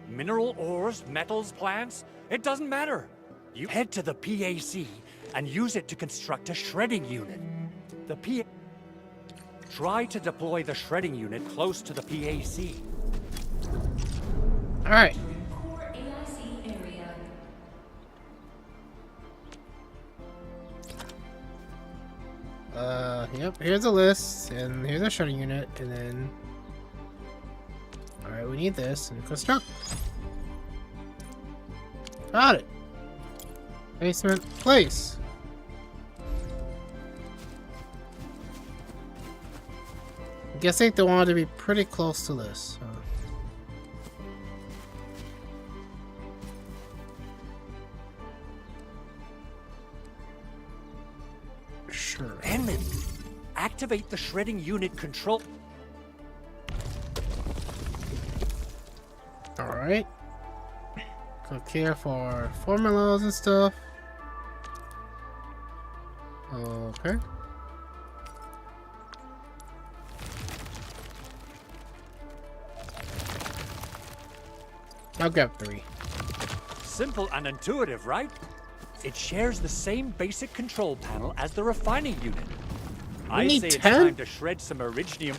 Mineral ores, metals, plants, it doesn't matter. You head to the PAC and use it to construct a shredding unit. Try to deploy the shredding unit close to the PAC. Alright. Core AIC area. Yep, here's a list, and here's a shredding unit, and then... Alright, we need this, and construct. Got it. Basement, place. I'm guessing they wanted to be pretty close to this. Sure. Enman, activate the shredding unit control. Alright. Click here for formulas and stuff. Okay. I'll grab 3. Simple and intuitive, right? It shares the same basic control panel as the refining unit. I say it's time to shred some Originium.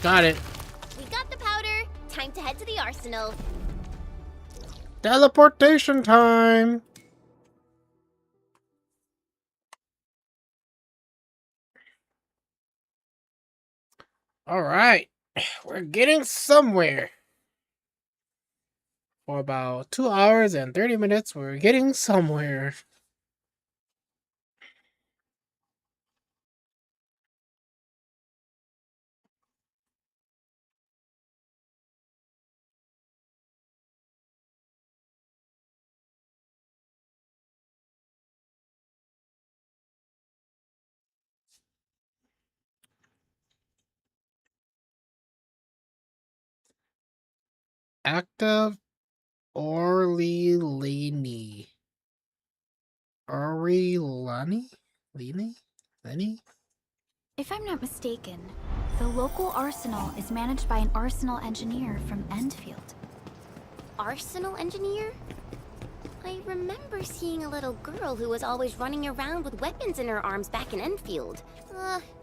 Got it. We got the powder. Time to head to the arsenal. Teleportation time. All right. We're getting somewhere. For about 2 hours and 30 minutes, we're getting somewhere. Active Orlilani. Orlilani? Lenny? If I'm not mistaken, the local arsenal is managed by an arsenal engineer from Endfield. Arsenal engineer? I remember seeing a little girl who was always running around with weapons in her arms back in Enfield.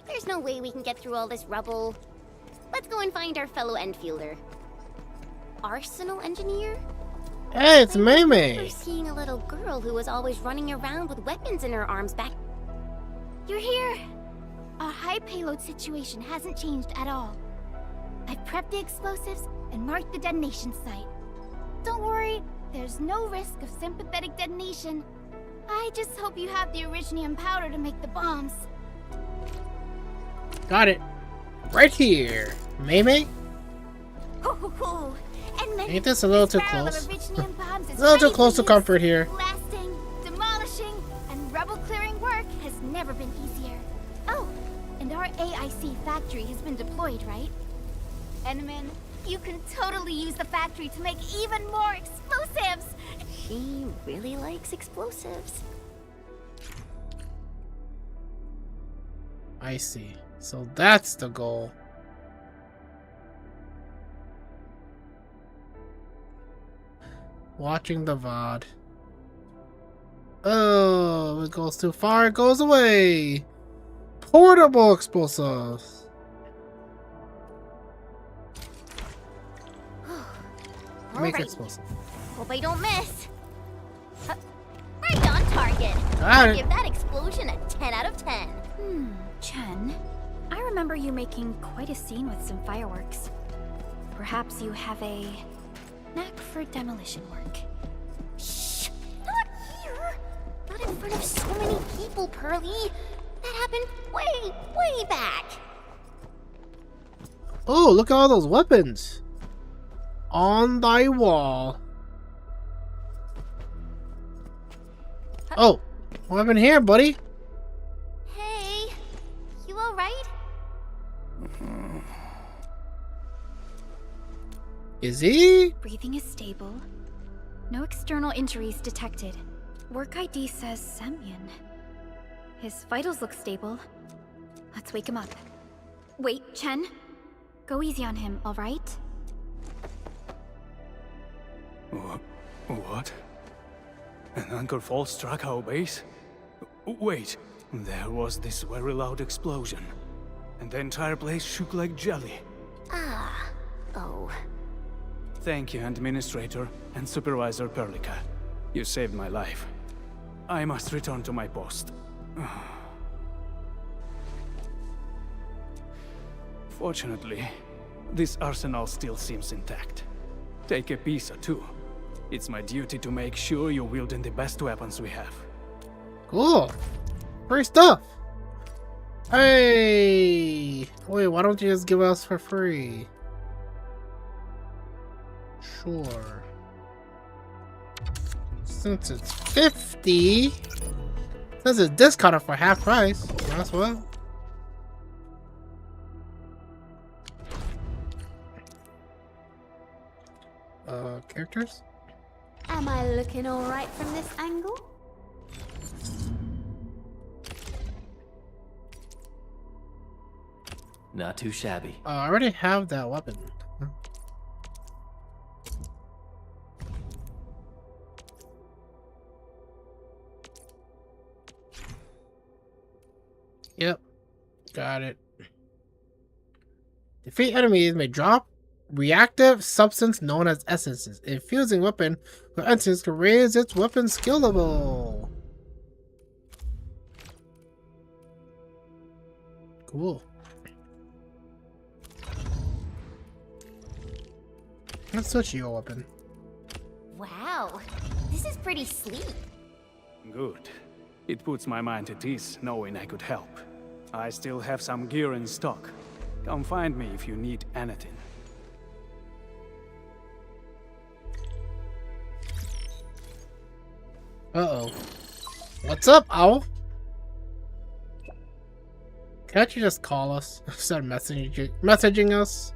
There's no way we can get through all this rubble. Let's go and find our fellow Enfielder. Arsenal engineer? Hey, it's I remember Mei. seeing a little girl who was always running around with weapons in her arms back. You're here! Our high payload situation hasn't changed at all. I've prepped the explosives and marked the detonation site. Don't worry, there's no risk of sympathetic detonation. I just hope you have the originium powder to make the bombs. Got it. Right here. Mei? Ain't this a little too close? A little too close to comfort here. Blasting, demolishing, and rebel clearing work has never been easier. Oh, and our AIC factory has been deployed, right? Enman, you can totally use the factory to make even more explosives! She really likes explosives. I see. So that's the goal. Watching the VOD. Oh, it goes too far, it goes away. Portable explosives. Make Alright. explosive. Hope I don't miss. Right on target. Got it. Give that explosion a 10 out of 10. Chen, I remember you making quite a scene with some fireworks. Perhaps you have a knack for demolition work. Shh! Not here! Not in front of so many people, Pearly. That happened way back. Oh, look at all those weapons. On thy wall. Oh, what happened here, buddy? Hey, you alright? Is he? Breathing is stable. No external injuries detected. Work ID says Semyon. His vitals look stable. Let's wake him up. Wait, Chen. Go easy on him, alright? What? An Anchor Fault struck our base? Wait, there was this very loud explosion. And the entire place shook like jelly. Oh. Thank you, Administrator and Supervisor Perlica. You saved my life. I must return to my post. Fortunately, this arsenal still seems intact. Take a piece or two. It's my duty to make sure you're wielding the best weapons we have. Cool. Free stuff. Hey. Wait, why don't you just give us for free? Sure. Since it's 50, since it's discounted for half price, might as well. Characters? Am I looking alright from this angle? Not too shabby. I already have that weapon. Yep. Got it. Defeat enemies may drop reactive substance known as essences. Infusing weapon with essences can raise its weapon skill level. Cool. Let's switch your weapon. Wow, this is pretty sleek. Good. It puts my mind at ease knowing I could help. I still have some gear in stock. Come find me if you need anything. Uh-oh. What's up, Owl? Can't you just call us? Start messaging us?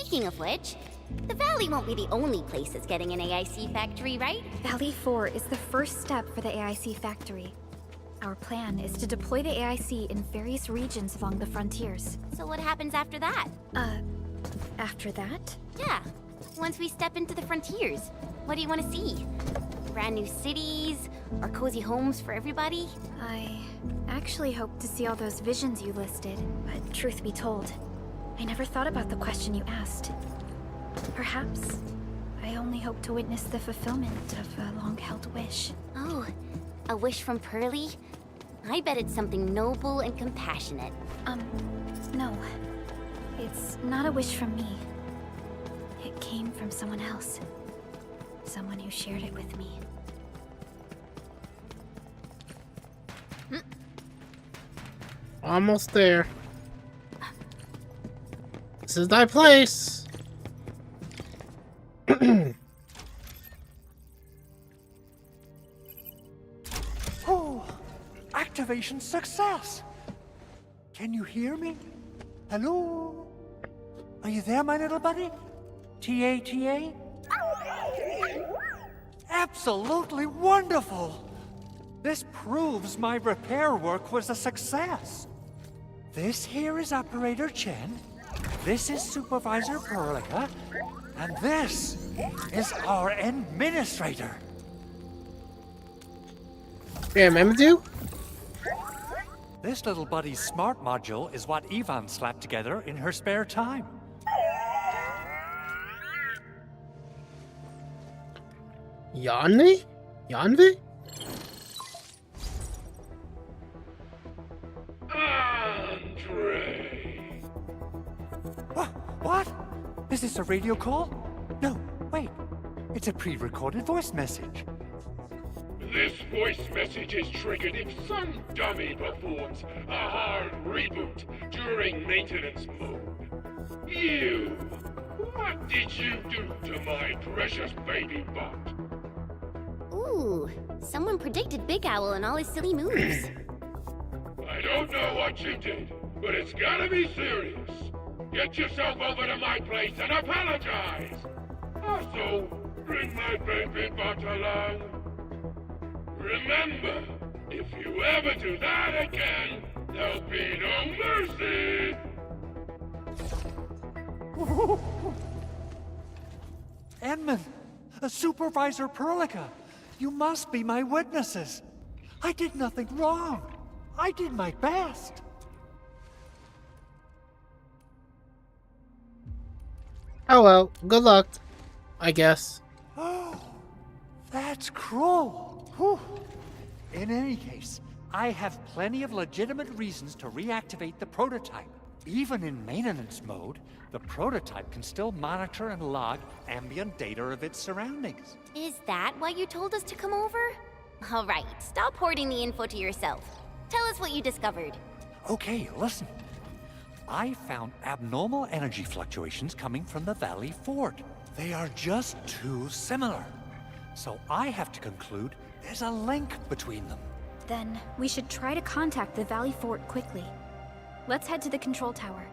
Speaking of which, the Valley won't be the only place that's getting an AIC factory, right? Valley 4 is the first step for the AIC factory. Our plan is to deploy the AIC in various regions along the frontiers. So what happens after that? After that? Yeah, once we step into the frontiers. What do you want to see? Brand new cities? Or cozy homes for everybody? I actually hoped to see all those visions you listed, but truth be told, I never thought about the question you asked. Perhaps I only hope to witness the fulfillment of a long-held wish. Oh, a wish from Pearly? I bet it's something noble and compassionate. No. It's not a wish from me. It came from someone else. Someone who shared it with me. Almost there. This is thy place. Oh, activation success! Can you hear me? Hello? Are you there, my little buddy? TA? Absolutely wonderful! This proves my repair work was a success. This here is Operator Chen, this is Supervisor Perlica, and this is our Administrator. Yeah, Mamadou? This little buddy's smart module is what Ivan slapped together in her spare time. Yanvi? Yanvi? Andre. What? Is this a radio call? No, wait. It's a pre-recorded voice message. This voice message is triggered if some dummy performs a hard reboot during maintenance mode. You! What did you do to my precious baby bot? Ooh, someone predicted Big Owl and all his silly moves. I don't know what you did, but it's gotta be serious. Get yourself over to my place and apologize! Also, bring my baby bot along. Remember, if you ever do that again, there'll be no mercy! Edmund, Supervisor Perlica, you must be my witnesses. I did nothing wrong. I did my best. Oh well, good luck, I guess. Oh, that's cruel. Whew. In any case, I have plenty of legitimate reasons to reactivate the prototype. Even in maintenance mode, the prototype can still monitor and log ambient data of its surroundings. Is that why you told us to come over? All right, stop hoarding the info to yourself. Tell us what you discovered. Okay, listen. I found abnormal energy fluctuations coming from the Valley Fort. They are just too similar. So I have to conclude there's a link between them. Then we should try to contact the Valley Fort quickly. Let's head to the control tower.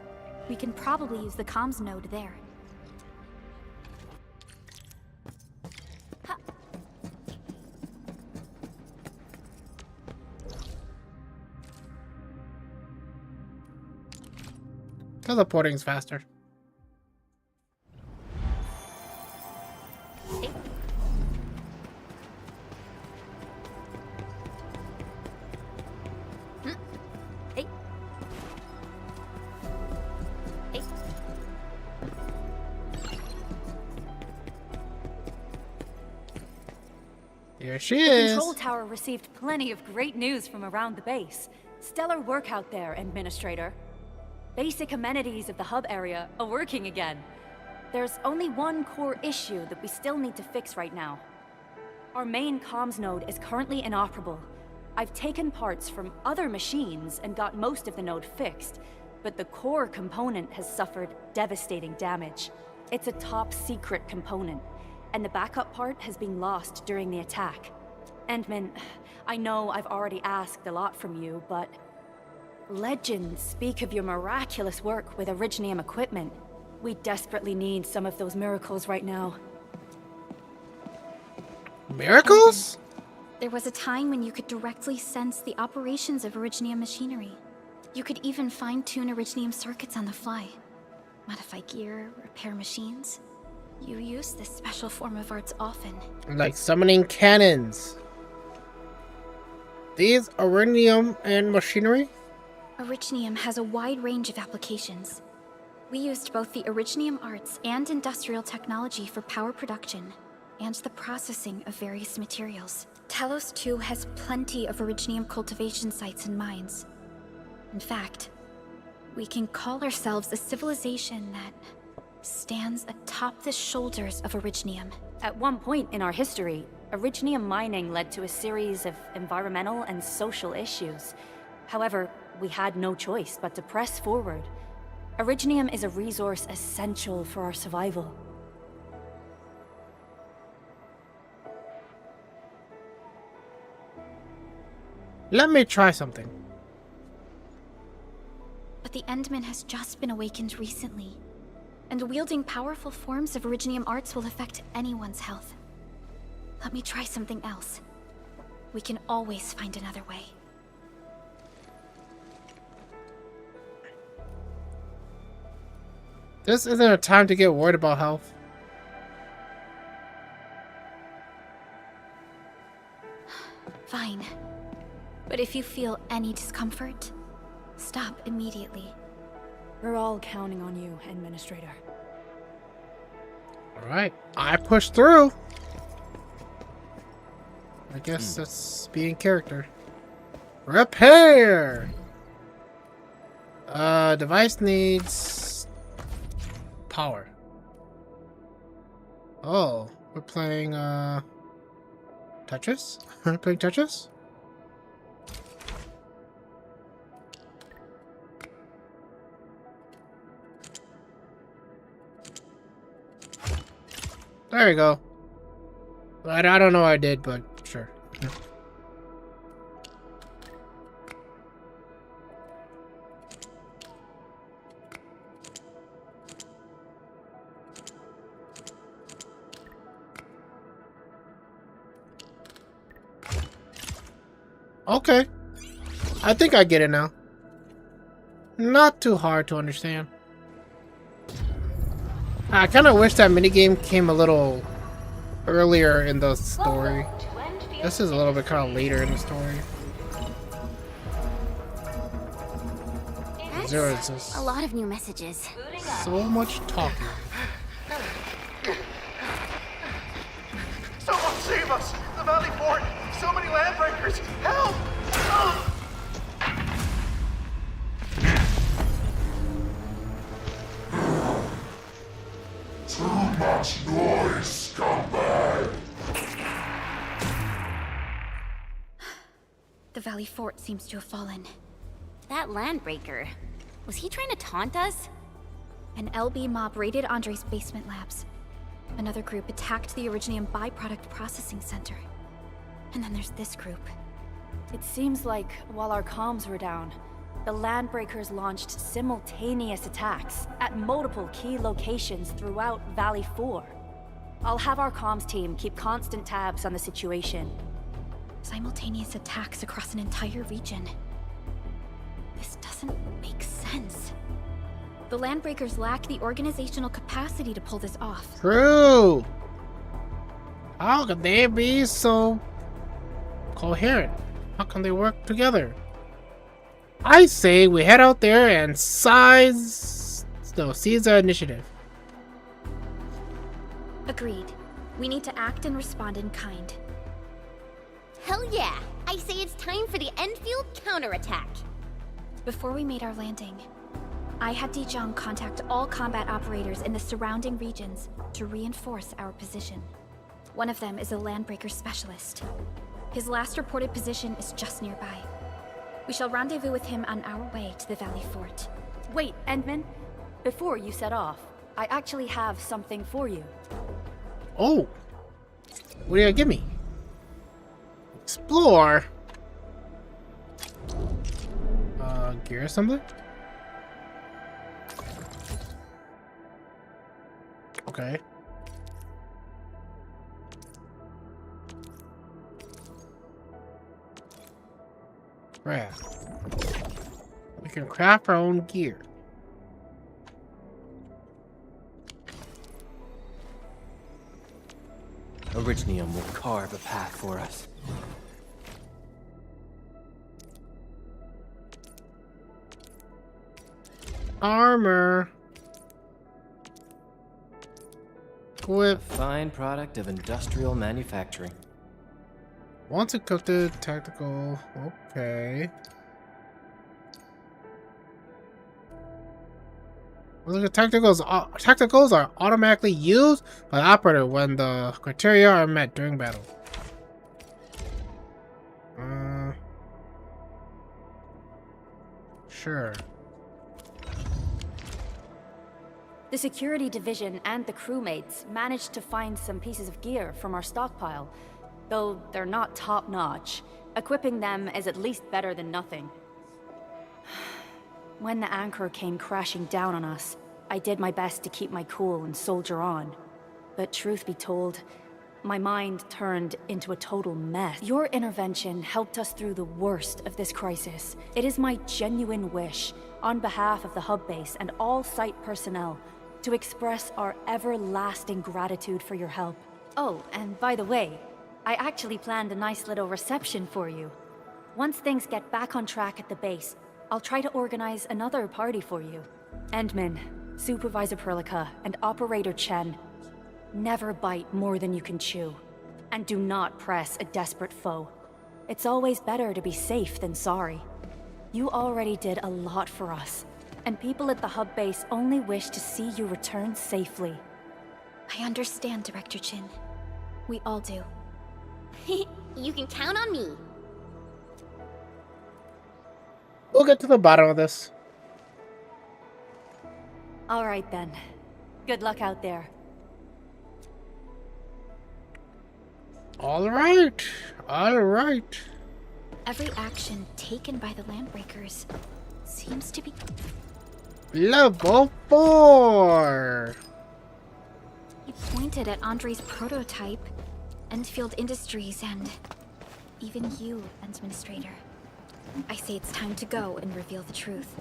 We can probably use the comms node there. Teleporting's faster. Here she The is. control tower received plenty of great news from around the base. Stellar work out there, Administrator. Basic amenities of the hub area are working again. There's only one core issue that we still need to fix right now. Our main comms node is currently inoperable. I've taken parts from other machines and got most of the node fixed, but the core component has suffered devastating damage. It's a top secret component, and the backup part has been lost during the attack. Endman, I know I've already asked a lot from you, but legends speak of your miraculous work with Originium equipment. We desperately need some of those miracles right now. Miracles? There was a time when you could directly sense the operations of Originium machinery. You could even fine-tune Originium circuits on the fly. Modify gear, repair machines. You use this special form of arts often. Like summoning cannons. These Originium and machinery? Originium has a wide range of applications. We used both the Originium arts and industrial technology for power production and the processing of various materials. Telos too has plenty of Originium cultivation sites and mines. In fact, we can call ourselves a civilization that stands atop the shoulders of Originium. At one point in our history, Originium mining led to a series of environmental and social issues. However, we had no choice but to press forward. Originium is a resource essential for our survival. Let me try something. But the Endman has just been awakened recently, and wielding powerful forms of Originium arts will affect anyone's health. Let me try something else. We can always find another way. This isn't a time to get worried about health. Fine. But if you feel any discomfort, stop immediately. We're all counting on you, Administrator. Alright, I pushed through. I guess that's being character. Repair! Device needs power. Oh, we're playing Tetris? Playing Tetris? There you go. I don't know what I did, but sure. Okay. I think I get it now. Not too hard to understand. I kind of wish that minigame came a little earlier in the story. This is a little bit kind of later in the story. That's a lot of new messages. So much talking. Someone save us! The Valley Fort! So many landbreakers! Help! Too much noise, scumbag! The Valley Fort seems to have fallen. That landbreaker, was he trying to taunt us? An LB mob raided Andre's basement labs. Another group attacked the Originium byproduct processing center. And then there's this group. It seems like while our comms were down, the Landbreakers launched simultaneous attacks at multiple key locations throughout Valley 4. I'll have our comms team keep constant tabs on the situation. Simultaneous attacks across an entire region. This doesn't make sense. The Landbreakers lack the organizational capacity to pull this off. True. How could they be so coherent? How can they work together? I say we head out there and seize the initiative. Agreed. We need to act and respond in kind. Hell yeah! I say it's time for the Endfield counterattack. Before we made our landing, I had Dijong contact all combat operators in the surrounding regions to reinforce our position. One of them is a Landbreaker specialist. His last reported position is just nearby. We shall rendezvous with him on our way to the Valley Fort. Wait, Endman. Before you set off, I actually have something for you. Oh. What do you give me? Explore. Gear or something? Okay. Craft. We can craft our own gear. Orignium will carve a path for us. Armor. Equip. Fine product of industrial manufacturing. Once equipped, tactical. Okay. Well, the tacticals are automatically used by the operator when the criteria are met during battle. Sure. The security division and the crewmates managed to find some pieces of gear from our stockpile. Though they're not top-notch, equipping them is at least better than nothing. When the anchor came crashing down on us, I did my best to keep my cool and soldier on. But truth be told, my mind turned into a total mess. Your intervention helped us through the worst of this crisis. It is my genuine wish, on behalf of the hub base and all site personnel, to express our everlasting gratitude for your help. Oh, and by the way, I actually planned a nice little reception for you. Once things get back on track at the base, I'll try to organize another party for you. Endman, Supervisor Perlica, and Operator Chen, never bite more than you can chew. And do not press a desperate foe. It's always better to be safe than sorry. You already did a lot for us, and people at the hub base only wish to see you return safely. I understand, Director Chin. We all do. You can count on me. We'll get to the bottom of this. All right then. Good luck out there. All right. All right. Every action taken by the Landbreakers seems to be... Level 4! He pointed at Andre's prototype, Endfield Industries, and even you, Administrator. I say it's time to go and reveal the truth.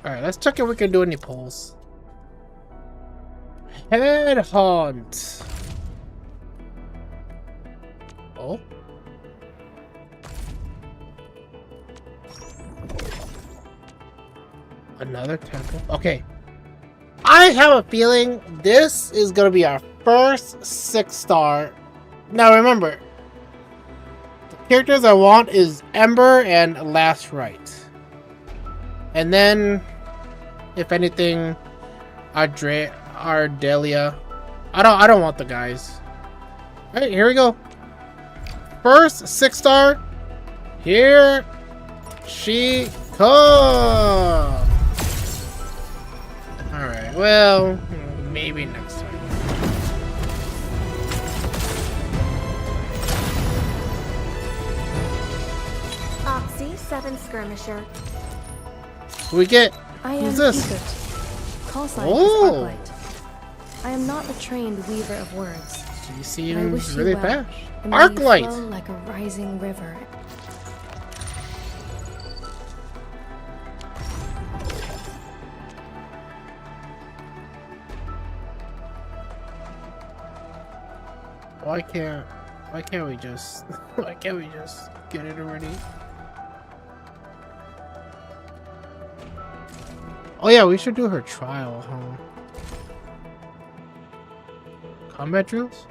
Alright, let's check if we can do any polls. Headhunt. Oh. Another temple. Okay. I have a feeling this is gonna be our first 6-star. Now remember, the characters I want is Ember and Last Rite. And then, if anything, Ardelia. I don't want the guys. Alright, here we go. First 6-star. Here she comes. Alright, well, maybe next time. Oxy, 7 Skirmisher. Who we get? I Who's am this? Egert. Call sign Oh. is Arknight. I am not a trained weaver of words. She but I wish seems you really well, fast. and may you Arklight! flow like a rising river. Why can't we just get it already? Oh yeah, we should do her trial, huh? Combat drills?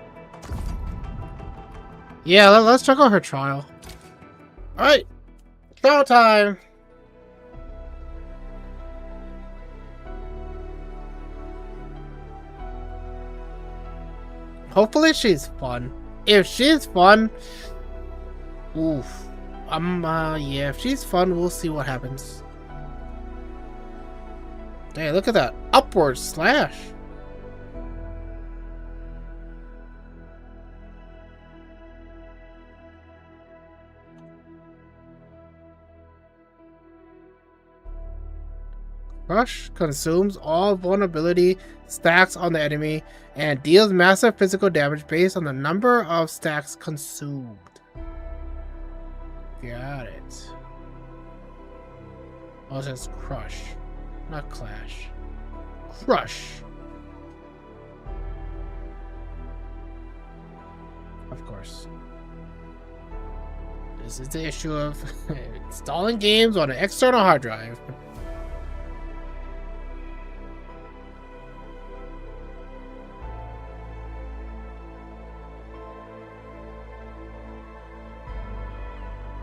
Yeah, let's check out her trial. Alright, trial time! Hopefully she's fun. If she's fun, oof. Yeah, if she's fun, we'll see what happens. Hey, look at that upward slash. Crush consumes all vulnerability stacks on the enemy and deals massive physical damage based on the number of stacks consumed. Got it. Oh, it says Crush, not Clash. Crush. Of course. This is the issue of installing games on an external hard drive.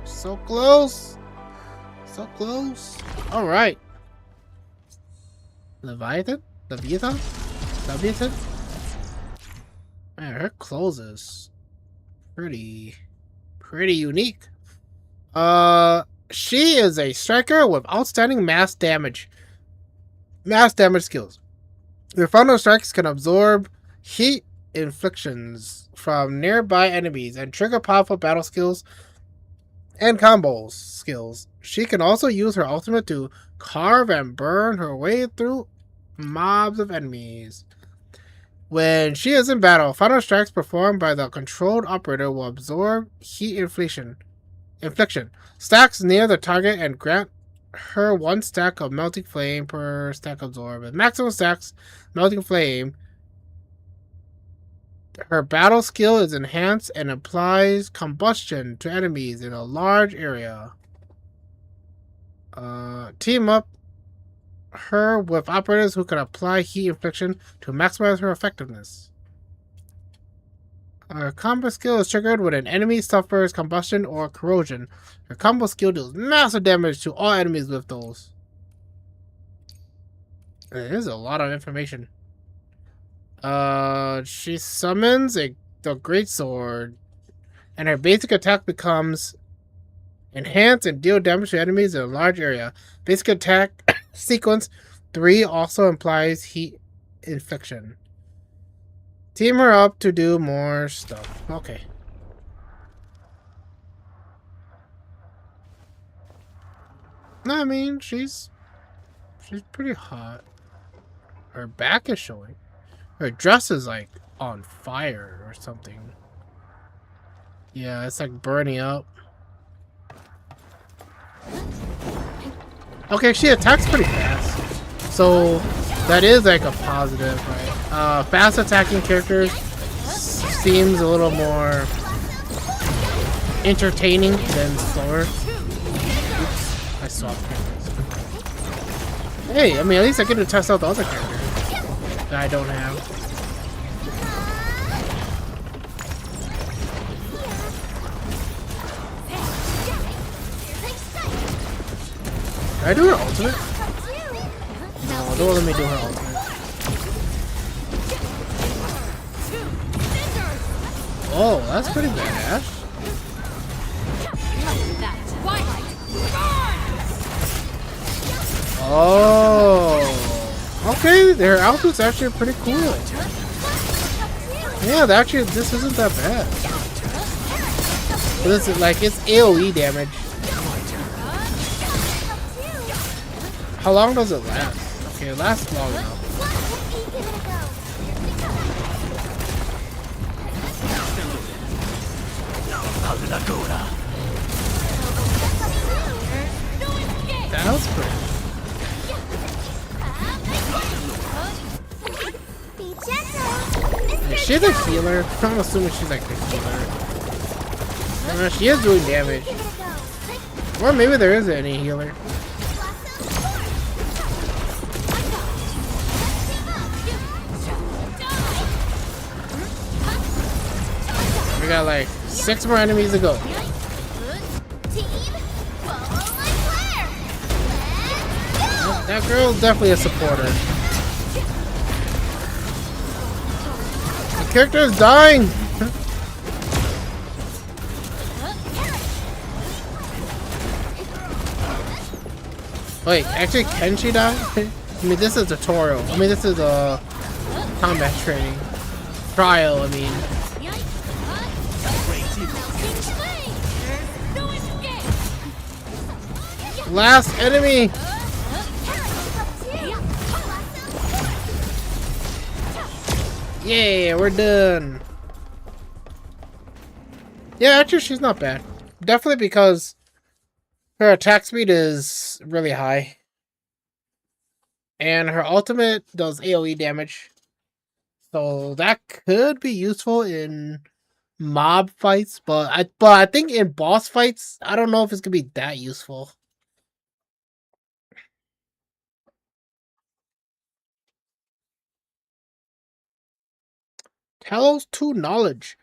So close. So close. All right. Leviathan? Leviathan? Leviathan? Man, her clothes is pretty unique. She is a striker with outstanding mass damage skills. Your final strikes can absorb heat inflictions from nearby enemies and trigger powerful battle skills and combos skills. She can also use her ultimate to carve and burn her way through mobs of enemies. When she is in battle, final strikes performed by the controlled operator will absorb heat infliction. Stacks near the target and grant her 1 stack of melting flame per stack absorbed. With maximum stacks melting flame, her battle skill is enhanced and applies combustion to enemies in a large area. Team up her with operators who can apply heat infliction to maximize her effectiveness. Her combo skill is triggered when an enemy suffers combustion or corrosion. Her combo skill deals massive damage to all enemies with those. There's a lot of information. She summons the Great Sword, and her basic attack becomes enhance and deal damage to enemies in a large area. Basic attack sequence 3 also implies heat infliction. Team her up to do more stuff. Okay. No, I mean, she's pretty hot. Her back is showing. Her dress is like on fire or something. Yeah, it's like burning up. Okay, she attacks pretty fast, so that is like a positive, right? Fast attacking characters seems a little more entertaining than slower. Oops, I swapped characters. Hey, I mean, at least I get to test out the other characters that I don't have. Did I do her ultimate? No, don't let me do her ultimate. Oh, that's pretty badass. Oh, okay. Their outfit's actually pretty cool. Yeah, actually, this isn't that bad. But it's like it's AOE damage. How long does it last? Okay, it lasts long enough. That was pretty. Is she the healer? I'm assuming she's like the healer. She is doing damage. Or maybe there isn't any healer. We got like 6 more enemies to go. That girl's definitely a supporter. The character is dying! Wait, actually, can she die? I mean, this is a tutorial. I mean, this is a combat training. Trial, I mean. Last enemy! Yeah, we're done. Yeah, actually, she's not bad. Definitely because her attack speed is really high. And her ultimate does AoE damage. So that could be useful in mob fights, but I think in boss fights, I don't know if it's gonna be that useful. Talos 2 knowledge.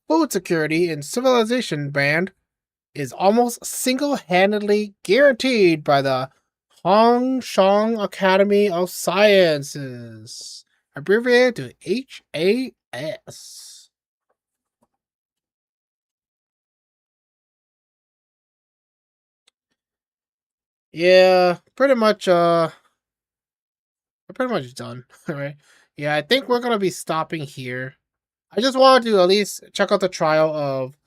Food security in Civilization Band is almost single-handedly guaranteed by the Hong Shong Academy of Sciences, abbreviated to HAS. Yeah, we're pretty much done, right? Yeah, I think we're gonna be stopping here. I just wanted to at least check out the trial of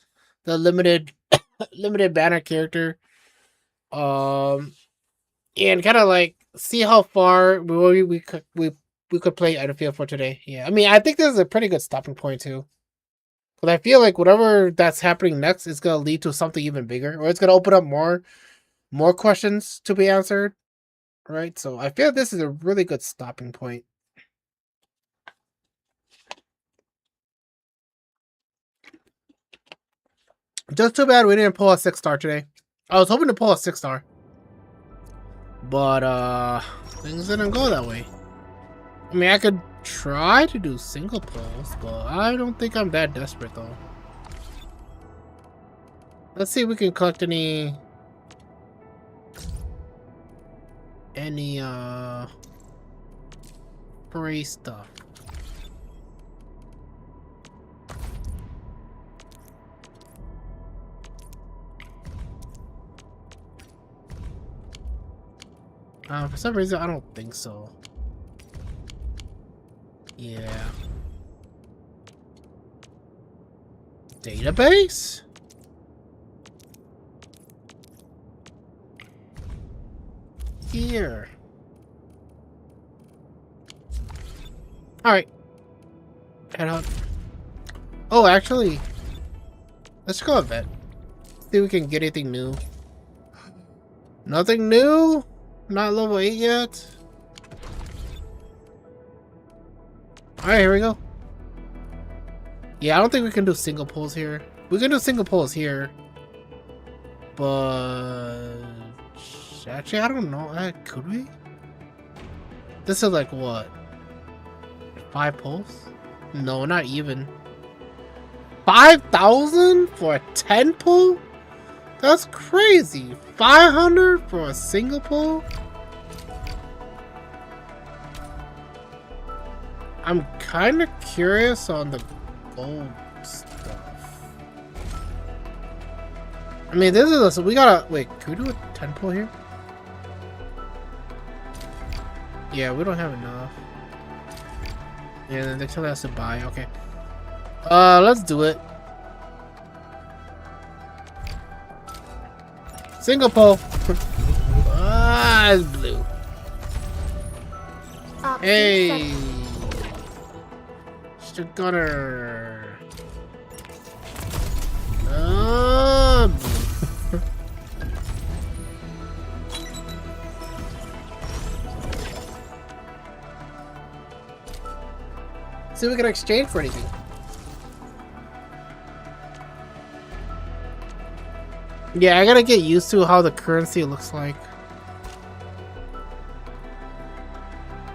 the limited limited banner character. And kind of like see how far we could play Endfield for today. Yeah, I mean, I think this is a pretty good stopping point too. But I feel like whatever that's happening next is gonna lead to something even bigger, or it's gonna open up more questions to be answered. Right, so I feel this is a really good stopping point. Just too bad we didn't pull a 6-star today. I was hoping to pull a 6-star. But things didn't go that way. I mean, I could try to do single pulls, but I don't think I'm that desperate though. Let's see if we can collect any free stuff. For some reason, I don't think so. Yeah. Database? Here. Alright. Head up. Oh, actually, let's go event. See if we can get anything new. Nothing new? Not level 8 yet? Alright, here we go. Yeah, I don't think we can do single pulls here. We can do single pulls here. But... actually, I don't know. Could we? This is like what? 5 pulls? No, not even. 5,000 for a 10 pull? That's crazy. 500 for a single pull? I'm kind of curious on the gold stuff. I mean, this is we gotta wait. Can we do a 10 pull here? Yeah, we don't have enough. Yeah, they tell us to buy. Okay. Let's do it. Single pull. It's blue. Hey. Mr. Gunner. See if we can exchange for anything. Yeah, I gotta get used to how the currency looks like.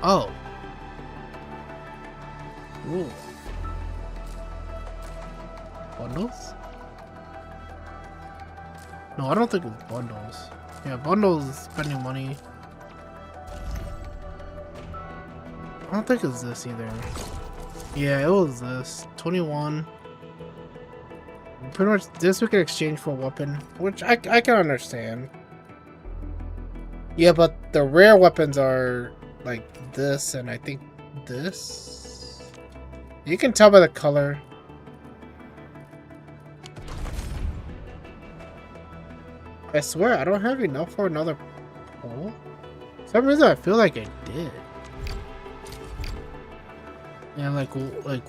Oh. Ooh. Bundles? No, I don't think it's bundles. Yeah, bundles is spending money. I don't think it's this either. Yeah, it was this. 21. Pretty much this we can exchange for a weapon, which I can understand. Yeah, but the rare weapons are like this, and I think this. You can tell by the color. I swear I don't have enough for another pull. For some reason I feel like I did. Yeah, like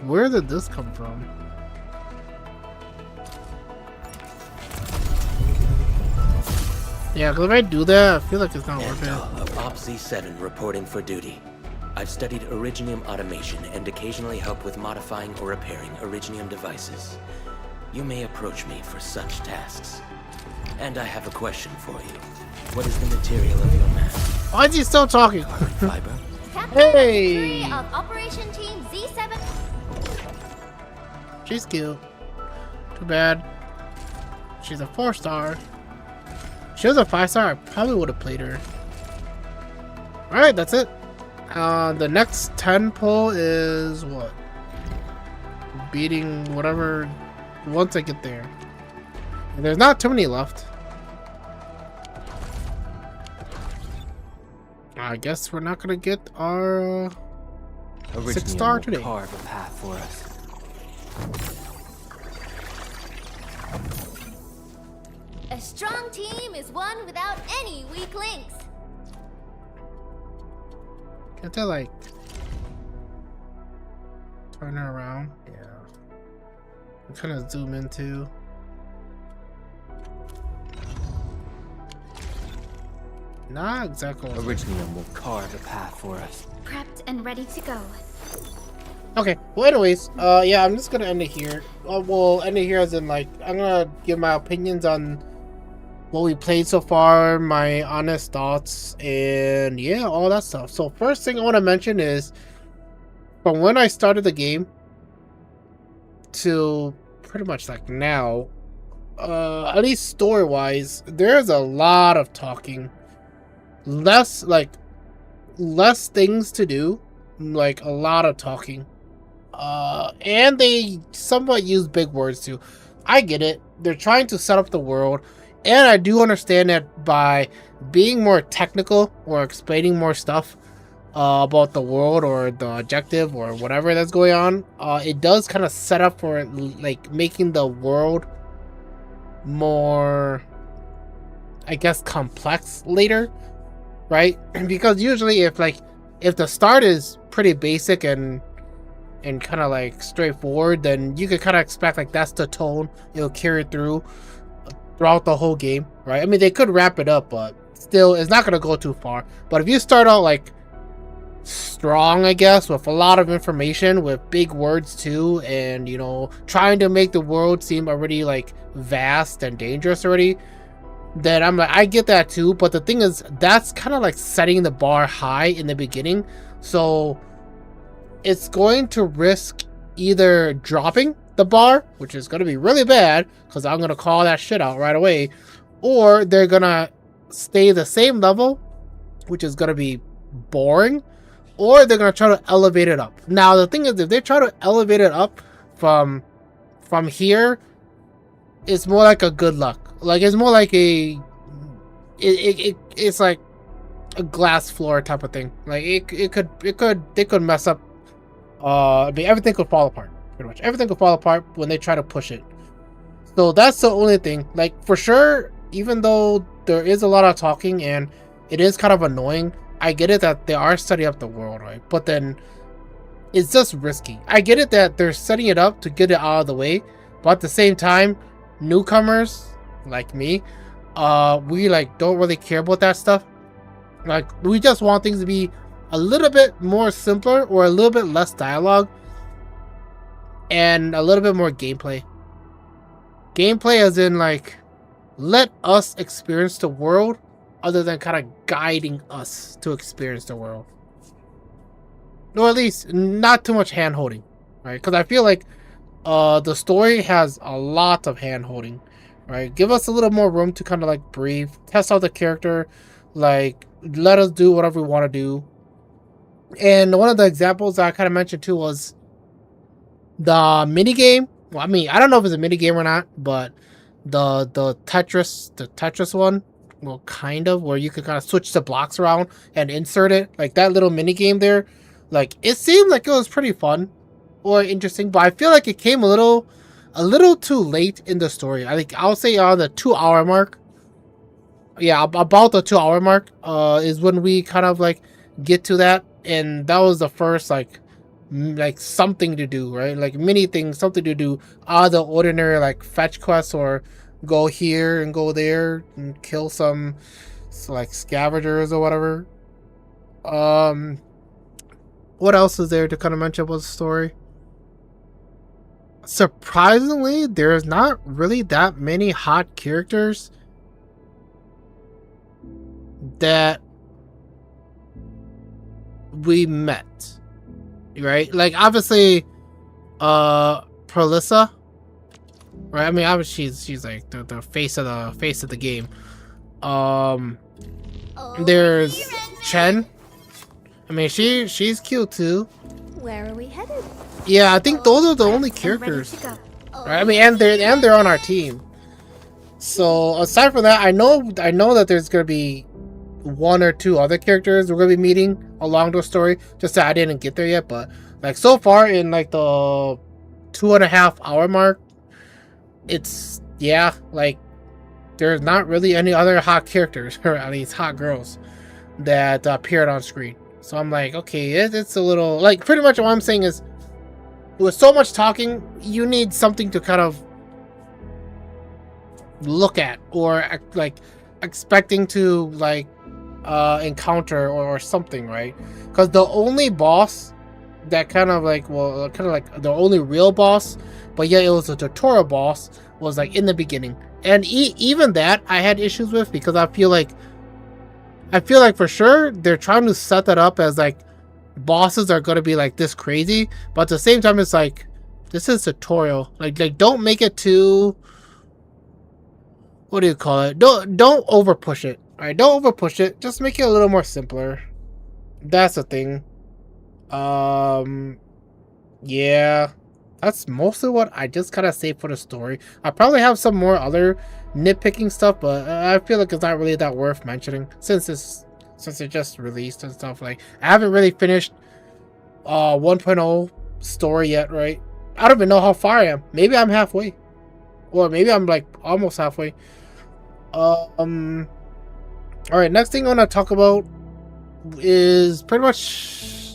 where did this come from? Yeah, because if I do that, I feel like it's not worth it. Of Op Z7 reporting for duty. I've studied Originium automation and occasionally help with modifying or repairing Originium devices. You may approach me for such tasks. And I have a question for you. What is the material of your mask? Why is he still talking? Fiber? Hey! Of Operation Team Z7. She's cute. Too bad. She's a 4-star. If she was a 5-star, I probably would have played her. Alright, that's it. The next 10 pull is what? Beating whatever once I get there. And there's not too many left. I guess we're not gonna get our 6-star today. Carve a path for us. A strong team is one without any weak links. Can't I like turn her around? Yeah. I kind of zoom into. Not exactly. Originium will carve a path for us. Prepped and ready to go. Okay. Well, anyways, yeah, I'm just gonna end it here. Well, end it here as in like I'm gonna give my opinions on what we played so far, my honest thoughts, and yeah, all that stuff. So first thing I want to mention is from when I started the game to pretty much like now, at least story-wise, there's a lot of talking. Less things to do, like a lot of talking. And they somewhat use big words too. I get it. They're trying to set up the world. And I do understand that by being more technical or explaining more stuff about the world or the objective or whatever that's going on, it does kind of set up for like making the world more, I guess, complex later, right? Because usually if the start is pretty basic and kind of like straightforward, then you could kind of expect like that's the tone it'll carry throughout the whole game, right? I mean, they could wrap it up, but still, it's not going to go too far. But if you start out, like, strong, I guess, with a lot of information, with big words, too, and, you know, trying to make the world seem already, like, vast and dangerous already, then I'm like, I get that, too. But the thing is, that's kind of, like, setting the bar high in the beginning. So, it's going to risk either dropping the bar, which is going to be really bad because I'm going to call that shit out right away, or they're going to stay the same level, which is going to be boring, or they're going to try to elevate it up. Now the thing is, if they try to elevate it up from here, it's more like a good luck. Like it's more like it's like a glass floor type of thing. Like they could mess up. I mean, everything could fall apart. Pretty much everything could fall apart when they try to push it. So that's the only thing. Like for sure, even though there is a lot of talking and it is kind of annoying, I get it that they are setting up the world, right? But then it's just risky. I get it that they're setting it up to get it out of the way, but at the same time, newcomers like me, we like don't really care about that stuff. Like we just want things to be a little bit more simpler or a little bit less dialogue and a little bit more gameplay. Gameplay as in like let us experience the world other than kind of guiding us to experience the world. Or at least not too much hand holding, right? Because I feel like the story has a lot of hand holding, right? Give us a little more room to kind of like breathe, test out the character, like let us do whatever we want to do. And one of the examples that I kind of mentioned too was the mini game. Well, I mean, I don't know if it's a mini game or not, but the Tetris one, well, kind of, where you could kind of switch the blocks around and insert it, like that little mini game there. Like it seemed like it was pretty fun or interesting, but I feel like it came a little too late in the story. I think I'll say on the 2-hour mark. Yeah, about the 2-hour mark is when we kind of like get to that, and that was the first like like something to do, right? Like mini things, something to do out of the ordinary, like fetch quests or go here and go there and kill some like scavengers or whatever. What else is there to kind of mention about the story? Surprisingly, there's not really that many hot characters that we met, right? Like obviously Prolissa, right? I mean obviously she's like the face of the game. There's Chen. I mean she's cute too. Where are we headed? Yeah, I think those are the only characters. Right? I mean, and they're on our team. So aside from that, I know that there's gonna be one or two other characters we're gonna be meeting along the story. Just that I didn't get there yet, but like so far in like the 2.5 hour mark, it's like there's not really any other hot characters, or at least hot girls, that appeared on screen. So I'm like, okay, it's a little like pretty much what I'm saying is, with so much talking, you need something to kind of look at or like expecting to like encounter or something, right? Because the only boss that kind of like the only real boss, but yeah, it was a tutorial boss, was like in the beginning, and even that I had issues with, because I feel like for sure they're trying to set that up as like bosses are gonna be like this crazy, but at the same time it's like this is tutorial. Like don't make it too, what do you call it? Don't over push it. Alright, don't over push it. Just make it a little more simpler. That's the thing. Yeah. That's mostly what I just kind of say for the story. I probably have some more other nitpicking stuff, but I feel like it's not really that worth mentioning since it just released and stuff. Like I haven't really finished 1.0 story yet, right? I don't even know how far I am. Maybe I'm halfway, or maybe I'm like almost halfway. All right, next thing I want to talk about is pretty much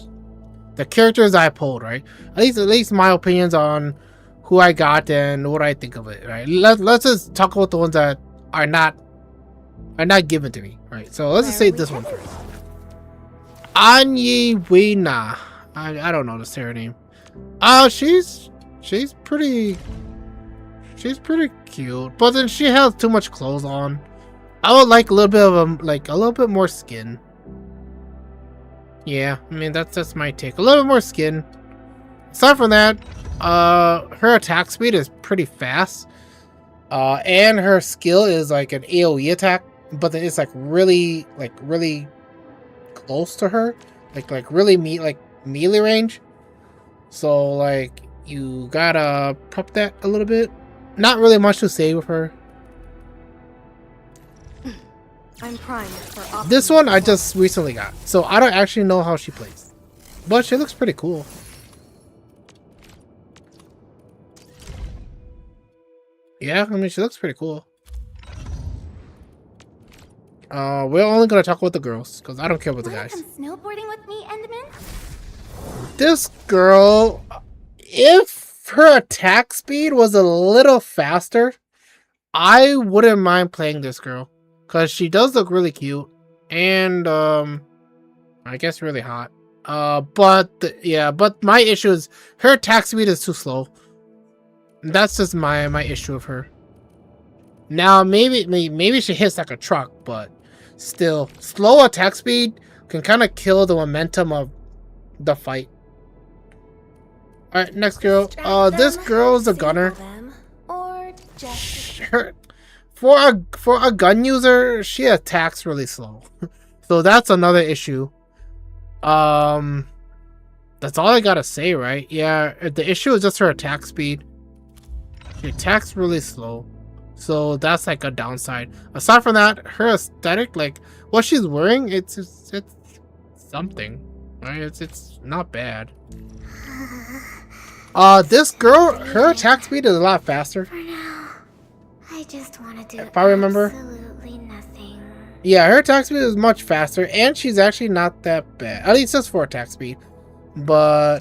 the characters I pulled, right? At least my opinions on who I got and what I think of it, right? Let's just talk about the ones that are not given to me, right? So let's just say this one first. Anyiwina. I don't know the Sarah name. She's pretty cute, but then she has too much clothes on. I would like a little bit of a little bit more skin. Yeah, I mean that's my take. A little bit more skin. Aside from that, her attack speed is pretty fast, and her skill is like an AOE attack, but then it's like really close to her, like really melee range. So like you gotta prep that a little bit. Not really much to say with her. I'm primed for this one I just recently got, so I don't actually know how she plays, but she looks pretty cool. Yeah, I mean she looks pretty cool. We're only gonna talk about the girls because I don't care about the guys. Come snowboarding with me, Enderman? This girl, if her attack speed was a little faster, I wouldn't mind playing this girl. Because she does look really cute. And, I guess really hot. But my issue is her attack speed is too slow. That's just my issue with her. Now, maybe she hits like a truck, but still, slow attack speed can kind of kill the momentum of the fight. Alright, next girl. This girl is a gunner. Or just For a gun user, she attacks really slow. So that's another issue. That's all I gotta say, right? Yeah, the issue is just her attack speed. She attacks really slow. So that's like a downside. Aside from that, her aesthetic, like what she's wearing, it's something. Right? It's not bad. This girl, her attack speed is a lot faster. I just want to do if I remember. absolutely nothing. Yeah, her attack speed is much faster, and she's actually not that bad. At least just for attack speed. But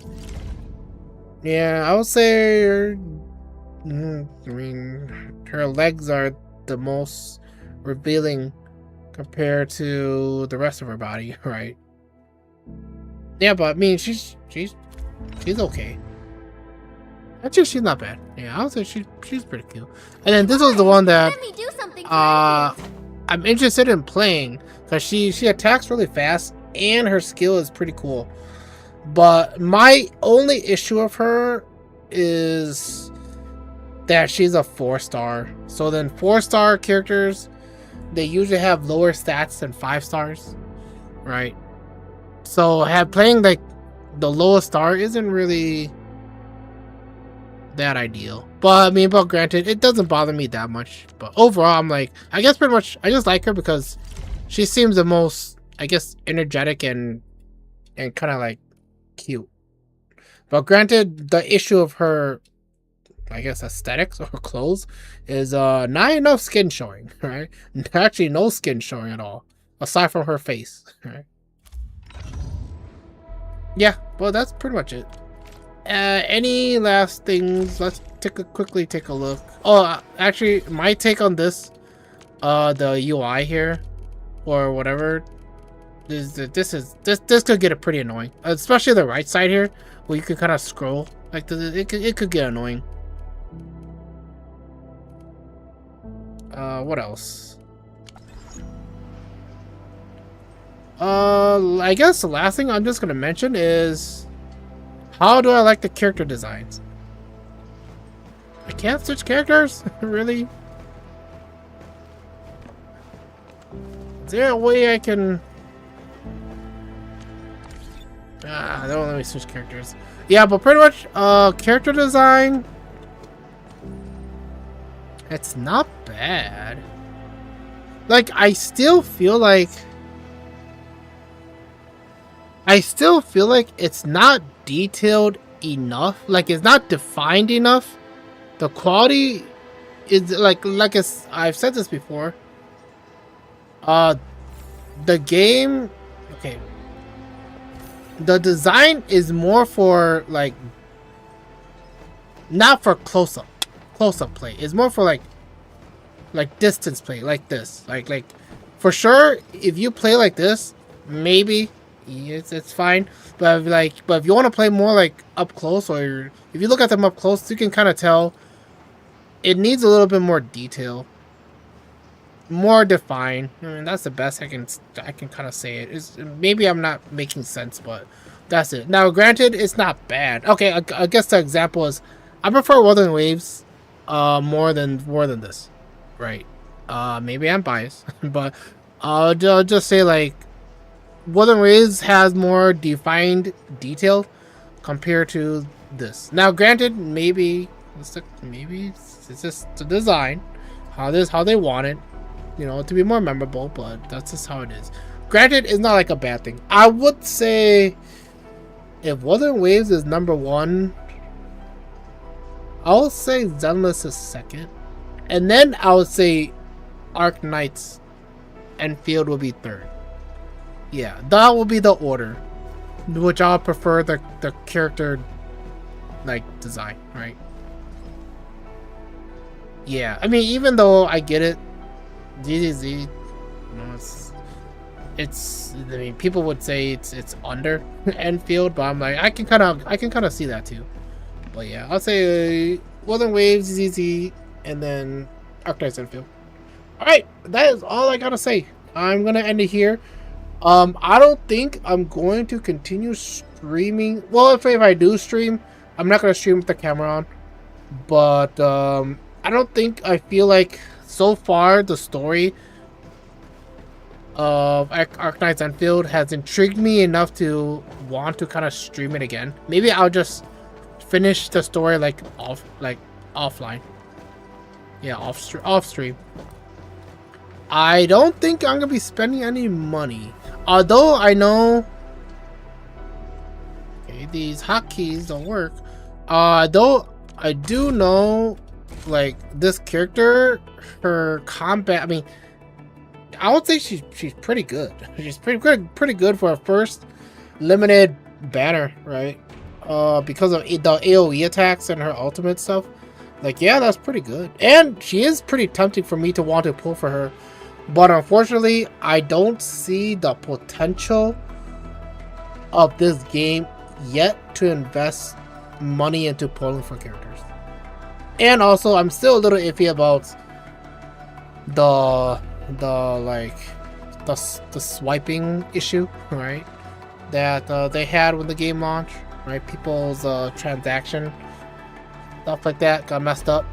Yeah, I would say I mean, her legs are the most revealing compared to the rest of her body, right? Yeah, but I mean, she's okay. Actually, she's not bad. Yeah, I would say she's pretty cute. And then this was the one that I'm interested in playing because she attacks really fast and her skill is pretty cool. But my only issue of her is that she's a 4-star. So then 4-star characters, they usually have lower stats than 5 stars, right? So playing like the lowest star isn't really that ideal. But I mean, but granted, it doesn't bother me that much. But overall, I'm like, I guess pretty much I just like her because she seems the most, I guess, energetic and kind of like cute. But granted, the issue of her, I guess, aesthetics or clothes is not enough skin showing, right? Actually, no skin showing at all, aside from her face, right? Yeah, well, that's pretty much it. Any last things? Let's quickly take a look. Oh, actually, my take on this, the UI here, or whatever, is that this could get pretty annoying, especially the right side here, where you can kind of scroll. Like it could get annoying. What else? I guess the last thing I'm just gonna mention is, how do I like the character designs? I can't switch characters? Really? Is there a way I can... they don't let me switch characters. Yeah, but pretty much, character design, it's not bad. Like, I still feel like it's not detailed enough. Like, it's not defined enough. The quality is like I've said this before. The game, okay. The design is more for like, not for close-up play. It's more for like distance play, like this. Like for sure, if you play like this, maybe it's fine. But if you want to play more like up close, or if you look at them up close, you can kind of tell it needs a little bit more detail, more defined. I mean, that's the best I can kind of say it. Maybe I'm not making sense, but that's it. Now, granted, it's not bad. Okay, I guess the example is, I prefer Wuthering Waves more than this, right? Maybe I'm biased, but I'll just say, like, Wuthering Waves has more defined detail compared to this. Now, granted, maybe it's just the design, how they want it, you know, to be more memorable, but that's just how it is. Granted, it's not like a bad thing. I would say if Wuthering Waves is number 1, I would say Zenless is second, and then I would say Arknights Endfield will be third. Yeah, that will be the order, which I'll prefer the character like design, right? Yeah, I mean, even though I get it, DDZ, you know, it's. I mean, people would say it's under Enfield, but I'm like, I can kind of see that too. But yeah, I'll say Wuthering Waves, ZZ, and then Arknights Endfield. All right, that is all I gotta say. I'm gonna end it here. I don't think I'm going to continue streaming. Well, if I do stream, I'm not gonna stream with the camera on. But I don't think, I feel like so far the story of Arknights Endfield has intrigued me enough to want to kind of stream it again. Maybe I'll just finish the story offline. Yeah, off stream. I don't think I'm gonna be spending any money, although I know, okay, these hotkeys don't work. Though I do know, like, this character, her combat, I mean, I would say she's pretty good. She's pretty good for a first limited banner, right? because of the AoE attacks and her ultimate stuff, like, yeah, that's pretty good. And she is pretty tempting for me to want to pull for her. But unfortunately, I don't see the potential of this game yet to invest money into pulling for characters. And also, I'm still a little iffy about the swiping issue, right? That they had when the game launched, right? People's transaction stuff like that got messed up.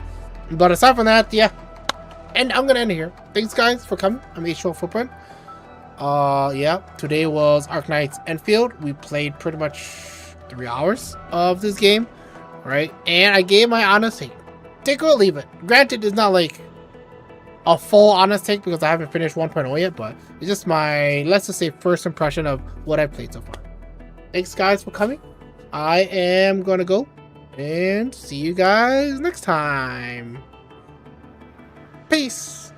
But aside from that, yeah. And I'm gonna end it here. Thanks guys for coming. I'm H4 Footprint. Yeah, today was Arknights Endfield. We played pretty much 3 hours of this game, right? And I gave my honest take. Take it or leave it. Granted, it's not like a full honest take because I haven't finished 1.0 yet, but it's just my, let's just say, first impression of what I've played so far. Thanks guys for coming. I am gonna go and see you guys next time. Peace.